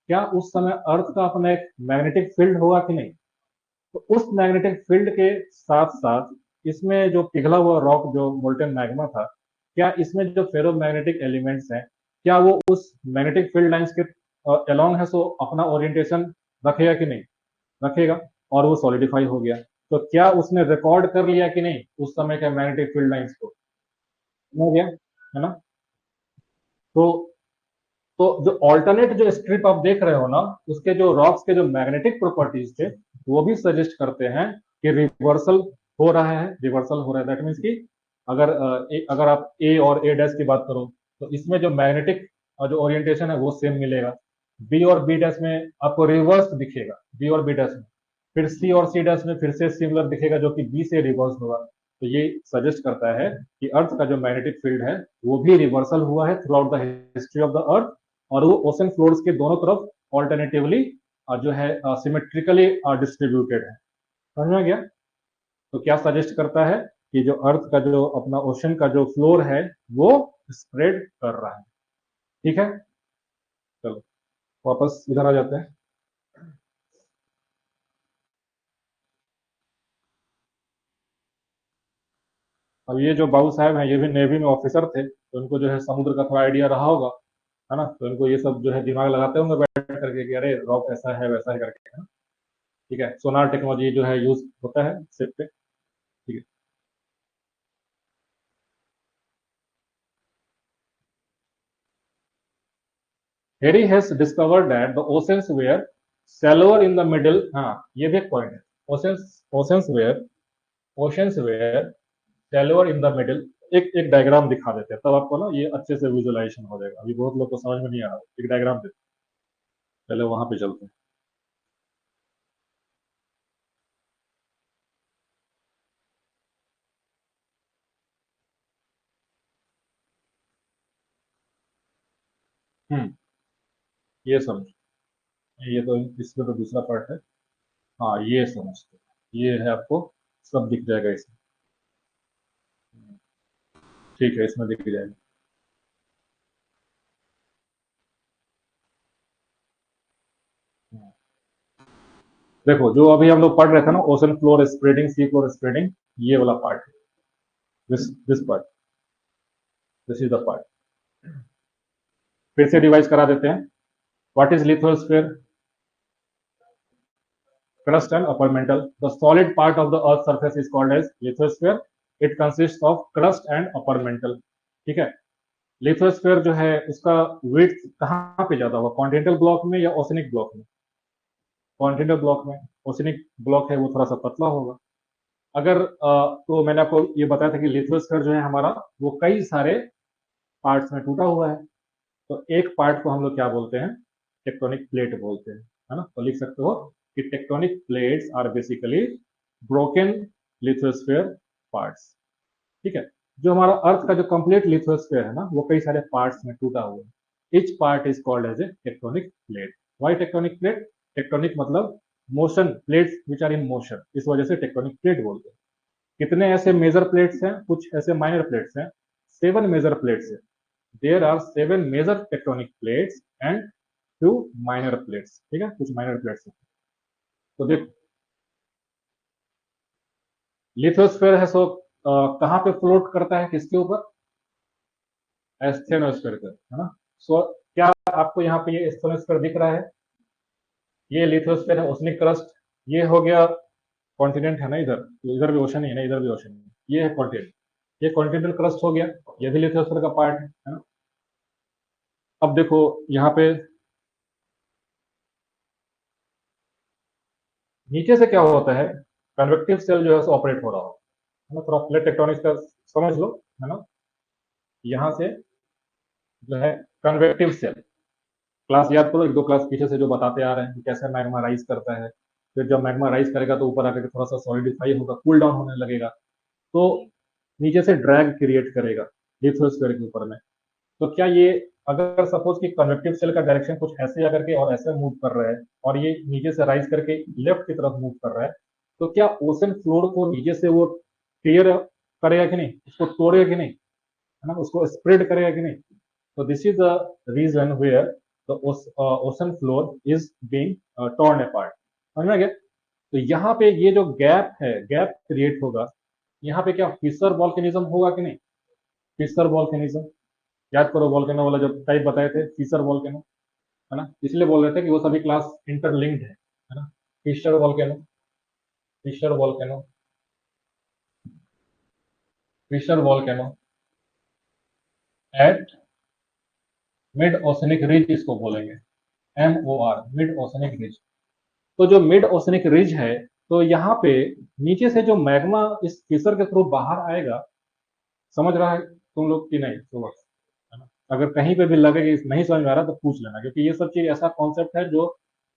क्या उस समय अर्थ का अपना एक मैग्नेटिक फील्ड होगा कि नहीं? तो उस मैग्नेटिक फील्ड के साथ साथ इसमें जो पिघला हुआ रॉक जो मोल्टेन मैग्मा था, क्या इसमें जो फेरोमैग्नेटिक एलिमेंट्स हैं, क्या वो उस मैग्नेटिक फील्ड लाइंस के अलोंग है सो अपना ओरिएंटेशन रखेगा कि नहीं? रखेगा। और वो सॉलिडिफाई हो गया। तो क्या उसने रिकॉर्ड कर लिया कि नहीं उस समय के मैग्नेटिक फील्ड लाइंस को? हो गया, है ना? तो तो जो ऑल्टरनेट जो स्ट्रिप आप देख रहे हो ना, उसके जो रॉक्स के जो मैग्नेटिक प्रॉपर्टीज थे, वो भी सजेस्ट करते हैं कि रिवर्सल हो रहा है, रिवर्सल हो रहा है। दैट मीन्स कि अगर अगर आप ए और ए डैश की बात करो, तो इसमें जो मैग्नेटिक जो ओरिएंटेशन है वो सेम मिलेगा। बी और बी डैश में आपको रिवर्स दिखेगा, बी और बी डैश में। फिर सी और सी डैश में फिर से सिमिलर दिखेगा, जो कि बी से रिवर्स होगा। तो ये सजेस्ट करता है कि अर्थ का जो मैग्नेटिक फील्ड है वो भी रिवर्सल हुआ है through out the history of the अर्थ। और वो ओशन फ्लोर्स के दोनों तरफ ऑल्टरनेटिवली जो है सिमेट्रिकली डिस्ट्रीब्यूटेड है। समझ में गया? तो क्या सजेस्ट करता है कि जो अर्थ का जो अपना ओशन का जो फ्लोर है वो स्प्रेड कर रहा है। ठीक है, चलो वापस इधर आ जाते हैं। अब ये जो बाबू साहब हैं, ये भी नेवी में ऑफिसर थे, तो उनको जो है समुद्र का थोड़ा आइडिया रहा होगा, है ना? तो इनको ये सब जो है दिमाग लगाते होंगे बैठ करके कि अरे रॉक ऐसा है वैसा है करके, है ना? ठीक है, सोनार टेक्नोलॉजी जो है यूज होता है शिप पे। ठीक है। Harry has discovered that the oceans were shallower in the middle। हाँ, ये भी एक पॉइंट है। Oceans were oceans were shallower in the middle। एक डायग्राम दिखा देते हैं, तब आपको ना ये अच्छे से विजुअलाइजेशन हो जाएगा। अभी बहुत लोग को समझ में नहीं आ रहा, एक डायग्राम देते हैं। चलो वहां पे चलते हैं। हम्म, ये समझ, ये तो इसमें तो दूसरा पार्ट है। हाँ, ये समझते, ये है आपको, सब दिख जाएगा इसमें। ठीक है, इसमें दिख जाएगा। देखो, जो अभी हम लोग पढ़ रहे थे ना, ocean floor spreading, sea floor spreading, ये वाला पार्ट है। This part, this is the part. फिर से रिवाइज करा देते हैं। What is lithosphere? crust and upper mantle. The solid part of the earth surface is called as lithosphere. It consists of crust and upper mantle। ठीक है। लिथोस्फीयर जो है उसका विड्थ कहाँ पे ज्यादा होगा, कॉन्टिनेंटल ब्लॉक में या ओशनिक ब्लॉक में? कॉन्टिनेंटल ब्लॉक में। ओशनिक ब्लॉक है वो थोड़ा सा पतला होगा। अगर तो मैंने आपको ये बताया था कि लिथोस्फीयर जो है हमारा, वो कई सारे पार्ट्स में टूटा हुआ है। तो एक पार्ट को हम लोग क्या बोलते हैं? टेक्टोनिक प्लेट बोलते हैं, है ना? तो लिख सकते हो कि tectonic plates are basically broken lithosphere parts. ठीक है। जो हमारा अर्थ का जो कंप्लीट लिथोस्फीयर है ना, वो कई सारे पार्ट्स में टूटा हुआ है। Each part is called as a tectonic plate. Why tectonic plate? Tectonic मतलब motion, plates which are in motion, इस वजह से टेक्टोनिक प्लेट बोलते हैं। कितने ऐसे मेजर प्लेट्स हैं, कुछ ऐसे माइनर प्लेट्स हैं। 7 मेजर प्लेट्स है। There are 7 major tectonic plates and few minor plates. ठीक है, कुछ माइनर प्लेट्स हैं। तो देख, लिथोस्फीयर है सो कहाँ पे फ्लोट करता है, किसके ऊपर? एस्थेनोस्फीयर के, है ना? सो क्या आपको यहाँ पे ये एस्थेनोस्फीयर दिख रहा है? ये लिथोस्फीयर है, ओशनिक क्रस्ट। ये हो गया कॉन्टिनेंट है ना, इधर तो इधर भी ओशन ही है ना, इधर भी ओशन है। ये है कॉन्टिनेंट, ये कॉन्टिनेंटल क्रस्ट हो गया। ये भी लिथोस्फीयर का पार्ट है ना? अब देखो यहाँ पे नीचे से क्या होता है, कन्वेक्टिव सेल जो है ऑपरेट हो रहा हो, है ना? थोड़ा प्लेट टेक्टोनिक्स का समझ लो, है ना? यहाँ से जो है कन्वेक्टिव सेल, क्लास याद करो, एक दो क्लास पीछे से जो बताते आ रहे हैं कि कैसे मैग्मा राइज करता है। फिर जब मैग्मा राइज करेगा तो ऊपर आकर के थोड़ा सा सॉलिडिफाई होगा, कूल डाउन होने लगेगा, तो नीचे से ड्रैग क्रिएट करेगा लिथोस्फीयर के ऊपर में। तो क्या ये, अगर सपोज कि कन्वेक्टिव सेल का डायरेक्शन कुछ ऐसे आकर के और ऐसे मूव कर रहा है, और ये नीचे से राइज करके लेफ्ट की तरफ मूव कर रहा है, तो क्या ओशन फ्लोर को नीचे से वो टीयर करेगा कि नहीं, उसको तोड़ेगा कि नहीं, है ना, उसको स्प्रेड करेगा कि नहीं? तो this is the region where the ocean floor is being torn apart. समझ में आ गया? तो यहाँ पे ये जो गैप है, गैप क्रिएट होगा, यहाँ पे क्या फिशर वॉल्केनिज्म होगा कि नहीं? फिशर वॉल्केनिज्म, याद करो वॉल्केनो वाला जब टाइप बताए थे, फिशर वॉल्केनो, है ना, इसलिए बोल रहे थे कि वो सभी क्लास इंटरलिंक्ड है ना। Fissure volcano, fissure volcano, fissure volcano at mid oceanic ridge इसको बोलेंगे, MOR, मिड ओशनिक रिज। तो जो मिड ओशनिक रिज है, तो यहाँ पे नीचे से जो मैग्मा इस फिशर के थ्रू बाहर आएगा, समझ रहा है तुम लोग कि नहीं सुबह, है ना? अगर कहीं पे भी लगे कि नहीं समझ में आ रहा तो पूछ लेना, क्योंकि ये सब चीज ऐसा कॉन्सेप्ट है जो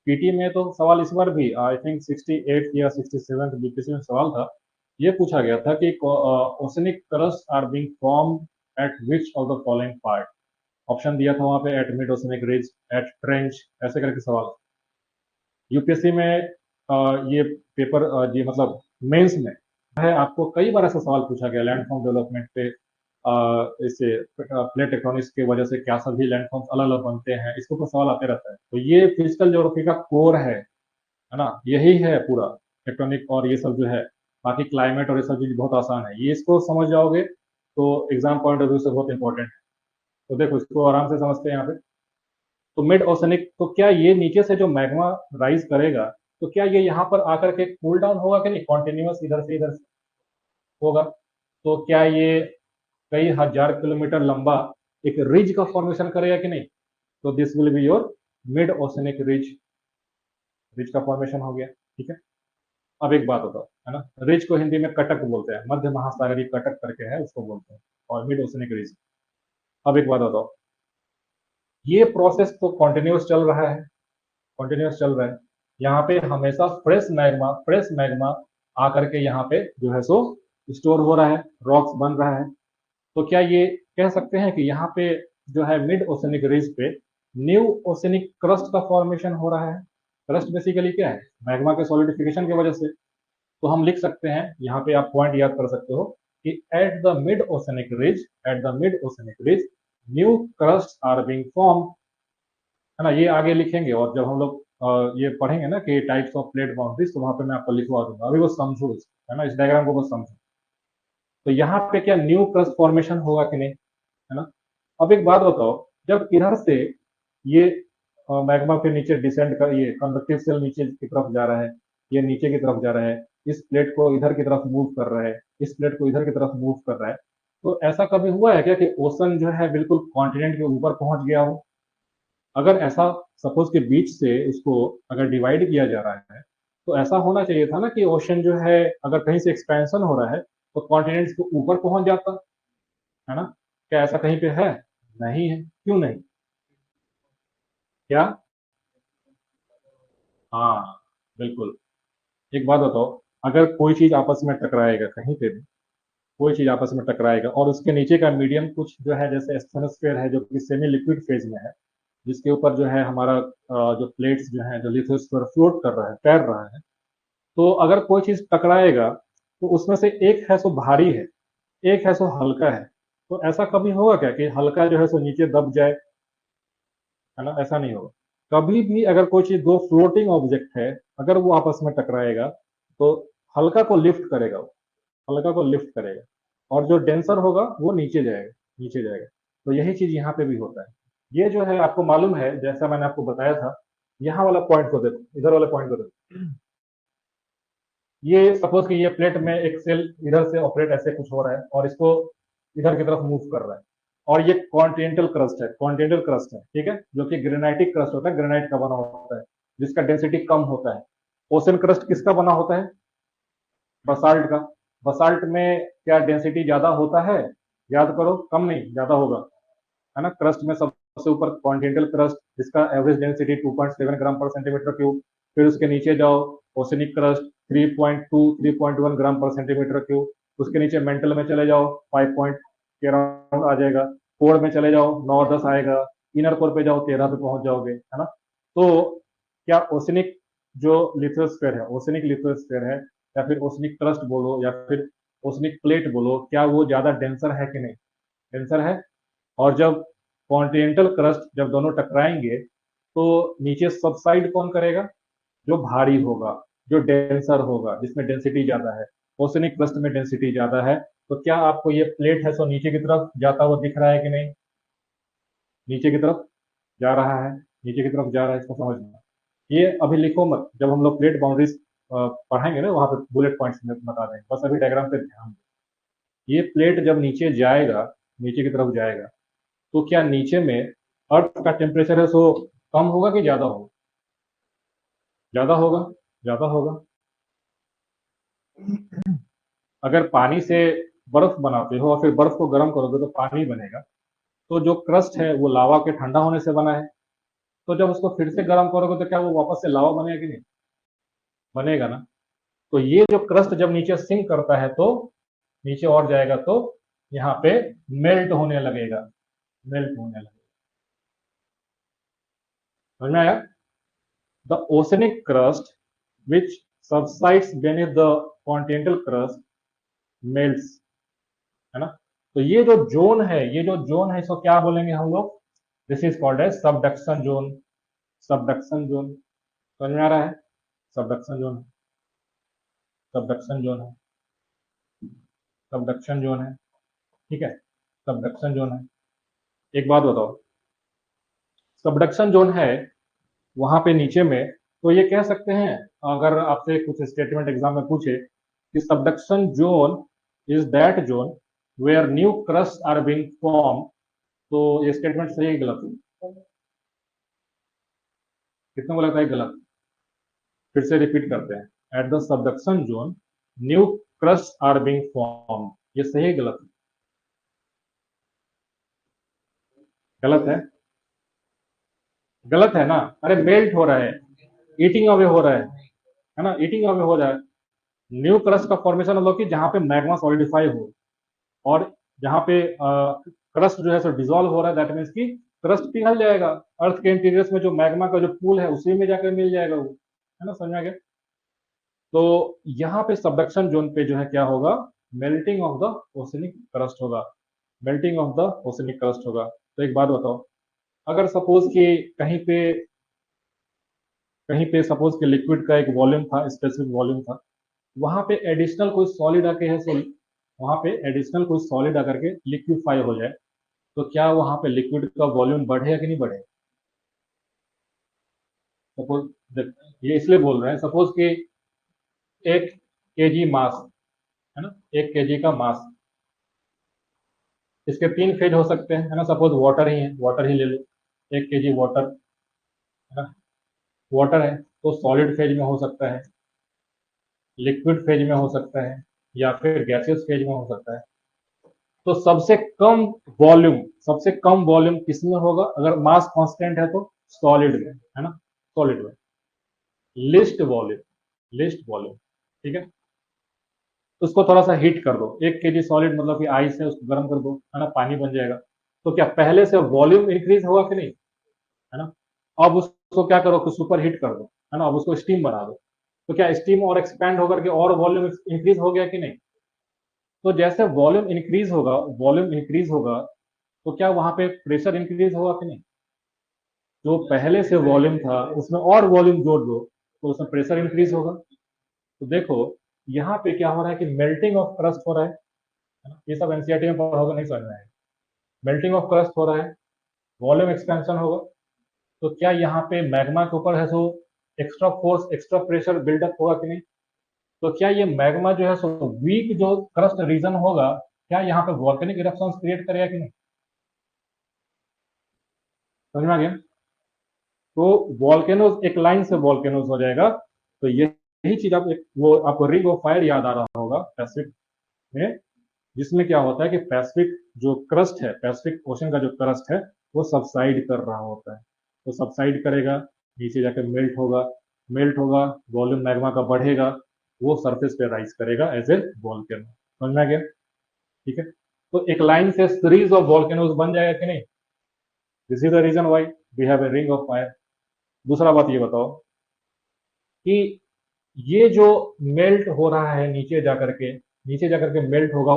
पीटी में तो सवाल इस बार भी आई थिंक 68 या 67 बीपीसी में सवाल था। ये पूछा गया था कि oceanic crust are being form at which of the following part. Option दिया था वहां पे, at mid oceanic ridge, at trench, ऐसे करके सवाल। यूपीएससी में ये पेपर ये मतलब मेंस में है, आपको कई बार ऐसा सवाल पूछा गया लैंडफॉर्म डेवलपमेंट पे, इससे प्लेट टेक्टोनिक्स की वजह से क्या सभी लैंडफॉर्म्स अलग अलग बनते हैं, इसके ऊपर सवाल आते रहता है। तो ये फिजिकल ज्योग्राफी का कोर है ना, यही है पूरा टेक्टोनिक और ये सब जो है। बाकी क्लाइमेट और ये सब चीज बहुत आसान है, ये इसको समझ जाओगे तो एग्जाम पॉइंट ऑफ व्यू से बहुत इंपॉर्टेंट है। तो देखो इसको आराम से समझते हैं यहाँ पे। तो मिड ओशनिक, तो क्या ये नीचे से जो मैग्मा राइज करेगा, तो क्या ये यहाँ पर आकर के कूल डाउन होगा कि नहीं, कॉन्टिन्यूस इधर से होगा? तो क्या ये कई हजार किलोमीटर लंबा एक रिज का फॉर्मेशन करेगा कि नहीं? तो this will be your mid oceanic ridge, ridge का फॉर्मेशन हो गया। ठीक है, अब एक बात बताओ, है ना, रिज को हिंदी में कटक बोलते हैं, मध्य महासागरीय कटक करके है उसको बोलते हैं, और मिड ओशनिक रिज। अब एक बात बताओ, ये प्रोसेस तो कॉन्टिन्यूस चल रहा है, कंटिन्यूस चल रहा है, यहाँ पे हमेशा फ्रेश मैग्मा आकर के यहाँ पे जो है सो स्टोर हो रहा है, रॉक्स बन रहा है। तो क्या ये कह सकते हैं कि यहाँ पे जो है मिड ओशनिक रिज पे न्यू ओशनिक क्रस्ट का फॉर्मेशन हो रहा है? क्रस्ट बेसिकली क्या है, मैग्मा के सॉलिडिफिकेशन की वजह से। तो हम लिख सकते हैं यहाँ पे, आप पॉइंट याद कर सकते हो कि at the mid oceanic ridge, at the mid oceanic ridge new crust are being form, है ना। ये आगे लिखेंगे, और जब हम लोग ये पढ़ेंगे ना कि टाइप्स ऑफ प्लेट बाउंड्रीज, तो वहां पे मैं आपको लिखवा दूंगा, अभी वो समझो है ना, इस डायग्राम को बस समझो। तो यहाँ पे क्या न्यू क्रस्ट फॉर्मेशन होगा कि नहीं, है ना। अब एक बात बताओ, जब इधर से ये मैग्मा फिर नीचे डिसेंड कर, ये कन्वेक्टिव सेल नीचे की तरफ जा रहा है, ये नीचे की तरफ जा रहा है, इस प्लेट को इधर की तरफ मूव कर रहा है, इस प्लेट को इधर की तरफ मूव कर रहा है, तो ऐसा कभी हुआ है क्या कि ओशन जो है बिल्कुल कॉन्टिनेंट के ऊपर पहुंच गया हो? अगर ऐसा सपोज के बीच से इसको अगर डिवाइड किया जा रहा है, तो ऐसा होना चाहिए था ना कि ओशन जो है अगर कहीं से एक्सपेंशन हो रहा है तो कॉन्टिनेंट्स के ऊपर पहुंच जाता, है ना। क्या ऐसा कहीं पे है? नहीं है, क्यों नहीं? क्या? हाँ, बिल्कुल। एक बात बताओ, अगर कोई चीज आपस में टकराएगा कहीं पे भी, कोई चीज आपस में टकराएगा और उसके नीचे का मीडियम कुछ जो है जैसे एस्थेनोस्फेयर है जो कि सेमी लिक्विड फेज में है, जिसके ऊपर जो है हमारा जो प्लेट्स जो है, जो लिथोस्फीयर फ्लोट कर रहा है, तैर रहा है, तो अगर कोई चीज टकराएगा तो उसमें से एक है सो भारी है, एक है सो हल्का है। तो ऐसा कभी होगा क्या कि हल्का जो है सो नीचे दब जाए, है ना? ऐसा नहीं होगा कभी भी। अगर कोई चीज, दो फ्लोटिंग ऑब्जेक्ट है, अगर वो आपस में टकराएगा तो हल्का को लिफ्ट करेगा, वो हल्का को लिफ्ट करेगा, और जो डेंसर होगा वो नीचे जाएगा, नीचे जाएगा। तो यही चीज यहाँ पे भी होता है। ये जो है आपको मालूम है, जैसा मैंने आपको बताया था, यहाँ वाला पॉइंट को देखो, इधर वाले पॉइंट को देखो। ये सपोज कि ये प्लेट में एक सेल इधर से ऑपरेट ऐसे कुछ हो रहा है और इसको इधर की तरफ मूव कर रहा है, और ये कॉन्टिनेंटल क्रस्ट है, कॉन्टिनेंटल क्रस्ट है, ठीक है, जो कि ग्रेनाइटिक क्रस्ट होता है, ग्रेनाइट का बना होता है, जिसका डेंसिटी कम होता है। ओशन क्रस्ट किसका बना होता है? बसाल्ट का। बसाल्ट में क्या डेंसिटी ज्यादा होता है? याद करो, कम नहीं ज्यादा होगा, है ना। क्रस्ट में सबसे सबसे ऊपर कॉन्टिनेंटल क्रस्ट जिसका एवरेज डेंसिटी 2.7 ग्राम पर सेंटीमीटर क्यूब, फिर उसके नीचे जाओ ओशनिक क्रस्ट 3.2 3.1 ग्राम पर सेंटीमीटर क्यूब, उसके नीचे मेंटल में चले जाओ 5 पॉइंट के अराउंड आ जाएगा, कोर में चले जाओ 9-10 आएगा, इनर कोर पे जाओ 13 पे पहुंच जाओगे, है ना। तो क्या ओशनिक जो लिथोस्फीयर है, ओशनिक लिथोस्फीयर है, या फिर ओशनिक क्रस्ट बोलो या फिर ओशनिक प्लेट बोलो, क्या वो ज्यादा डेंसर है कि नहीं? डेंसर है। और जब कॉन्टिनेंटल क्रस्ट जब दोनों टकराएंगे तो नीचे सबसाइड कौन करेगा? जो भारी होगा, जो डेंसर होगा, जिसमें डेंसिटी ज्यादा है। ओशनिक क्रस्ट में डेंसिटी ज्यादा है, तो क्या आपको ये प्लेट है सो नीचे की तरफ जाता हुआ दिख रहा है कि नहीं? नीचे की तरफ जा रहा है, नीचे की तरफ जा रहा है, इसको समझना। ये अभी लिखो मत, जब हम लोग प्लेट बाउंड्रीज पढ़ाएंगे ना वहां पे बुलेट पॉइंट्स में बता देंगे, बस अभी डायग्राम पे ध्यान दो। ये प्लेट जब नीचे जाएगा, नीचे की तरफ जाएगा, तो क्या नीचे में अर्थ का टेम्परेचर है सो कम होगा कि ज्यादा होगा? ज्यादा होगा, ज्यादा होगा। अगर पानी से बर्फ बनाते हो और फिर बर्फ को गर्म करोगे तो पानी बनेगा, तो जो क्रस्ट है वो लावा के ठंडा होने से बना है, तो जब उसको फिर से गर्म करोगे तो क्या वो वापस से लावा बनेगा कि नहीं? बनेगा ना। तो ये जो क्रस्ट जब नीचे सिंक करता है तो नीचे और जाएगा, तो यहाँ पे मेल्ट होने लगेगा, मेल्ट होने लगेगा। समझ में आया? The oceanic crust which subsides beneath the continental crust melts, है ना। तो ये जो जोन है, ये जो जोन है, इसको क्या बोलेंगे हम लोग? This is called as subduction zone. Subduction zone, समझ में आ रहा है? सबडक्शन जोन, सबडक्शन जोन है, सबडक्शन जोन है, ठीक है। सबडक्शन जोन है। एक बात बताओ, सबडक्शन जोन है वहां पे नीचे में, तो ये कह सकते हैं, अगर आपसे कुछ स्टेटमेंट एग्जाम में पूछे कि subduction zone is that zone where new crust are being form, तो ये स्टेटमेंट सही है गलत? कितने को लगता है गलत? फिर से रिपीट करते हैं, at the subduction zone new crust are being form, ये सही है गलत? गलत है, गलत है ना। अरे मेल्ट हो रहा है, ईटिंग अवे हो रहा है ना, ईटिंग अवे हो रहा है। न्यू क्रस्ट का फॉर्मेशन मतलब कि जहां पे मैग्मा सॉलिडिफाई हो, और जहां पे क्रस्ट जो है सो डिजोल्व हो रहा है, दैट मीन्स कि क्रस्ट पिघल जाएगा, अर्थ के इंटीरियर्स में जो मैग्मा का जो पूल है उसी में जाकर मिल जाएगा वो, है ना। समझ में आ गया? तो यहाँ पे सबडक्शन जोन पे जो है क्या होगा? Melting of the oceanic crust होगा, melting of the oceanic crust होगा। तो एक बात बताओ, अगर सपोज कि कहीं पे, कहीं पे सपोज कि लिक्विड का एक वॉल्यूम था, स्पेसिफिक वॉल्यूम था, वहां पे एडिशनल कोई सॉलिड आके है, वहां पे एडिशनल कोई सॉलिड आकर के लिक्विफाई हो जाए, तो क्या वहां पे लिक्विड का वॉल्यूम बढ़ेगा कि नहीं बढ़ेगा? सपोज, ये इसलिए बोल रहे हैं, सपोज कि 1 केजी मास, है ना, 1 केजी का मास, इसके 3 फेज हो सकते हैं, है ना। सपोज वाटर ही है, वाटर ही ले लो, 1 केजी वाटर, है ना, वाटर है तो सॉलिड फेज में हो सकता है, लिक्विड फेज में हो सकता है, या फिर गैसियस फेज में हो सकता है। तो सबसे कम वॉल्यूम, सबसे कम वॉल्यूम किसमें होगा अगर मास कांस्टेंट है? तो सॉलिड में, है ना, सॉलिड में। लिस्ट वॉल्यूम, लिस्ट वॉल्यूम, ठीक है। उसको थोड़ा सा हीट कर दो, 1 केजी सॉलिड मतलब कि आइस है, उसको गर्म कर दो, है ना, पानी बन जाएगा। तो क्या पहले से वॉल्यूम इंक्रीज होगा कि नहीं? है ना। अब उसको क्या करो कि सुपर हीट कर दो, है ना, अब उसको स्टीम बना दो, तो क्या स्टीम और एक्सपैंड होकर के और वॉल्यूम इंक्रीज हो गया कि नहीं? तो जैसे वॉल्यूम इंक्रीज होगा, वॉल्यूम इंक्रीज होगा, तो क्या वहां पे प्रेशर इंक्रीज होगा कि नहीं? जो पहले से वॉल्यूम था उसमें और वॉल्यूम जोड़ दो तो उसमें प्रेशर इंक्रीज होगा। तो देखो यहाँ पे क्या हो रहा है कि मेल्टिंग ऑफ क्रस्ट हो रहा है ना, ये सब एनसीईआरटी में पढ़ोगे, नहीं समझ में आएगा। मेल्टिंग ऑफ क्रस्ट हो रहा है, वॉल्यूम एक्सपेंशन होगा, तो क्या यहाँ पे मैग्मा के ऊपर है so extra force, extra pressure buildup होगा कि नहीं? तो क्या ये मैग्मा जो है सो वीक जो क्रस्ट रीजन होगा, क्या यहाँ पे वॉल्केनिक इरप्शंस क्रिएट करेगा कि नहीं? समझ में आ गया? तो वॉल्केनोज एक लाइन से वॉल्केनोज हो जाएगा। तो यही चीज आप वो आपको रिंग ऑफ फायर याद आ रहा होगा पैसिफिक में, जिसमें क्या होता है कि पैसिफिक जो क्रस्ट है, पैसिफिक ओशन का जो क्रस्ट है, वो सबसाइड कर रहा होता है। तो सबसाइड करेगा, नीचे जाकर मेल्ट होगा, मेल्ट होगा, वॉल्यूम मैग्मा का बढ़ेगा, वो सरफेस पे राइज करेगा एज ए वॉल्केनो। समझ में आ गया? ठीक है, तो एक लाइन से सीरीज ऑफ वॉल्केनोज बन जाएगा कि नहीं? This is the reason why we have a ring of fire. दूसरा बात ये बताओ कि ये जो मेल्ट हो रहा है नीचे जाकर के, नीचे जाकर के मेल्ट होगा,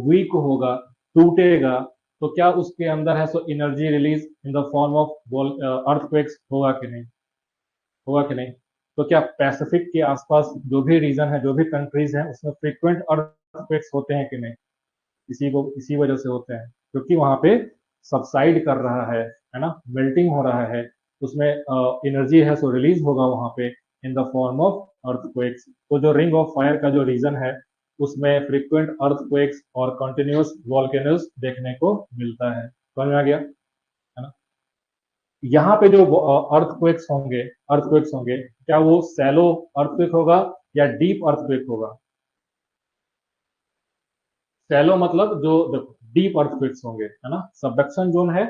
वीक होगा, टूटेगा, तो क्या उसके अंदर है so energy release in the form of earthquakes होगा कि नहीं? होगा कि नहीं? तो क्या पैसिफिक के आसपास जो भी रीजन है, जो भी कंट्रीज हैं, उसमें फ्रीक्वेंट अर्थक्वेक्स होते हैं कि नहीं? इसी वजह से होते हैं क्योंकि वहां पे सबसाइड कर रहा है ना, मेल्टिंग हो रहा है, उसमें एनर्जी है सो रिलीज होगा वहां पे in the form of earthquakes. तो जो रिंग ऑफ फायर का जो रीजन है, उसमें फ्रीक्वेंट अर्थक्वेक्स और कंटिन्यूस वॉल्केनोज देखने को मिलता है। समझ में आ गया? है ना? यहाँ पे जो अर्थक्वेक्स होंगे, क्या वो सैलो अर्थक्वेक होगा या डीप अर्थक्वेक होगा? सैलो मतलब जो डीप अर्थक्वेक्स होंगे, है ना, सबडक्शन जोन है,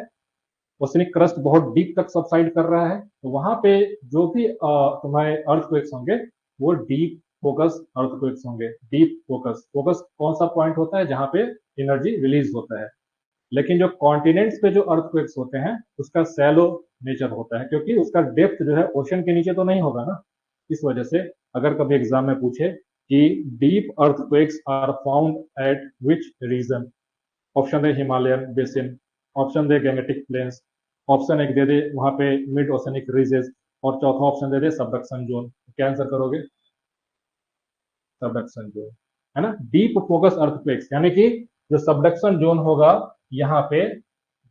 ओशनिक क्रस्ट बहुत डीप तक सबसाइड कर रहा है, तो वहां पे जो भी तुम्हारे अर्थक्वेक्स होंगे वो डीप फोकस अर्थक्वेक्स होंगे। डीप फोकस, फोकस कौन सा पॉइंट होता है जहां पे एनर्जी रिलीज होता है। लेकिन जो कॉन्टिनेंट्स पे जो अर्थक्वेक्स होते हैं उसका सैलो नेचर होता है, क्योंकि उसका डेप्थ जो है ओशन के नीचे तो नहीं होगा ना। इस वजह से अगर कभी एग्जाम में पूछे कि deep earthquakes are found at which region, option है हिमालयन बेसिन, ऑप्शन दे गैंगेटिक प्लेन्स, ऑप्शन एक दे दे वहां पे मिड ओशनिक रीजेस, और चौथा ऑप्शन दे दे सबडक्शन जोन, क्या आंसर करोगे? सबडक्शन जोन, है ना। डीप फोकस अर्थक्वेक्स यानी कि जो सबडक्शन जोन होगा, यहाँ पे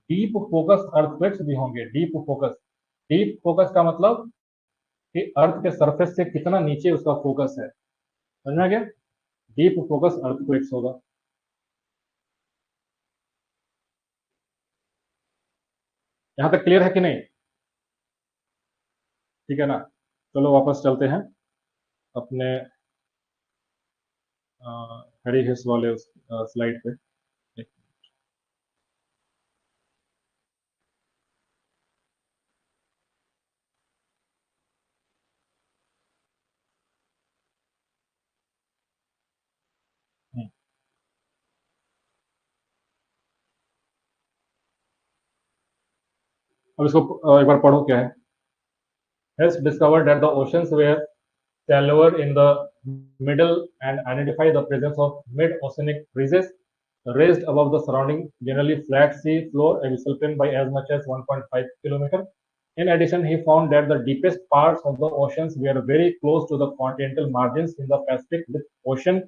डीप फोकस अर्थक्वेक्स भी होंगे। डीप फोकस, डीप फोकस का मतलब कि अर्थ के सरफेस से कितना नीचे उसका फोकस है। समझ में आ गया? डीप फोकस अर्थक्वेक्स होगा। यहां तक क्लियर है कि नहीं? ठीक है ना? चलो वापस चलते हैं अपने हैरी हिस वाले स्लाइड पे। अब इसको एक बार पढ़ो क्या है। Hess discovered that the oceans were shallower in the middle and identified the presence of mid-oceanic ridges raised above the surrounding, generally flat sea floor, abyssal plain by as much as 1.5 km. In addition, he found that the deepest parts of the oceans were very close to the continental margins in the Pacific, with ocean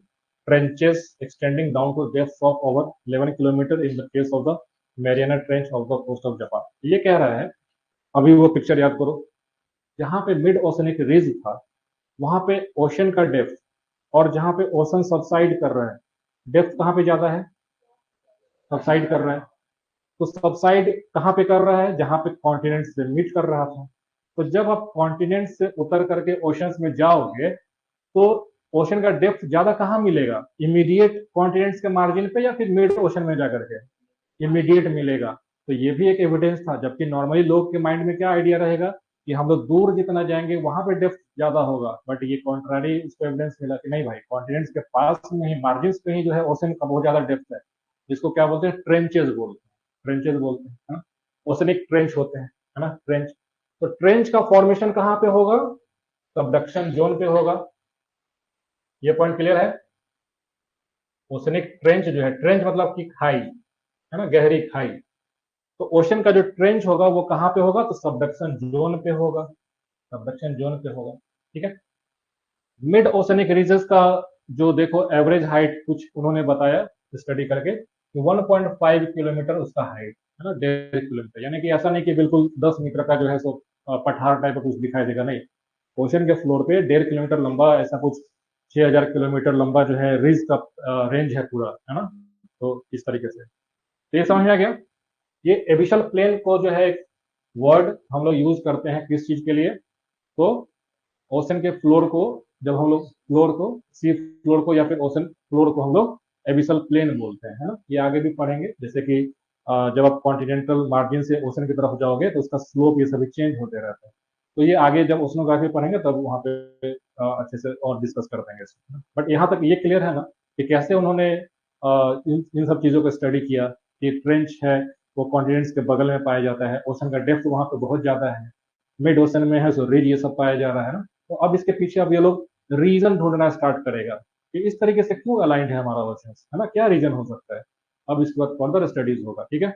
trenches extending down to depths of over 11 km in the case of the Mariana Trench of the coast of Japan. ये कह रहा है, अभी वो पिक्चर याद करो, जहां पे मिड ओशनिक रिज था, वहां पे ओशन का डेप्थ, और जहां पे ओशन सबसाइड कर रहा है, डेप्थ कहां पे ज्यादा है? सबसाइड कर रहा है। तो सबसाइड कहां पे कर रहा है? जहां पे कॉन्टिनेंट से मीट कर रहा था। तो जब आप कॉन्टिनेंट से उतर करके ओशंस में जाओगे, तो ओशन का डेप्थ ज्यादा कहां मिलेगा? इमीडिएट कॉन्टिनेंट्स के मार्जिन पे या फिर मिड ओशन में जाकर के? इमीडिएट मिलेगा। तो ये भी एक एविडेंस था, जबकि नॉर्मली लोग के माइंड में क्या आइडिया रहेगा कि हम लोग दूर जितना जाएंगे वहां पे डेप्थ ज्यादा होगा, बट ये कॉन्ट्रारी इसको एविडेंस मिला कि नहीं भाई, कॉन्टिनेंट्स के पास में ही, मार्जिन पे ही जो है ओशन का बहुत ज्यादा डेप्थ है, जिसको क्या बोलते हैं? ट्रेंचेस बोलते हैं। ट्रेंचेस बोलते हैं, है ना। ओशनिक ट्रेंच होते हैं, है ना, ट्रेंच। तो ट्रेंच का फॉर्मेशन कहाँ पे होगा? सबडक्शन जोन पे होगा। ये पॉइंट क्लियर है? ओशनिक ट्रेंच जो है, ट्रेंच मतलब कि खाई, है ना, गहरी खाई। तो ओशन का जो ट्रेंच होगा वो कहां पे होगा? तो सबडक्शन जोन पे होगा। सबडक्शन जोन पे होगा। ठीक है। मिड ओशनिक रीजस का जो देखो एवरेज हाइट कुछ उन्होंने बताया स्टडी करके कि 1.5 किलोमीटर उसका हाइट है ना, 1.5 किलोमीटर, यानी कि ऐसा नहीं कि बिल्कुल 10 मीटर का जो है सो पठार टाइप का कुछ दिखाई देगा, नहीं। ओशन के फ्लोर पे 1.5 किलोमीटर लंबा, ऐसा कुछ 6,000 किलोमीटर लंबा जो है रिज का रेंज है पूरा, है ना। तो इस तरीके से, तो ये समझ में आ गया। ये एबिशल प्लेन को जो है एक वर्ड हम लोग यूज करते हैं किस चीज के लिए? तो ओशन के फ्लोर को, जब हम लोग फ्लोर को, सी फ्लोर को या फिर ओशन फ्लोर को हम लोग एबिसल प्लेन बोलते हैं, है ना। ये आगे भी पढ़ेंगे, जैसे कि जब आप कॉन्टिनेंटल मार्जिन से ओशन की तरफ जाओगे तो उसका स्लोप ये सभी चेंज होते रहते हैं। तो ये आगे जब ओशनोग्राफी पढ़ेंगे तब वहाँ पे अच्छे से और डिस्कस कर देंगे इसको। बट यहाँ तक ये क्लियर है ना कि कैसे उन्होंने इन सब चीज़ों को स्टडी किया कि ट्रेंच है वो कॉन्टिनेंट्स के बगल में पाया जाता है, ओशन का डेप्थ वहाँ पे बहुत ज़्यादा है, मिड ओशन में है सो रिज ये सब पाया जा रहा है ना। तो अब इसके पीछे अब ये लोग रीजन ढूंढना स्टार्ट करेगा कि इस तरीके से क्यों अलाइंड है हमारा ओशन, है ना, क्या रीजन हो सकता है। अब इसके बाद फर्दर स्टडीज होगा, ठीक है।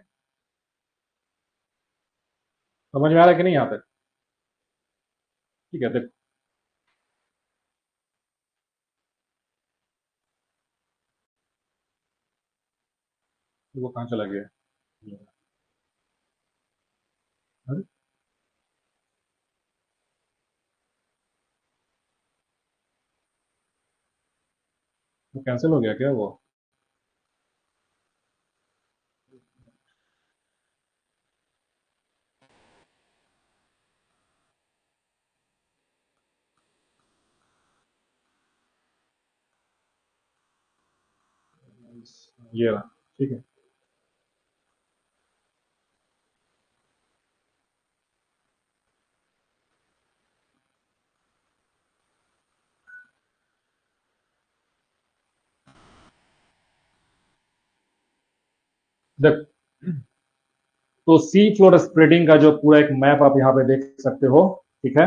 समझ में आ रहा है कि नहीं यहाँ पे? ठीक है, देखो वो कहाँ चला गया। अरे वो कैंसिल हो गया क्या वो? ये रहा, ठीक है। देख, तो सी फ्लोर स्प्रेडिंग का जो पूरा एक मैप आप यहाँ पे देख सकते हो, ठीक है।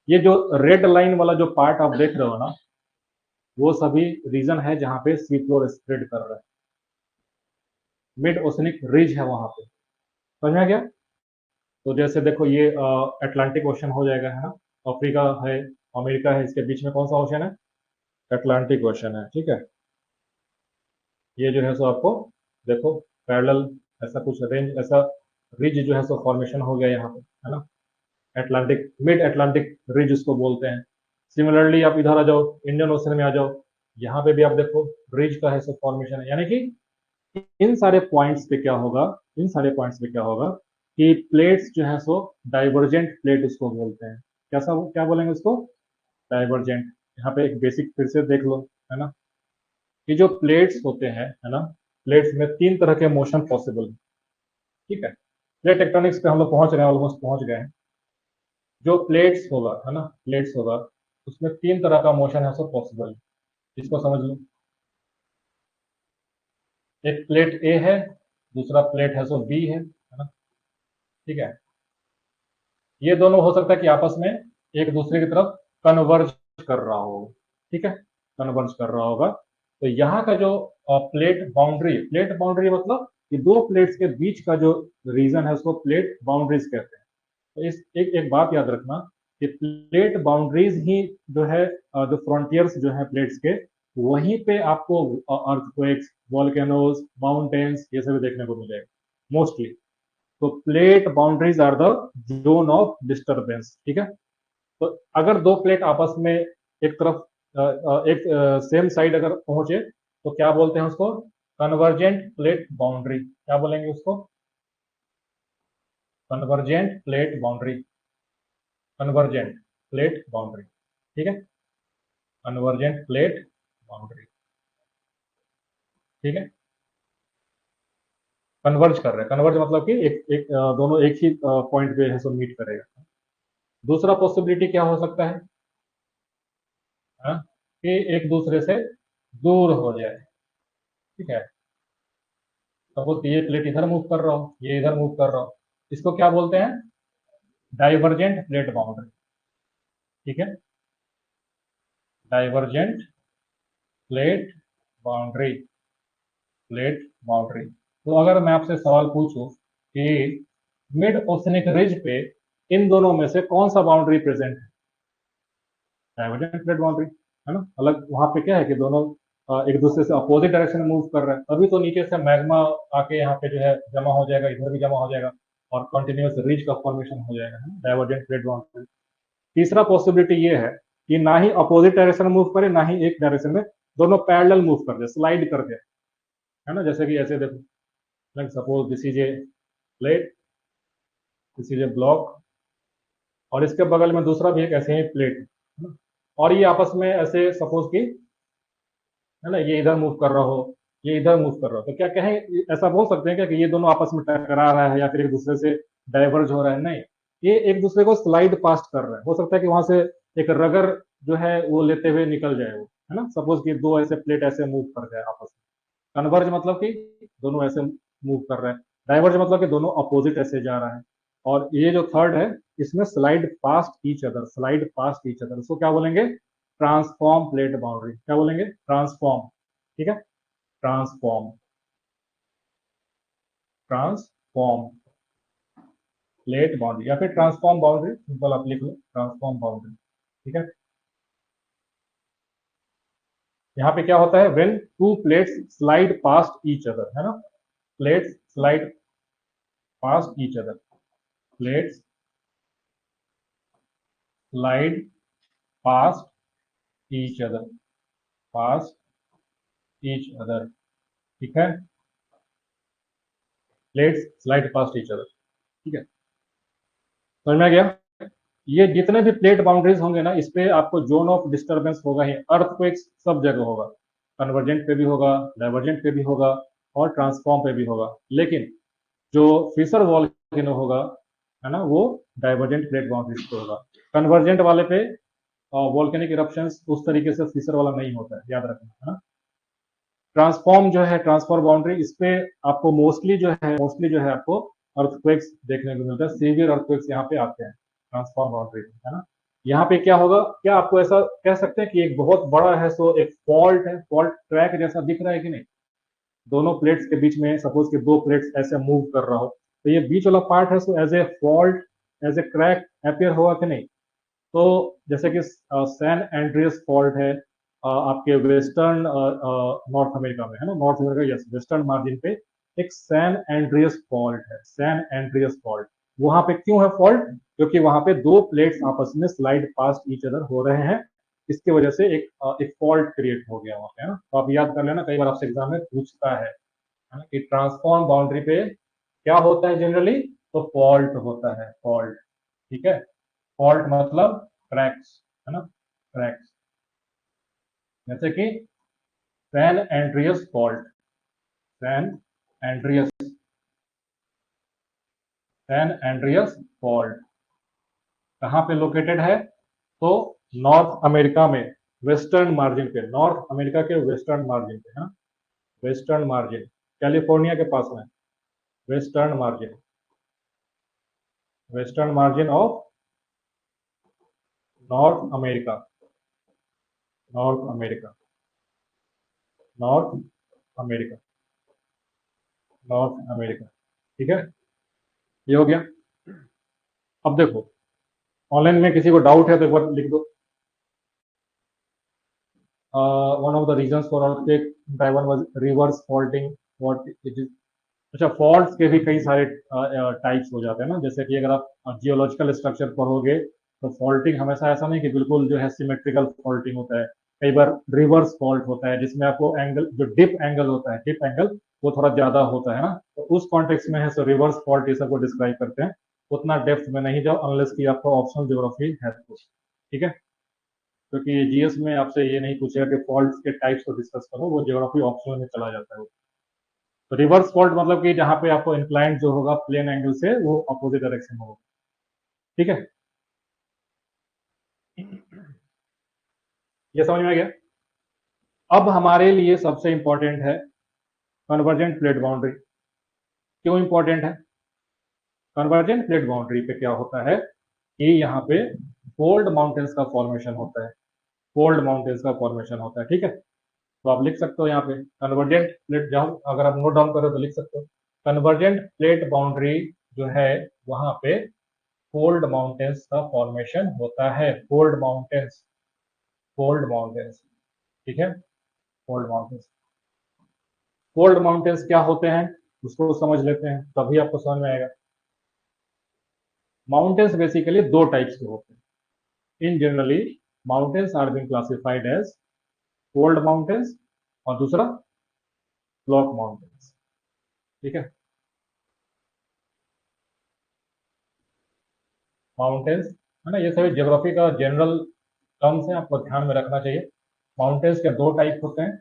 ये जो रेड लाइन वाला जो पार्ट आप देख रहे हो ना, वो सभी रीजन है जहाँ पे सी फ्लोर स्प्रेड कर रहा है। मिड ओशनिक रिज है वहां पे, समझ में आ गया। तो जैसे देखो ये अटलांटिक ओशन हो जाएगा, है ना, अफ्रीका है, अमेरिका है, इसके बीच में कौन सा ओशन है? अटलांटिक ओशन है, ठीक है। ये जो है सो आपको देखो पैरेलल ऐसा कुछ रेंज, ऐसा रिज जो है सो फॉर्मेशन हो गया यहाँ पे, है ना। अटलांटिक, मिड अटलांटिक रिज उसको बोलते हैं। सिमिलरली आप इधर आ जाओ, इंडियन ओशन में आ जाओ, यहाँ पे भी आप देखो रिज का है सो फॉर्मेशन है, यानी कि इन सारे पॉइंट्स पे क्या होगा, इन सारे पॉइंट्स पे क्या होगा कि प्लेट्स जो है सो डाइवर्जेंट प्लेट उसको बोलते हैं। कैसा, क्या बोलेंगे उसको? डाइवर्जेंट। यहाँ पे एक बेसिक फिर से देख लो, है ना। ये जो प्लेट्स होते हैं, है ना, प्लेट्स में तीन तरह के मोशन पॉसिबल है, ठीक है। प्लेट टेक्टोनिक्स पे हम लोग पहुंच रहे हैं, ऑलमोस्ट पहुंच गए हैं। जो प्लेट्स होगा, है ना, प्लेट्स होगा, उसमें तीन तरह का मोशन है सब पॉसिबल है। इसको समझ लो। एक प्लेट ए है, दूसरा प्लेट है सो बी है ना, ठीक है। ये दोनों हो सकता है कि आपस में एक दूसरे की तरफ कन्वर्ज कर रहा हो, ठीक है, कन्वर्ज कर रहा होगा। तो यहाँ का जो प्लेट बाउंड्री मतलब कि दो प्लेट्स के बीच का जो रीजन है उसको प्लेट बाउंड्रीज कहते हैं। तो इस एक एक बात याद रखना कि प्लेट बाउंड्रीज ही जो है, जो फ्रंटियर्स जो है प्लेट्स के, वहीं पे आपको अर्थक्वेक्स, वॉल्केनोज, माउंटेन्स ये सभी देखने को मिलेगा मोस्टली। तो plate boundaries are the zone of disturbance, ठीक है। तो अगर दो प्लेट आपस में एक तरफ एक सेम साइड अगर पहुंचे तो क्या बोलते हैं उसको? Convergent plate boundary. क्या बोलेंगे उसको? Convergent plate boundary, convergent plate boundary, ठीक है। कन्वर्जेंट प्लेट बाउंड्री, ठीक है। कन्वर्ज कर रहे हैं, कन्वर्ज मतलब कि दोनों एक ही पॉइंट पे है सो मीट करेगा। दूसरा पॉसिबिलिटी क्या हो सकता है? हाँ, कि एक दूसरे से दूर हो जाए, ठीक है। सपोज ये प्लेट इधर मूव कर रहा हो, ये इधर मूव कर रहा हो, इसको क्या बोलते हैं? डाइवर्जेंट प्लेट बाउंड्री, ठीक है। Divergent plate boundary, plate boundary. तो अगर मैं आपसे सवाल पूछूं कि मिड ओशनिक रिज पे इन दोनों में से कौन सा बाउंड्री प्रेजेंट है? डाइवर्जेंट प्लेट बाउंड्री, है ना। अलग वहां पे क्या है कि दोनों एक दूसरे से अपोजिट डायरेक्शन में मूव कर रहे हैं, तभी तो नीचे से मैग्मा आके यहाँ पे जो है जमा हो जाएगा, इधर भी जमा हो जाएगा और कंटिन्यूस रिज का फॉर्मेशन हो जाएगा, है ना, डाइवर्जेंट प्लेट बाउंड्री। तीसरा पॉसिबिलिटी ये है कि ना ही अपोजिट डायरेक्शन में मूव करे, ना ही एक डायरेक्शन में, दोनों पैरेलल मूव कर दे, स्लाइड कर दे, है ना। जैसे कि ऐसे देखो, like suppose this is a plate, this is a block, और इसके बगल में दूसरा भी एक ऐसे ही प्लेट है ना, और ये आपस में ऐसे सपोज की, है ना, ये इधर मूव कर रहा हो, ये इधर मूव कर रहा है, तो क्या कहें, ऐसा बोल सकते हैं क्या कि ये दोनों आपस में टकरा रहा है या फिर एक दूसरे से डाइवर्ज हो रहा है? नहीं, ये एक दूसरे को स्लाइड पास्ट कर रहा है। हो सकता है कि वहां से एक रगर जो है वो लेते हुए निकल जाए वो, है ना। सपोज कि दो ऐसे प्लेट ऐसे मूव कर जाए आपस में। कन्वर्ज मतलब कि दोनों ऐसे मूव कर रहे हैं। डाइवर्ज मतलब कि दोनों अपोजिट ऐसे जा रहा है। और ये जो थर्ड है, इसमें slide past each other, slide past each other, इसको क्या बोलेंगे? Transform plate boundary. क्या बोलेंगे? ट्रांसफॉर्म। ठीक है, ट्रांसफॉर्म, ट्रांसफॉर्म प्लेट बाउंड्री या फिर ट्रांसफॉर्म बाउंड्री, सिंपल आप लिख लो ट्रांसफॉर्म बाउंड्री। ठीक है, यहाँ पे क्या होता है, when to plates slide past each other, है ना। Plates slide past each other, plates slide past each other, past each other. ठीक है, plates slide past each other. ठीक है, समझ में आ गया? ये जितने भी प्लेट बाउंड्रीज होंगे ना, इस पे आपको जोन ऑफ डिस्टरबेंस होगा ही, अर्थक्वेक्स सब जगह होगा। कन्वर्जेंट पे भी होगा, डाइवर्जेंट पे भी होगा, और ट्रांसफॉर्म पे भी होगा। लेकिन जो फिशर वॉल्केनो होगा, है ना, वो डाइवर्जेंट प्लेट बाउंड्रीज पे होगा। कन्वर्जेंट वाले पे वॉल्केनिक इरप्शंस उस तरीके से फिशर वाला नहीं होता है, याद रखना, है ना। ट्रांसफॉर्म जो है, ट्रांसफॉर्म बाउंड्री, इस पे आपको मोस्टली जो है आपको अर्थक्वेक्स देखने को मिलता है। सीवियर अर्थक्वेक्स यहाँ पे आते हैं ट्रांसफॉर्म बाउंड्री, है ना। यहाँ पे क्या होगा, क्या आपको ऐसा कह सकते हैं कि एक बहुत बड़ा है, सो एक फॉल्ट है, फॉल्ट ट्रैक जैसा दिख रहा है कि नहीं? दोनों प्लेट्स के बीच में सपोज कि दो प्लेट्स ऐसे मूव कर रहा हो, तो ये बीच वाला पार्ट है, so as a fault, as a crack appear होगा कि नहीं? तो जैसे कि सैन एंड्रियस फॉल्ट है आपके वेस्टर्न नॉर्थ अमेरिका में, है ना, north America, yes, western margin पे एक सैन एंड्रियस फॉल्ट है, सैन एंड्रियस फॉल्ट। वहां पे क्यों है फॉल्ट? क्योंकि वहां पे दो प्लेट्स आपस में स्लाइड पास्ट ईच अदर हो रहे हैं। इसकी वजह से एक फॉल्ट क्रिएट हो गया वहां पे, है ना। तो आप याद कर लेना, कई बार आपसे एग्जाम में पूछता है ना, कि ट्रांसफॉर्म बाउंड्री पे क्या होता है जनरली? तो फॉल्ट होता है, फॉल्ट। ठीक है, फॉल्ट मतलब क्रैक्स, है ना, क्रैक्स। जैसे कि San Andreas fault, San Andreas, San Andreas fault कहाँ पे लोकेटेड है? तो नॉर्थ अमेरिका में, वेस्टर्न मार्जिन पे, नॉर्थ अमेरिका के वेस्टर्न मार्जिन पे, है ना, वेस्टर्न मार्जिन, कैलिफोर्निया के पास में, western margin, western margin of North America, North America, North America, North America. ठीक है, ये हो गया। अब देखो, ऑनलाइन में किसी को डाउट है तो एक बार लिख दो। One of the reasons for earthquake Taiwan was reverse faulting, what it is. अच्छा, फॉल्ट्स के भी कई सारे टाइप्स हो जाते हैं ना। जैसे कि अगर आप जियोलॉजिकल स्ट्रक्चर पढ़ोगे, तो फॉल्टिंग हमेशा ऐसा नहीं कि बिल्कुल जो है सिमेट्रिकल फॉल्टिंग होता है। कई बार रिवर्स फॉल्ट होता है, जिसमें आपको एंगल, जो डिप एंगल होता है, डिप एंगल वो थोड़ा ज्यादा होता है ना। तो उस कॉन्टेक्स्ट में है, सो रिवर्स फॉल्ट ये सब को डिस्क्राइब करते हैं। उतना डेप्थ में नहीं जाओ अनलेस की आपका ऑप्शनल ज्योग्राफी है तो। ठीक है, क्योंकि जीएस में आपसे ये नहीं पूछेगा कि फॉल्ट्स के टाइप्स को डिस्कस करो, वो ज्योग्राफी ऑप्शनल में चला जाता है। तो रिवर्स फॉल्ट मतलब कि जहां पे आपको इंक्लाइंड जो होगा प्लेन एंगल से, वो अपोजिट डायरेक्शन में होगा। ठीक है, ये समझ में आ गया? अब हमारे लिए सबसे इंपॉर्टेंट है कन्वर्जेंट प्लेट बाउंड्री। क्यों इंपॉर्टेंट है? कन्वर्जेंट प्लेट बाउंड्री पे क्या होता है कि यहाँ पे फोल्ड माउंटेन्स का फॉर्मेशन होता है, फोल्ड माउंटेन्स का फॉर्मेशन होता है। ठीक है, तो आप लिख सकते हो यहाँ पे कन्वर्जेंट प्लेट, जहां अगर आप नोट डाउन करो तो लिख सकते हो कन्वर्जेंट प्लेट बाउंड्री जो है, वहां पे फोल्ड माउंटेन्स का फॉर्मेशन होता है, फोल्ड माउंटेन्स, फोल्ड माउंटेन्स। ठीक है, फोल्ड माउंटेन्स, फोल्ड माउंटेन्स क्या होते हैं उसको समझ लेते हैं, तभी आपको समझ में आएगा। माउंटेन्स बेसिकली दो टाइप्स के होते हैं in generally. Mountains are been classified as fold mountains, और दूसरा ब्लॉक माउंटेन्स। ठीक है, माउंटेन्स, है ना, ये सभी ज्योग्राफी का जनरल टर्म्स है, आपको ध्यान में रखना चाहिए। माउंटेन्स के दो टाइप होते हैं,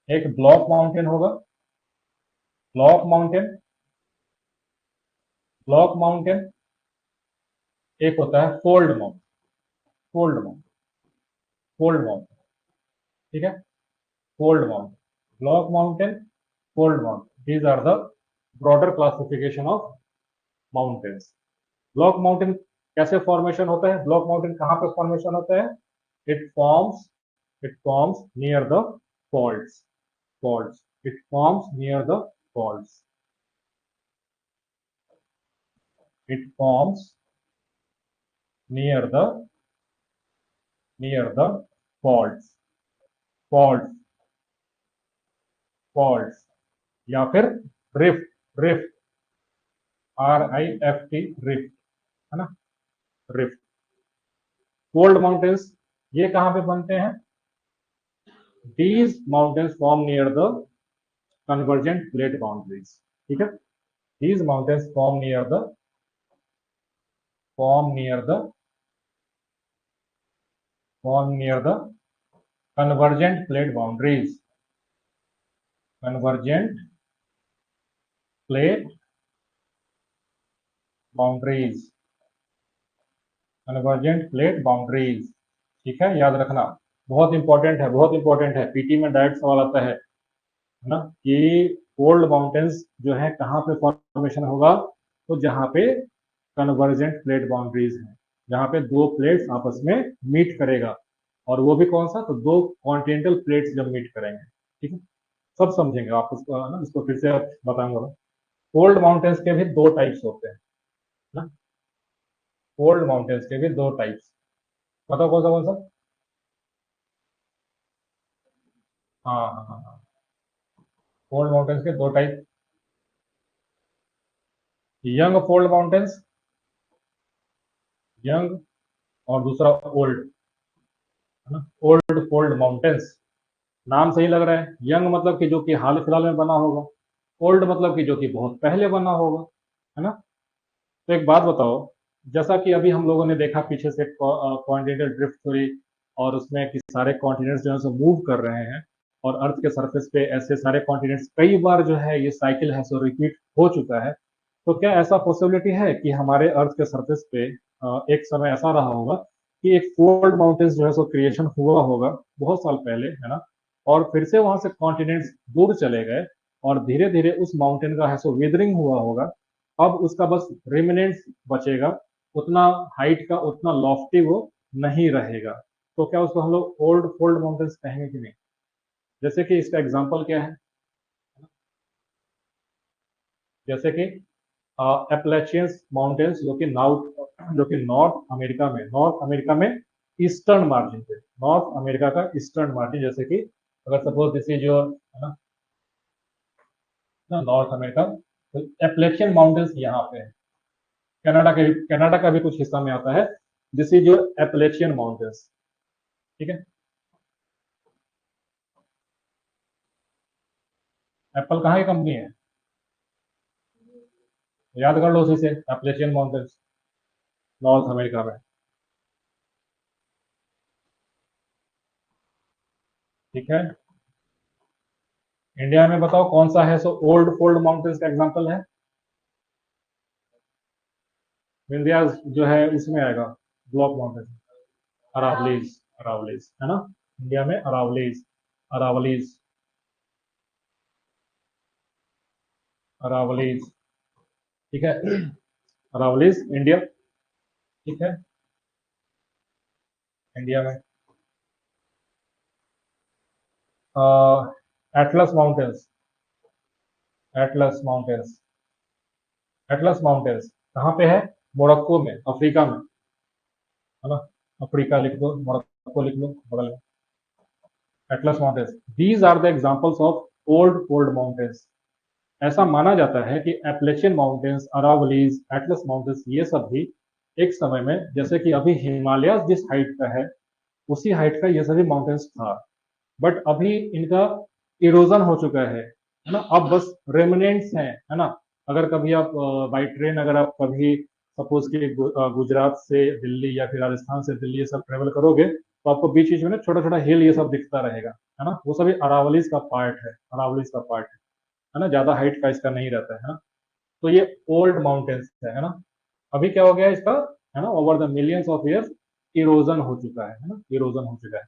एक ब्लॉक माउंटेन होगा, ब्लॉक माउंटेन, ब्लॉक माउंटेन। एक होता है fold mountain, fold mountain, fold mountain, ठीक है, fold mountain, block mountain, fold mountain, these are the broader classification of mountains. Block mountain कैसे फॉर्मेशन होता है, ब्लॉक माउंटेन कहां पे फॉर्मेशन होता है? It forms near the faults, faults, it forms near the faults, it forms near the faults, faults, faults, या फिर रिफ्ट, रिफ्ट, RIFT, रिफ्ट, है ना, रिफ्ट। फोल्ड माउंटेन्स ये कहां पे बनते हैं? These mountains form near the convergent plate boundaries, ठीक है, these mountains form near the convergent plate boundaries, convergent plate boundaries, convergent plate boundaries, ठीक है, याद रखना, बहुत इंपॉर्टेंट है, बहुत इंपॉर्टेंट है, पीटी में डायरेक्ट सवाल आता है ना, कि फोल्ड माउंटेन्स जो है कहां पे फॉर्मेशन होगा? तो जहां पे कन्वर्जेंट प्लेट बाउंड्रीज है, जहां पे दो प्लेट्स आपस में मीट करेगा, और वो भी कौन सा? तो दो कॉन्टिनेंटल प्लेट्स जब मीट करेंगे, ठीक है, सब समझेंगे आप उसको ना, इसको फिर से बताऊंगा। फोल्ड माउंटेन्स के भी दो टाइप्स होते हैं ना, फोल्ड माउंटेन्स के भी दो टाइप्स, बताओ कौन सा कौन सा? हाँ हाँ हाँ हाँ, फोल्ड माउंटेन्स के दो type, young fold mountains, young, और दूसरा ओल्ड, है ना, ओल्ड फोल्ड माउंटेन्स। नाम सही लग रहा है, यंग मतलब कि जो कि हाल फिलहाल में बना होगा, ओल्ड मतलब कि जो कि बहुत पहले बना होगा, है ना। तो एक बात बताओ, जैसा कि अभी हम लोगों ने देखा पीछे से कॉन्टिनेंटल ड्रिफ्ट थ्योरी, और उसमें कि सारे कॉन्टिनेंट्स जो है सो मूव कर रहे हैं, और अर्थ के सरफेस पे ऐसे सारे कॉन्टिनेंट्स कई बार जो है ये साइकिल है सो रिपीट हो चुका है। तो क्या ऐसा पॉसिबिलिटी है कि हमारे अर्थ के सरफेस पे एक समय ऐसा रहा होगा कि एक फोल्ड माउंटेन्स जो है सो क्रिएशन हुआ होगा बहुत साल पहले, है ना, और फिर से वहां से कॉन्टिनेंट्स दूर चले गए, और धीरे धीरे उस माउंटेन का है सो विदरिंग हुआ होगा, अब उसका बस रिमिनेंट्स बचेगा, उतना हाइट का, उतना लॉफ्टी वो नहीं रहेगा। तो क्या उसको हम लोग ओल्ड फोल्ड माउंटेन्स कहेंगे कि नहीं? जैसे कि इसका एग्जांपल क्या है? जैसे कि एपलेचियंस माउंटेन्स, जो कि नॉर्थ अमेरिका में ईस्टर्न मार्जिन पे, नॉर्थ अमेरिका का ईस्टर्न मार्जिन, जैसे कि अगर सपोज दिस इज योर, है ना, नॉर्थ अमेरिका, तो एपलेचियन माउंटेन्स यहाँ पे है, कनाडा का भी कुछ हिस्सा में आता है, दिस इज योर एपलेचियन माउंटेन्स, ठीक है। एप्पल कहाँ की कंपनी है? याद कर लो उसी से, एपलेचियन माउंटेन्स, नॉर्थ अमेरिका में, ठीक है। इंडिया में बताओ कौन सा है सो ओल्ड फोल्ड माउंटेन्स का एग्जांपल है? विंध्यास जो है उसमें आएगा, ब्लॉक माउंटेन, अरावलीज, अरावलीज, है ना, इंडिया में अरावलीज, अरावलीज, अरावलीज, ठीक है, अरावलीज इंडिया, ठीक है, इंडिया में। Atlas mountains, Atlas mountains, Atlas mountains कहाँ पे है? मोरक्को में, अफ्रीका में, है ना, अफ्रीका लिख दो, मोरक्को लिख लो बगल में, Atlas mountains, these are the examples of old fold mountains. ऐसा माना जाता है कि Appalachian mountains, Aravallis, Atlas mountains, ये सब भी एक समय में, जैसे कि अभी हिमालय जिस हाइट का है उसी हाइट का ये सभी माउंटेन्स था, बट अभी इनका इरोजन हो चुका है ना, अब बस रेमिनेंट्स हैं, है ना। अगर कभी आप बाई ट्रेन, अगर आप कभी सपोज कि गुजरात से दिल्ली या फिर राजस्थान से दिल्ली ये सब ट्रेवल करोगे, तो आपको बीच बीच में ना छोटा छोटा हिल ये सब दिखता रहेगा, है ना, वो सभी अरावलीज का पार्ट है, अरावलीज का पार्ट है ना, ज्यादा हाइट का इसका नहीं रहता है ना। तो ये ओल्ड माउंटेन्स है ना। अभी क्या हो गया इसका, है ना, over the millions of years erosion हो चुका है ना, इरोजन हो चुका है।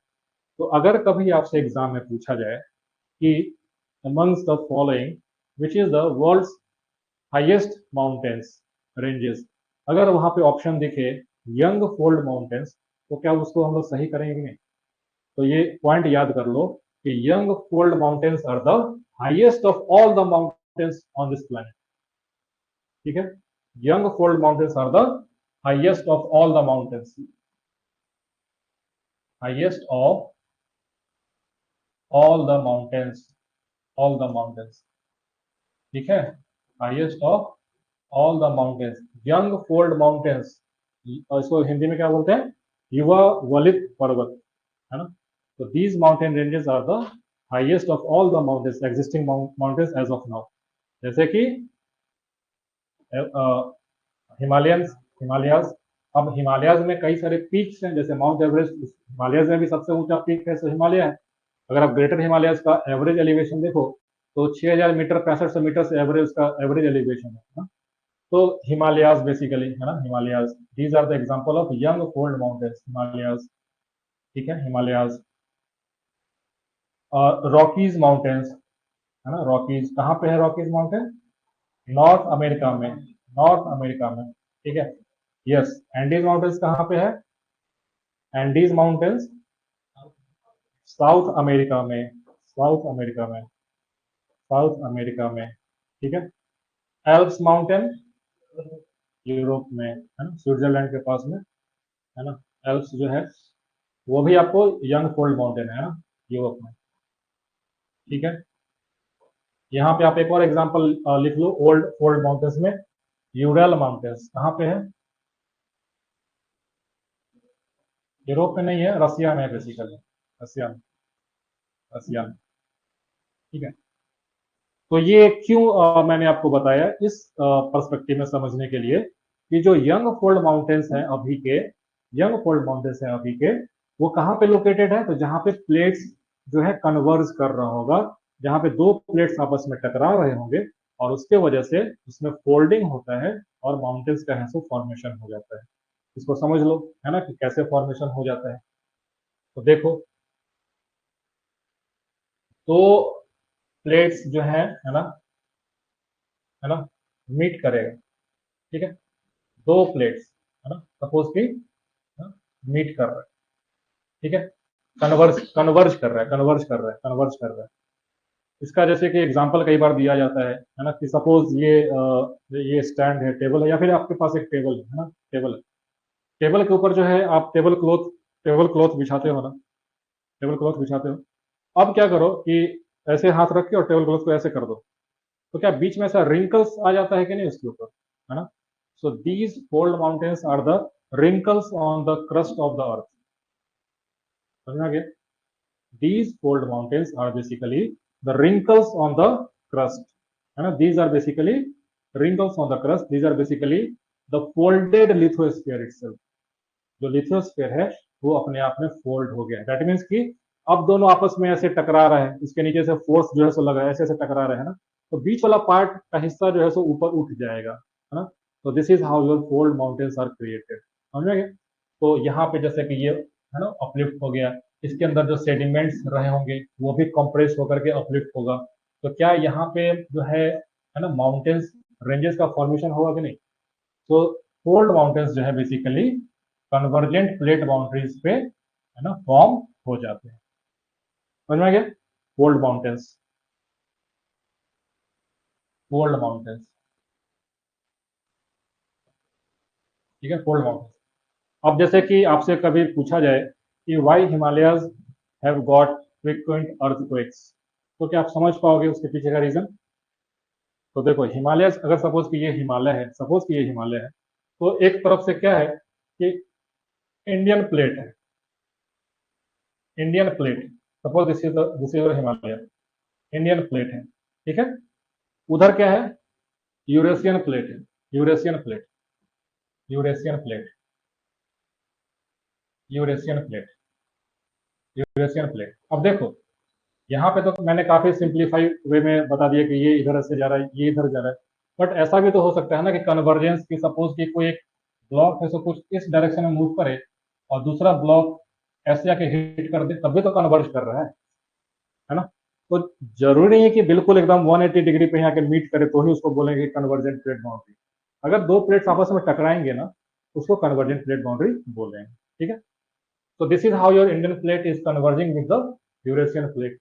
तो अगर कभी आपसे एग्जाम में पूछा जाए कि amongst the following which is the world's highest mountains ranges, अगर वहां पे ऑप्शन दिखे यंग फोल्ड माउंटेन्स, तो क्या उसको हम लोग सही करेंगे कि नहीं? तो ये पॉइंट याद कर लो कि young fold mountains are the highest of all the mountains on this planet. ठीक है, young fold mountains are the highest of all the mountains, highest of all the mountains, all the mountains. ठीक है, highest of all the mountains, young fold mountains, इसको हिंदी में क्या बोलते हैं, युवा वलित पर्वत, है ना। तो these mountain ranges are the highest of all the mountains, existing mountains as of now. जैसे कि हिमालयंस, हिमालयाज, अब हिमालयाज में कई सारे पीक्स हैं, जैसे माउंट एवरेस्ट हिमालयाज में भी सबसे ऊंचा पीक है, हिमालय है। अगर आप ग्रेटर हिमालयाज का एवरेज एलिवेशन देखो तो 6000 मीटर 6500 मीटर से एवरेज का एवरेज एलिवेशन है ना। तो हिमालयाज बेसिकली, है ना, Himalayas, these are the example of young fold mountains, Himalayas. ठीक है, हिमालयाज। रॉकीज माउंटेन्स, है ना, रॉकीज कहाँ पे है, रॉकीज माउंटेन नॉर्थ अमेरिका में, नॉर्थ अमेरिका में। ठीक है, यस। एंडीज माउंटेन्स कहाँ पे है, एंडीज माउंटेन्स साउथ अमेरिका में, साउथ अमेरिका में, साउथ अमेरिका में। ठीक है, एल्प्स माउंटेन यूरोप में, है ना, स्विट्जरलैंड के पास में, है ना। एल्प्स जो है वो भी आपको यंग फोल्ड माउंटेन है ना, यूरोप में। ठीक है, यहाँ पे आप एक और एग्जांपल लिख लो ओल्ड फोल्ड माउंटेन्स में, यूरल माउंटेन्स कहाँ पे है, यूरोप में नहीं है, रसिया में है बेसिकली, रसिया में, रसिया में। ठीक है, तो ये क्यों मैंने आपको बताया इस पर्सपेक्टिव में समझने के लिए कि जो यंग फोल्ड माउंटेन्स हैं अभी के, यंग फोल्ड माउंटेन्स हैं अभी के, वो कहाँ पे लोकेटेड है, तो जहां पे प्लेट्स जो है कन्वर्ज कर रहा होगा, जहां पे दो प्लेट्स आपस में टकरा रहे होंगे और उसके वजह से उसमें फोल्डिंग होता है और माउंटेन्स का है सो फॉर्मेशन हो जाता है। इसको समझ लो, है ना, कि कैसे फॉर्मेशन हो जाता है। तो देखो, तो प्लेट्स जो है ना, मीट करेगा। ठीक है, दो प्लेट्स, है ना, सपोज की मीट कर रहा है। ठीक है, कन्वर्ज कन्वर्ज कर रहा है, कन्वर्ज कर रहा है, कन्वर्ज कर रहा है। इसका जैसे कि एग्जांपल कई बार दिया जाता है ना, कि सपोज ये स्टैंड है, टेबल है, या फिर आपके पास एक टेबल है ना, टेबल है, टेबल के ऊपर जो है आप टेबल क्लॉथ बिछाते हो ना, टेबल क्लॉथ बिछाते हो। अब क्या करो कि ऐसे हाथ रख के और टेबल क्लॉथ को ऐसे कर दो, तो क्या बीच में ऐसा रिंकल्स आ जाता है कि नहीं उसके ऊपर, है ना। So these fold mountains are the wrinkles on the crust of the earth. समझ में आ गया? These fold mountains are basically the wrinkles on the crust. है ना, these are basically wrinkles on the crust. These are basically the folded lithosphere itself. जो लिथोस्फीयर है वो अपने आप में फोल्ड हो गया। दैट मीन्स कि अब दोनों आपस में ऐसे टकरा रहे हैं, इसके नीचे से फोर्स जो है सो लगा है, ऐसे ऐसे टकरा रहे हैं ना, तो बीच वाला पार्ट का हिस्सा जो है सो ऊपर उठ जाएगा, है ना। तो this is how your fold mountains are created. समझ में गया? तो यहाँ पे जैसे कि ये है ना अपलिफ्ट हो गया, इसके अंदर जो सेडिमेंट्स रहे होंगे वो भी कंप्रेस होकर के अपलिफ्ट होगा। तो क्या यहाँ पे जो है ना, माउंटेन्स रेंजेस का फॉर्मेशन होगा कि नहीं? तो फोल्ड माउंटेन्स जो है बेसिकली कन्वर्जेंट प्लेट बाउंड्रीज पे, है ना, फॉर्म हो जाते हैं। समझ में आ गया? Fold mountains, fold mountains. ठीक है, फोल्ड माउंटेन्स। अब जैसे कि आपसे कभी पूछा जाए कि why Himalayas have got frequent earthquakes, तो क्या आप समझ पाओगे उसके पीछे का रीजन? तो देखो, हिमालय अगर सपोज कि ये हिमालय है, सपोज कि ये हिमालय है, तो एक तरफ से क्या है कि इंडियन प्लेट है, Indian plate, suppose this is Himalaya, Indian plate है। ठीक है, उधर क्या है, यूरेशियन प्लेट है, Eurasian plate, Eurasian plate, Eurasian plate, Eurasian plate. अब देखो, यहाँ पे तो मैंने काफी सिंप्लीफाई वे में बता दिया कि ये इधर से जा रहा है, ये इधर जा रहा है। बट ऐसा भी तो हो सकता है ना कि कन्वर्जेंस की, सपोज कि कोई एक ब्लॉक है, सो कुछ इस डायरेक्शन में मूव करे और दूसरा ब्लॉक ऐसे जाके हिट कर दे, तब भी तो कन्वर्ज कर रहा है ना? तो जरूरी नहीं है कि बिल्कुल एकदम 180 डिग्री पे यहाँ के मीट करे तो ही उसको बोलेंगे कन्वर्जेंट प्लेट बाउंड्री। अगर दो प्लेट्स आपस में टकराएंगे ना, उसको कन्वर्जेंट प्लेट बाउंड्री बोलेंगे। ठीक है? तो this is how your Indian plate is converging with the Eurasian plate,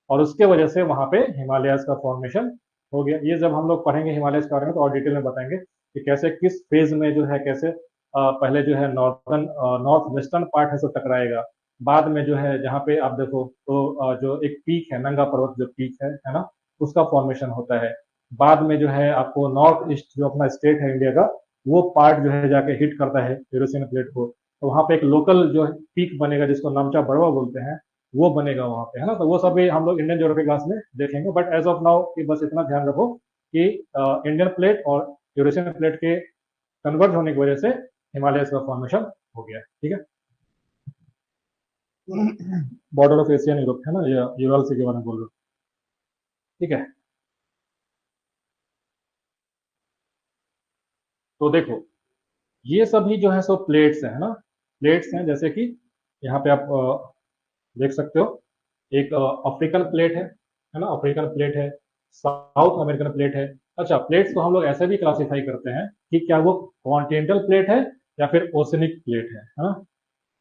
और उसके वजह से वहां पे हिमालयस का फॉर्मेशन हो गया। ये जब हम लोग पढ़ेंगे हिमालयस के बारे में तो और डिटेल में बताएंगे कि कैसे किस फेज में जो है कैसे पहले जो है नॉर्थन नॉर्थ वेस्टर्न पार्ट है सो टकराएगा, बाद में जो है जहाँ पे आप देखो तो जो एक पीक है, नंगा पर्वत जो पीक है ना, उसका फॉर्मेशन होता है। बाद में जो है आपको नॉर्थ ईस्ट जो अपना स्टेट है इंडिया का, वो पार्ट जो है जाके हिट करता है यूरेशियन प्लेट को, तो वहां पे एक लोकल जो पीक बनेगा जिसको नामचा बड़वा बोलते हैं, वो बनेगा वहां पे, है ना? तो वो सब भी हम लोग इंडियन ज्योग्राफी क्लास में देखेंगे। बट एज ऑफ नाउ कि बस इतना ध्यान रखो कि इंडियन प्लेट और यूरेशियन प्लेट के कन्वर्ज होने की वजह से हिमालय का फॉर्मेशन हो गया। ठीक है? बॉर्डर ऑफ एशियन यूरोप है ना, ये यूरल सी के बारे में बोल रहे हो। ठीक है? तो देखो, ये सभी जो है सो प्लेट्स है ना, प्लेट्स हैं, जैसे कि यहाँ पे आप देख सकते हो, एक अफ्रीकन प्लेट है ना, अफ्रीकन प्लेट है, साउथ अमेरिकन प्लेट है। अच्छा, प्लेट्स को हम लोग ऐसे भी क्लासिफाई करते हैं कि क्या वो कॉन्टिनेंटल प्लेट है या फिर ओशनिक प्लेट है ना?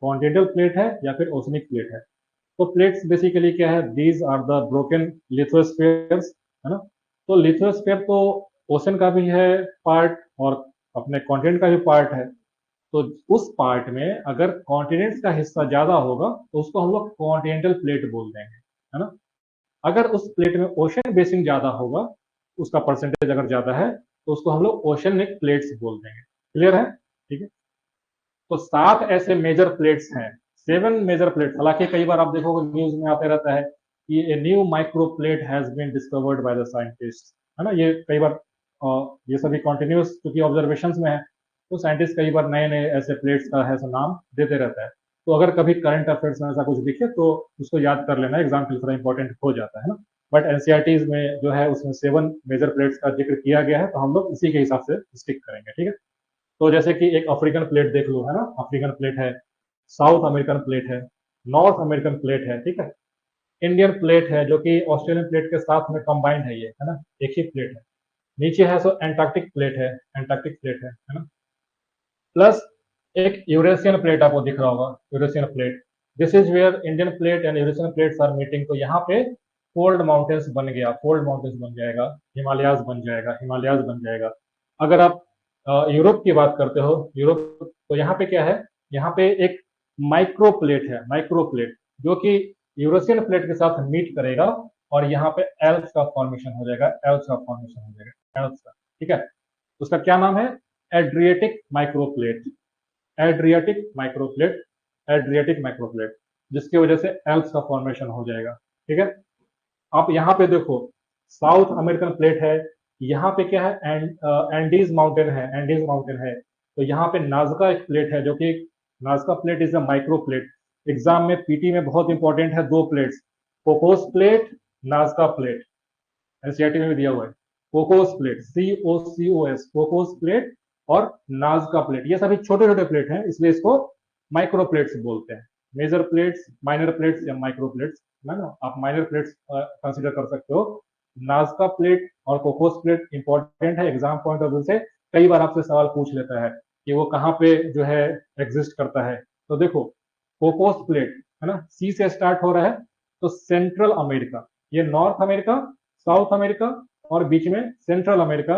कॉन्टिनेंटल प्लेट है या फिर ओशनिक प्लेट है। तो प्लेट्स बेसिकली क्या है, दीज आर द ब्रोकन लिथोस्फेयर्स, है ना? तो लिथोस्फेयर तो ओशन का भी है पार्ट और अपने कॉन्टिनेंट का भी पार्ट है। तो उस पार्ट में अगर कॉन्टिनेंट्स का हिस्सा ज्यादा होगा तो उसको हम लोग कॉन्टिनेंटल प्लेट बोल देंगे, है ना? अगर उस प्लेट में ओशन बेसिन ज्यादा होगा, उसका परसेंटेज अगर ज्यादा है, तो उसको हम लोग ओशनिक प्लेट्स बोल देंगे। क्लियर है? ठीक है? तो 7 ऐसे मेजर प्लेट्स हैं, 7 मेजर प्लेट्स। हालांकि कई बार आप देखोगे न्यूज में आते रहता है कि a new micro plate has been discovered by the scientist, है ना? ये कई बार ये सभी कॉन्टिन्यूस क्योंकि ऑब्जर्वेशन में है, तो साइंटिस्ट कई बार नए नए ऐसे प्लेट्स का है नाम देते रहता है। तो अगर कभी करंट अफेयर्स में ऐसा कुछ दिखे तो उसको याद कर लेना, एग्जाम के लिए थोड़ा इंपॉर्टेंट हो जाता है ना। बट एनसीईआरटीज में जो है उसमें 7 मेजर प्लेट्स का जिक्र किया गया है, तो हम लोग इसी के हिसाब से स्टिक करेंगे। ठीक है? तो जैसे कि एक अफ्रीकन प्लेट देख लो, है ना, अफ्रीकन प्लेट है, साउथ अमेरिकन प्लेट है, नॉर्थ अमेरिकन प्लेट है, ठीक है, इंडियन प्लेट है जो कि ऑस्ट्रेलियन प्लेट के साथ में कंबाइंड है, ये है ना, एक ही प्लेट है। नीचे है सो एंटार्क्टिक प्लेट है, एंटार्क्टिक प्लेट है ना, प्लस एक यूरेशियन प्लेट आपको दिख रहा होगा, Eurasian plate. This is where Indian plate and Eurasian plates are meeting. तो यहाँ पे फोल्ड माउंटेन्स बन गया, फोल्ड माउंटेन्स बन जाएगा, हिमालयाज बन जाएगा, हिमालयाज बन जाएगा। अगर आप यूरोप की बात करते हो, यूरोप, तो यहाँ पे क्या है, यहाँ पे एक माइक्रो प्लेट है, माइक्रो प्लेट, जो कि यूरोशियन प्लेट के साथ मीट करेगा और यहाँ पे एल्प्स का फॉर्मेशन हो जाएगा, एल्प्स का फॉर्मेशन हो जाएगा, एल्प्स का। ठीक है? उसका क्या नाम है? Adriatic microplate, Adriatic microplate, Adriatic microplate, जिसकी वजह से एल्प्स का फॉर्मेशन हो जाएगा। ठीक है? आप यहाँ पे देखो, साउथ अमेरिकन प्लेट है, यहाँ पे क्या है, एंडीज माउंटेन है, एंडीज माउंटेन है। तो यहाँ पे नाजका एक प्लेट है जो कि नाजका plate is a micro plate. Exam में पीटी में बहुत इंपॉर्टेंट है, दो plates, Cocos plate, नाजका plate, NCERT में भी दिया हुआ है। Cocos plate, COCOS, Cocos plate और नाजका प्लेट, ये सभी छोटे छोटे प्लेट हैं, इसलिए इसको माइक्रो प्लेट्स बोलते हैं। मेजर प्लेट्स, माइनर प्लेट्स या माइक्रो प्लेट्स, है ना? आप माइनर प्लेट्स कंसिडर कर सकते हो। नाजका प्लेट और कोकोस प्लेट इंपॉर्टेंट है एग्जाम पॉइंट ऑफ व्यू से, कई बार आपसे सवाल पूछ लेता है कि वो कहाँ पे जो है एग्जिस्ट करता है। तो देखो, कोकोस प्लेट, है ना, सी से स्टार्ट हो रहा है, तो सेंट्रल अमेरिका, ये नॉर्थ अमेरिका, साउथ अमेरिका और बीच में सेंट्रल अमेरिका,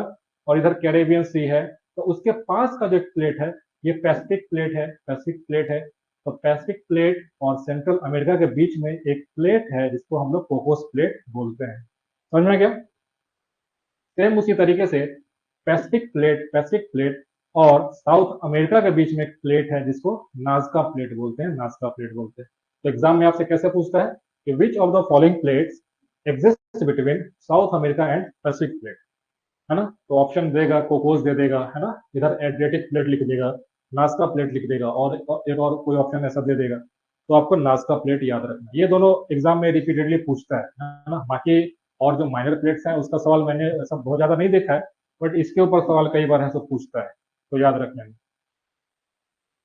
और इधर कैरेबियन सी है। तो उसके पास का जो प्लेट है, ये पैसिफिक प्लेट है, पैसिफिक प्लेट है। तो पैसिफिक प्लेट और सेंट्रल अमेरिका के बीच में एक प्लेट है जिसको हम लोग कोकोस प्लेट बोलते हैं। समझ में गया? सेम उसी तरीके से पैसिफिक प्लेट और साउथ अमेरिका के बीच में एक प्लेट है जिसको नाजका प्लेट बोलते हैं, नाजका प्लेट बोलते हैं। तो एग्जाम में आपसे कैसे पूछता है कि which of the following plates exist between south America and Pacific plate, है ना? तो ऑप्शन देगा, कोकोस दे देगा, है ना, इधर एड्रियाटिक प्लेट लिख देगा, नास्का प्लेट लिख देगा, और एक और कोई ऑप्शन ऐसा दे देगा। तो आपको नाजका प्लेट याद रखना। ये दोनों एग्जाम में रिपीटेडली पूछता है ना। बाकी और जो माइनर प्लेट्स हैं उसका सवाल मैंने ऐसा बहुत ज्यादा नहीं देखा है, बट इसके ऊपर सवाल कई बार है तो पूछता है, तो याद रखना है।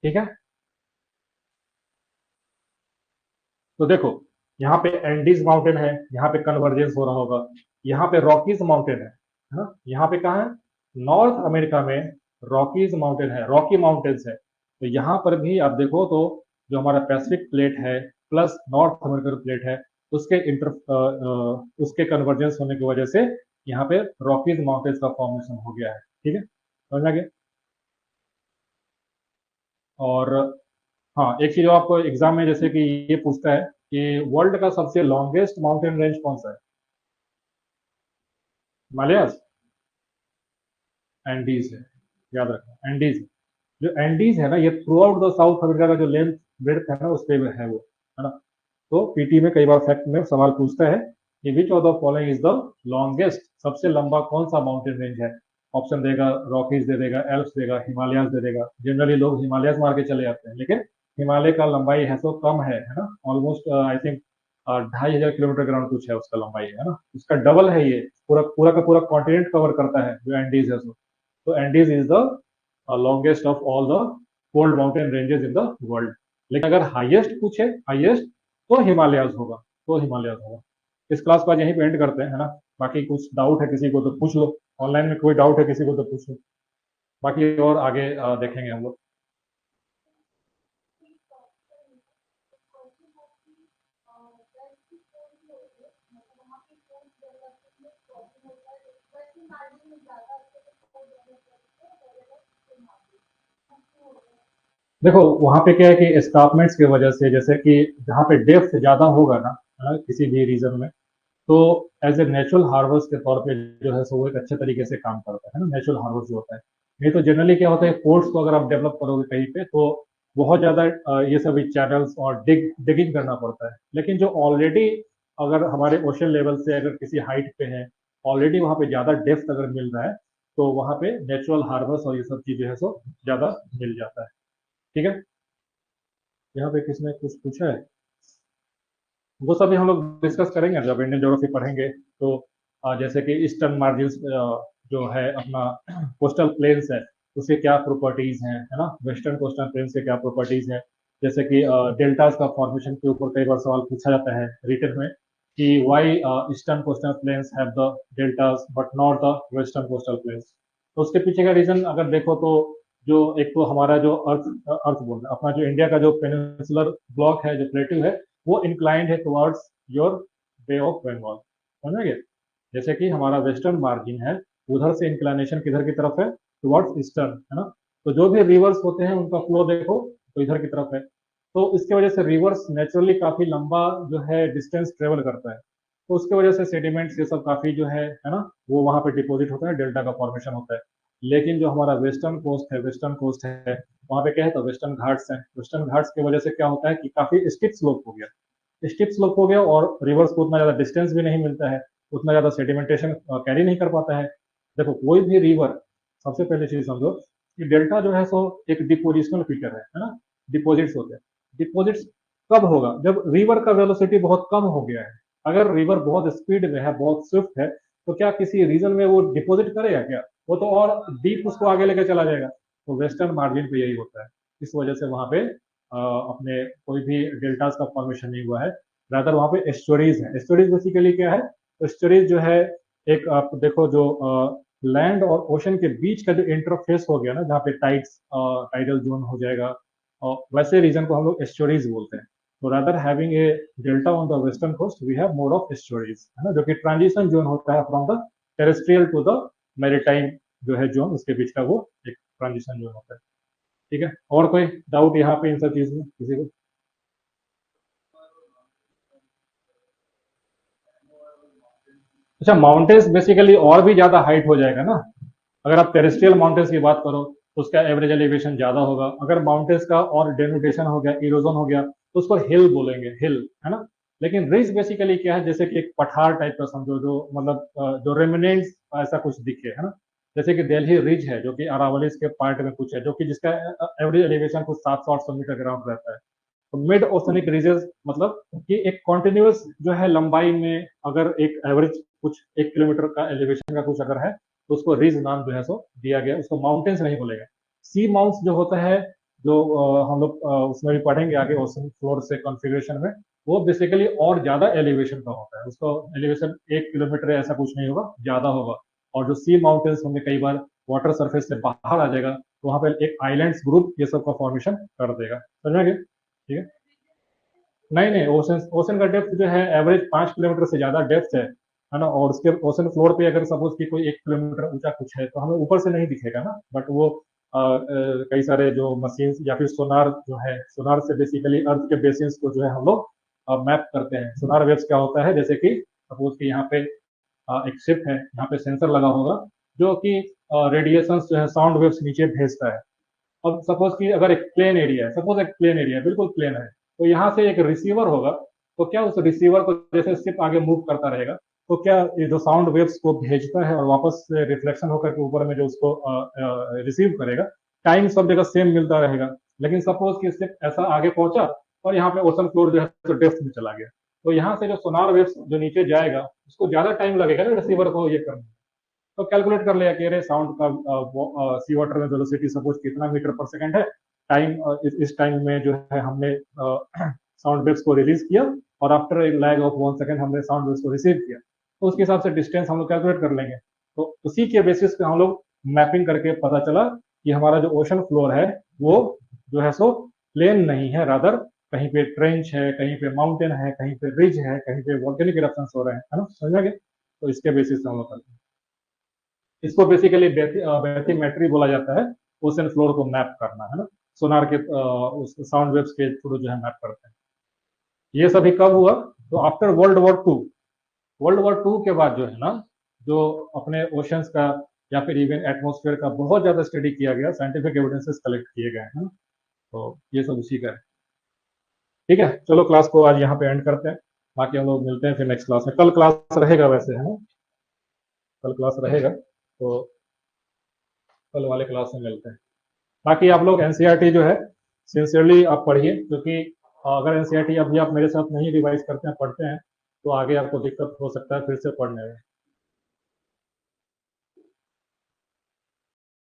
ठीक है। तो देखो, यहाँ पे एंडीज माउंटेन है, यहाँ पे कन्वर्जेंस हो रहा होगा। यहाँ पे रॉकीज माउंटेन है ना। यहाँ पे कहाँ है? नॉर्थ अमेरिका में रॉकीज माउंटेन है, रॉकी माउंटेन्स है। तो यहाँ पर भी आप देखो तो जो हमारा पैसिफिक प्लेट है प्लस नॉर्थ अमेरिकन प्लेट है, उसके उसके कन्वर्जेंस होने की वजह से यहाँ पे रॉकीज माउंटेन्स का फॉर्मेशन हो गया है। ठीक है, समझ में आ गया। और हाँ, एक चीज आपको एग्जाम में जैसे कि ये पूछता है कि वर्ल्ड का सबसे लॉन्गेस्ट माउंटेन रेंज कौन सा है? हिमालयाज? एंडीज है, याद रखना एंडीज। जो एंडीज है ना, ये through out the south America का जो लेंथ ब्रेड्थ है ना, उस पे है वो, है ना। तो पीटी में कई बार फैक्ट में सवाल पूछता है कि which of the following is the longest, सबसे लंबा कौन सा माउंटेन रेंज है। ऑप्शन देगा, रॉकीज दे देगा, एल्प्स देगा, हिमालयाज दे देगा। जनरली लोग हिमालयाज मार के चले जाते हैं, लेकिन हिमालय का लंबाई है तो कम है ना। Almost I think 2,500 kilometre ground कुछ है उसका लंबाई, है ना। उसका डबल है ये, पूरा पूरा का पूरा कॉन्टिनेंट कवर करता है जो एंडीज है। तो Andes is the longest of all the cold mountain ranges in the world. लेकिन अगर हाईएस्ट पूछे, हाईएस्ट, तो हिमालयाज होगा, तो हिमालयाज होगा। इस क्लास को आज यहीं पे एंड करते हैं, है ना। बाकी कुछ डाउट है किसी को तो पूछ लो, ऑनलाइन में कोई डाउट है किसी को तो पूछ लो, बाकी और आगे देखेंगे हम लोग। देखो, वहां पे क्या है कि एस्कार्पमेंट्स की वजह से, जैसे कि जहाँ पे डेप्थ ज्यादा होगा ना, किसी भी रीजन में, तो एज ए नेचुरल हार्बर्स के तौर पे जो है सो वो एक अच्छे तरीके से काम करता है ना, नेचुरल हार्बर्स जो होता है। नहीं तो जनरली क्या होता है, पोर्ट्स को अगर आप डेवलप करोगे कहीं पे, तो बहुत ज्यादा ये सभी चैनल्स और डिगिंग करना पड़ता है। लेकिन जो ऑलरेडी, अगर हमारे ओशन लेवल से अगर किसी हाइट पे है, ऑलरेडी वहाँ पे ज्यादा डेप्थ अगर मिल रहा है, तो वहाँ पे नेचुरल हार्बर्स और ये सब चीजें है सो ज्यादा मिल जाता है। ठीक है। यहाँ पे किसने कुछ पूछा है? वो सभी हम लोग डिस्कस करेंगे जब इंडियन ज्योग्राफी पढ़ेंगे। तो जैसे कि ईस्टर्न मार्जिन जो है अपना कोस्टल प्लेन्स है, उसके क्या प्रॉपर्टीज हैं, है ना। वेस्टर्न कोस्टल प्लेन्स के क्या प्रॉपर्टीज हैं। जैसे कि डेल्टास का फॉर्मेशन के ऊपर कई बार सवाल पूछा जाता है रिटर्न में, कि why eastern coastal plains have the deltas but not the western coastal plains. तो उसके पीछे का रीजन अगर देखो तो, जो एक तो हमारा जो अर्थ अर्थ बोल रहे अपना जो इंडिया का जो पेनिनसुलर ब्लॉक है, जो प्लेटू है, वो इंक्लाइंड है towards your Bay of Bengal, समझ गए। जैसे कि हमारा वेस्टर्न मार्जिन है, उधर से इंक्लाइनेशन किधर की तरफ है? टुवर्ड्स ईस्टर्न, है ना। तो जो भी रिवर्स होते हैं उनका फ्लो देखो तो इधर की तरफ है। तो इसके वजह से रिवर्स नेचुरली काफी लंबा जो है डिस्टेंस ट्रेवल करता है। तो उसके वजह से सेडिमेंट्स ये सब काफी जो है ना, वो वहां पे डिपोजिट होता है, डेल्टा का फॉर्मेशन होता है। लेकिन जो हमारा वेस्टर्न कोस्ट है, वहां पे क्या है, तो वेस्टर्न घाट्स है। वेस्टर्न घाट्स की वजह से क्या होता है कि काफी स्टिप स्लोप हो गया, स्टिप स्लोप हो गया, और रिवर्स को उतना ज्यादा डिस्टेंस भी नहीं मिलता है, उतना ज्यादा सेडिमेंटेशन कैरी नहीं कर पाता है। देखो, कोई भी रिवर, सबसे पहले चीज समझो कि डेल्टा जो है सो एक डिपोजिशनल फीचर है ना। डिपोजिट्स होते हैं। डिपोजिट्स कब होगा? जब रिवर का वेलोसिटी बहुत कम हो गया है। अगर रिवर बहुत स्पीड में है, बहुत स्विफ्ट है, तो क्या किसी रीजन में वो डिपोजिट करेगा क्या? वो तो और डीप उसको आगे लेकर चला जाएगा। तो वेस्टर्न मार्जिन पे यही होता है। इस वजह से वहां पे अपने कोई भी डेल्टास का फॉर्मेशन नहीं हुआ है। रादर वहां पे एस्टोरीज है। एस्टोरीज बेसिकली क्या है? एस्टोरीज जो है, एक आप देखो जो लैंड और ओशन के बीच का जो इंटरफेस हो गया ना, जहाँ पे टाइडल जोन हो जाएगा, और वैसे रीजन को हम लोग एस्टोरीज बोलते हैं। तो rather having a delta on the western coast, we have more of estuaries, है ना, जो कि ट्रांजिशन जोन होता है from the terrestrial to the maritime जो है जोन, उसके बीच का वो एक ट्रांजिशन जोन होता है। ठीक है। और कोई डाउट यहाँ पे इन सब चीज में किसी को? अच्छा, माउंटेन्स बेसिकली और भी ज्यादा हाइट हो जाएगा ना। अगर आप टेरेस्ट्रियल माउंटेन्स की बात करो तो उसका एवरेज एलिवेशन ज्यादा होगा। अगर माउंटेन्स का और डेनुटेशन हो गया, इरोजन हो गया, तो उसको हिल बोलेंगे, हिल, है ना। लेकिन रिज बेसिकली क्या है? जैसे कि एक पठार टाइप का समझो, जो मतलब जो रेमिनेंट्स ऐसा कुछ दिखे, है ना। जैसे कि दिल्ली रिज है, जो कि अरावली के पार्ट में कुछ है, जो कि जिसका एवरेज एलिवेशन कुछ 700-800 मीटर ग्राउंड रहता है। तो मिड ओशनिक रीजेस मतलब कि एक कॉन्टिन्यूस जो है लंबाई में, अगर एक एवरेज कुछ 1 किलोमीटर का एलिवेशन का कुछ अगर है, तो उसको रिज नाम जो है सो दिया गया, उसको माउंटेन्स नहीं बोलेगा। सी माउंट्स जो होता है, जो हम लोग उसमें भी पढ़ेंगे आगे ओशन फ्लोर से कॉन्फ़िगरेशन में, वो बेसिकली और ज्यादा एलिवेशन का होता है, उसका एलिवेशन 1 किलोमीटर ऐसा कुछ नहीं होगा, ज्यादा होगा। और जो सी माउंटेन्स हमें कई बार वाटर सरफेस से बाहर आ जाएगा, तो वहां पे एक आइलैंड्स ग्रुप ये सब का फॉर्मेशन कर देगा। समझ में गया? ठीक है। नहीं नहीं, ओशन ओशन का डेप्थ जो है एवरेज 5 किलोमीटर से ज्यादा डेप्थ है ना। और उसके ओशन फ्लोर पे अगर सपोज की कोई 1 किलोमीटर ऊंचा कुछ है, तो हमें ऊपर से नहीं दिखेगा ना, बट वो कई सारे जो मशीन या फिर सोनार जो है, सोनार से बेसिकली अर्थ के बेसिस को जो है हम लोग मैप करते हैं। सोनार वेव्स क्या होता है, जैसे कि सपोज कि यहाँ पे एक शिप है, यहाँ पे सेंसर लगा होगा जो कि रेडिएशन जो है साउंड वेव्स नीचे भेजता है। अब सपोज कि अगर एक प्लेन एरिया है, सपोज एक प्लेन एरिया बिल्कुल प्लेन है, तो यहाँ से एक रिसीवर होगा। तो क्या उस रिसीवर को जैसे सिर्फ आगे मूव करता रहेगा, तो क्या ये जो साउंड वेव्स को भेजता है और वापस से रिफ्लेक्शन होकर के ऊपर में जो उसको रिसीव करेगा, टाइम सब जगह सेम मिलता रहेगा। लेकिन सपोज कि सिर्फ ऐसा आगे पहुंचा और यहाँ पे ओशन फ्लोर जो है तो डेप्थ में चला गया, तो यहाँ से जो सोनार वेव्स जो नीचे जाएगा, उसको ज्यादा टाइम लगेगा ना रिसीवर को ये करने। तो कैलकुलेट कर लिया कि अरे साउंड का सी वाटर में वेलोसिटी सपोज कितना मीटर पर सेकंड है, टाइम इस टाइम में जो है हमने साउंड वेव्स को रिलीज किया, और after a lag of 1 second हमने साउंड वेव्स को रिसीव किया, तो उसके हिसाब से डिस्टेंस हम लोग कैलकुलेट कर लेंगे। तो उसी के बेसिस पे हम लोग मैपिंग करके पता चला कि हमारा जो ओशन फ्लोर है वो जो है सो प्लेन नहीं है, रादर कहीं पे ट्रेंच है, कहीं पे माउंटेन है, कहीं पे रिज है, कहीं पे वॉल्केनिक इरप्शन हो रहे हैं, है ना। समझ में गया? तो इसके बेसिस पे हम लोग करते हैं। इसको बेसिकली बैथिमेट्री बोला जाता है, ओशन फ्लोर को मैप करना, है ना। सोनार के उस साउंड वेव्स के थ्रू जो है मैप करते हैं। ये सभी कब हुआ? तो after world war 2। World war 2 के बाद जो है ना, जो अपने ओशंस का या फिर इवन एटमोस्फेयर का बहुत ज्यादा स्टडी किया गया, साइंटिफिक एविडेंसेस कलेक्ट किए गए हैं। तो ये सब उसी का है। ठीक है, चलो क्लास को आज यहाँ पे एंड करते हैं। बाकी हम लोग मिलते हैं फिर नेक्स्ट क्लास में। कल क्लास रहेगा वैसे, है ना, कल क्लास रहेगा, तो कल वाले क्लास में मिलते हैं। बाकी आप लोग एनसीईआरटी जो है सिंसियरली आप पढ़िए, क्योंकि अगर एनसीईआरटी अभी आप मेरे साथ नहीं रिवाइज करते हैं, पढ़ते हैं, तो आगे आपको दिक्कत हो सकता है फिर से पढ़ने में।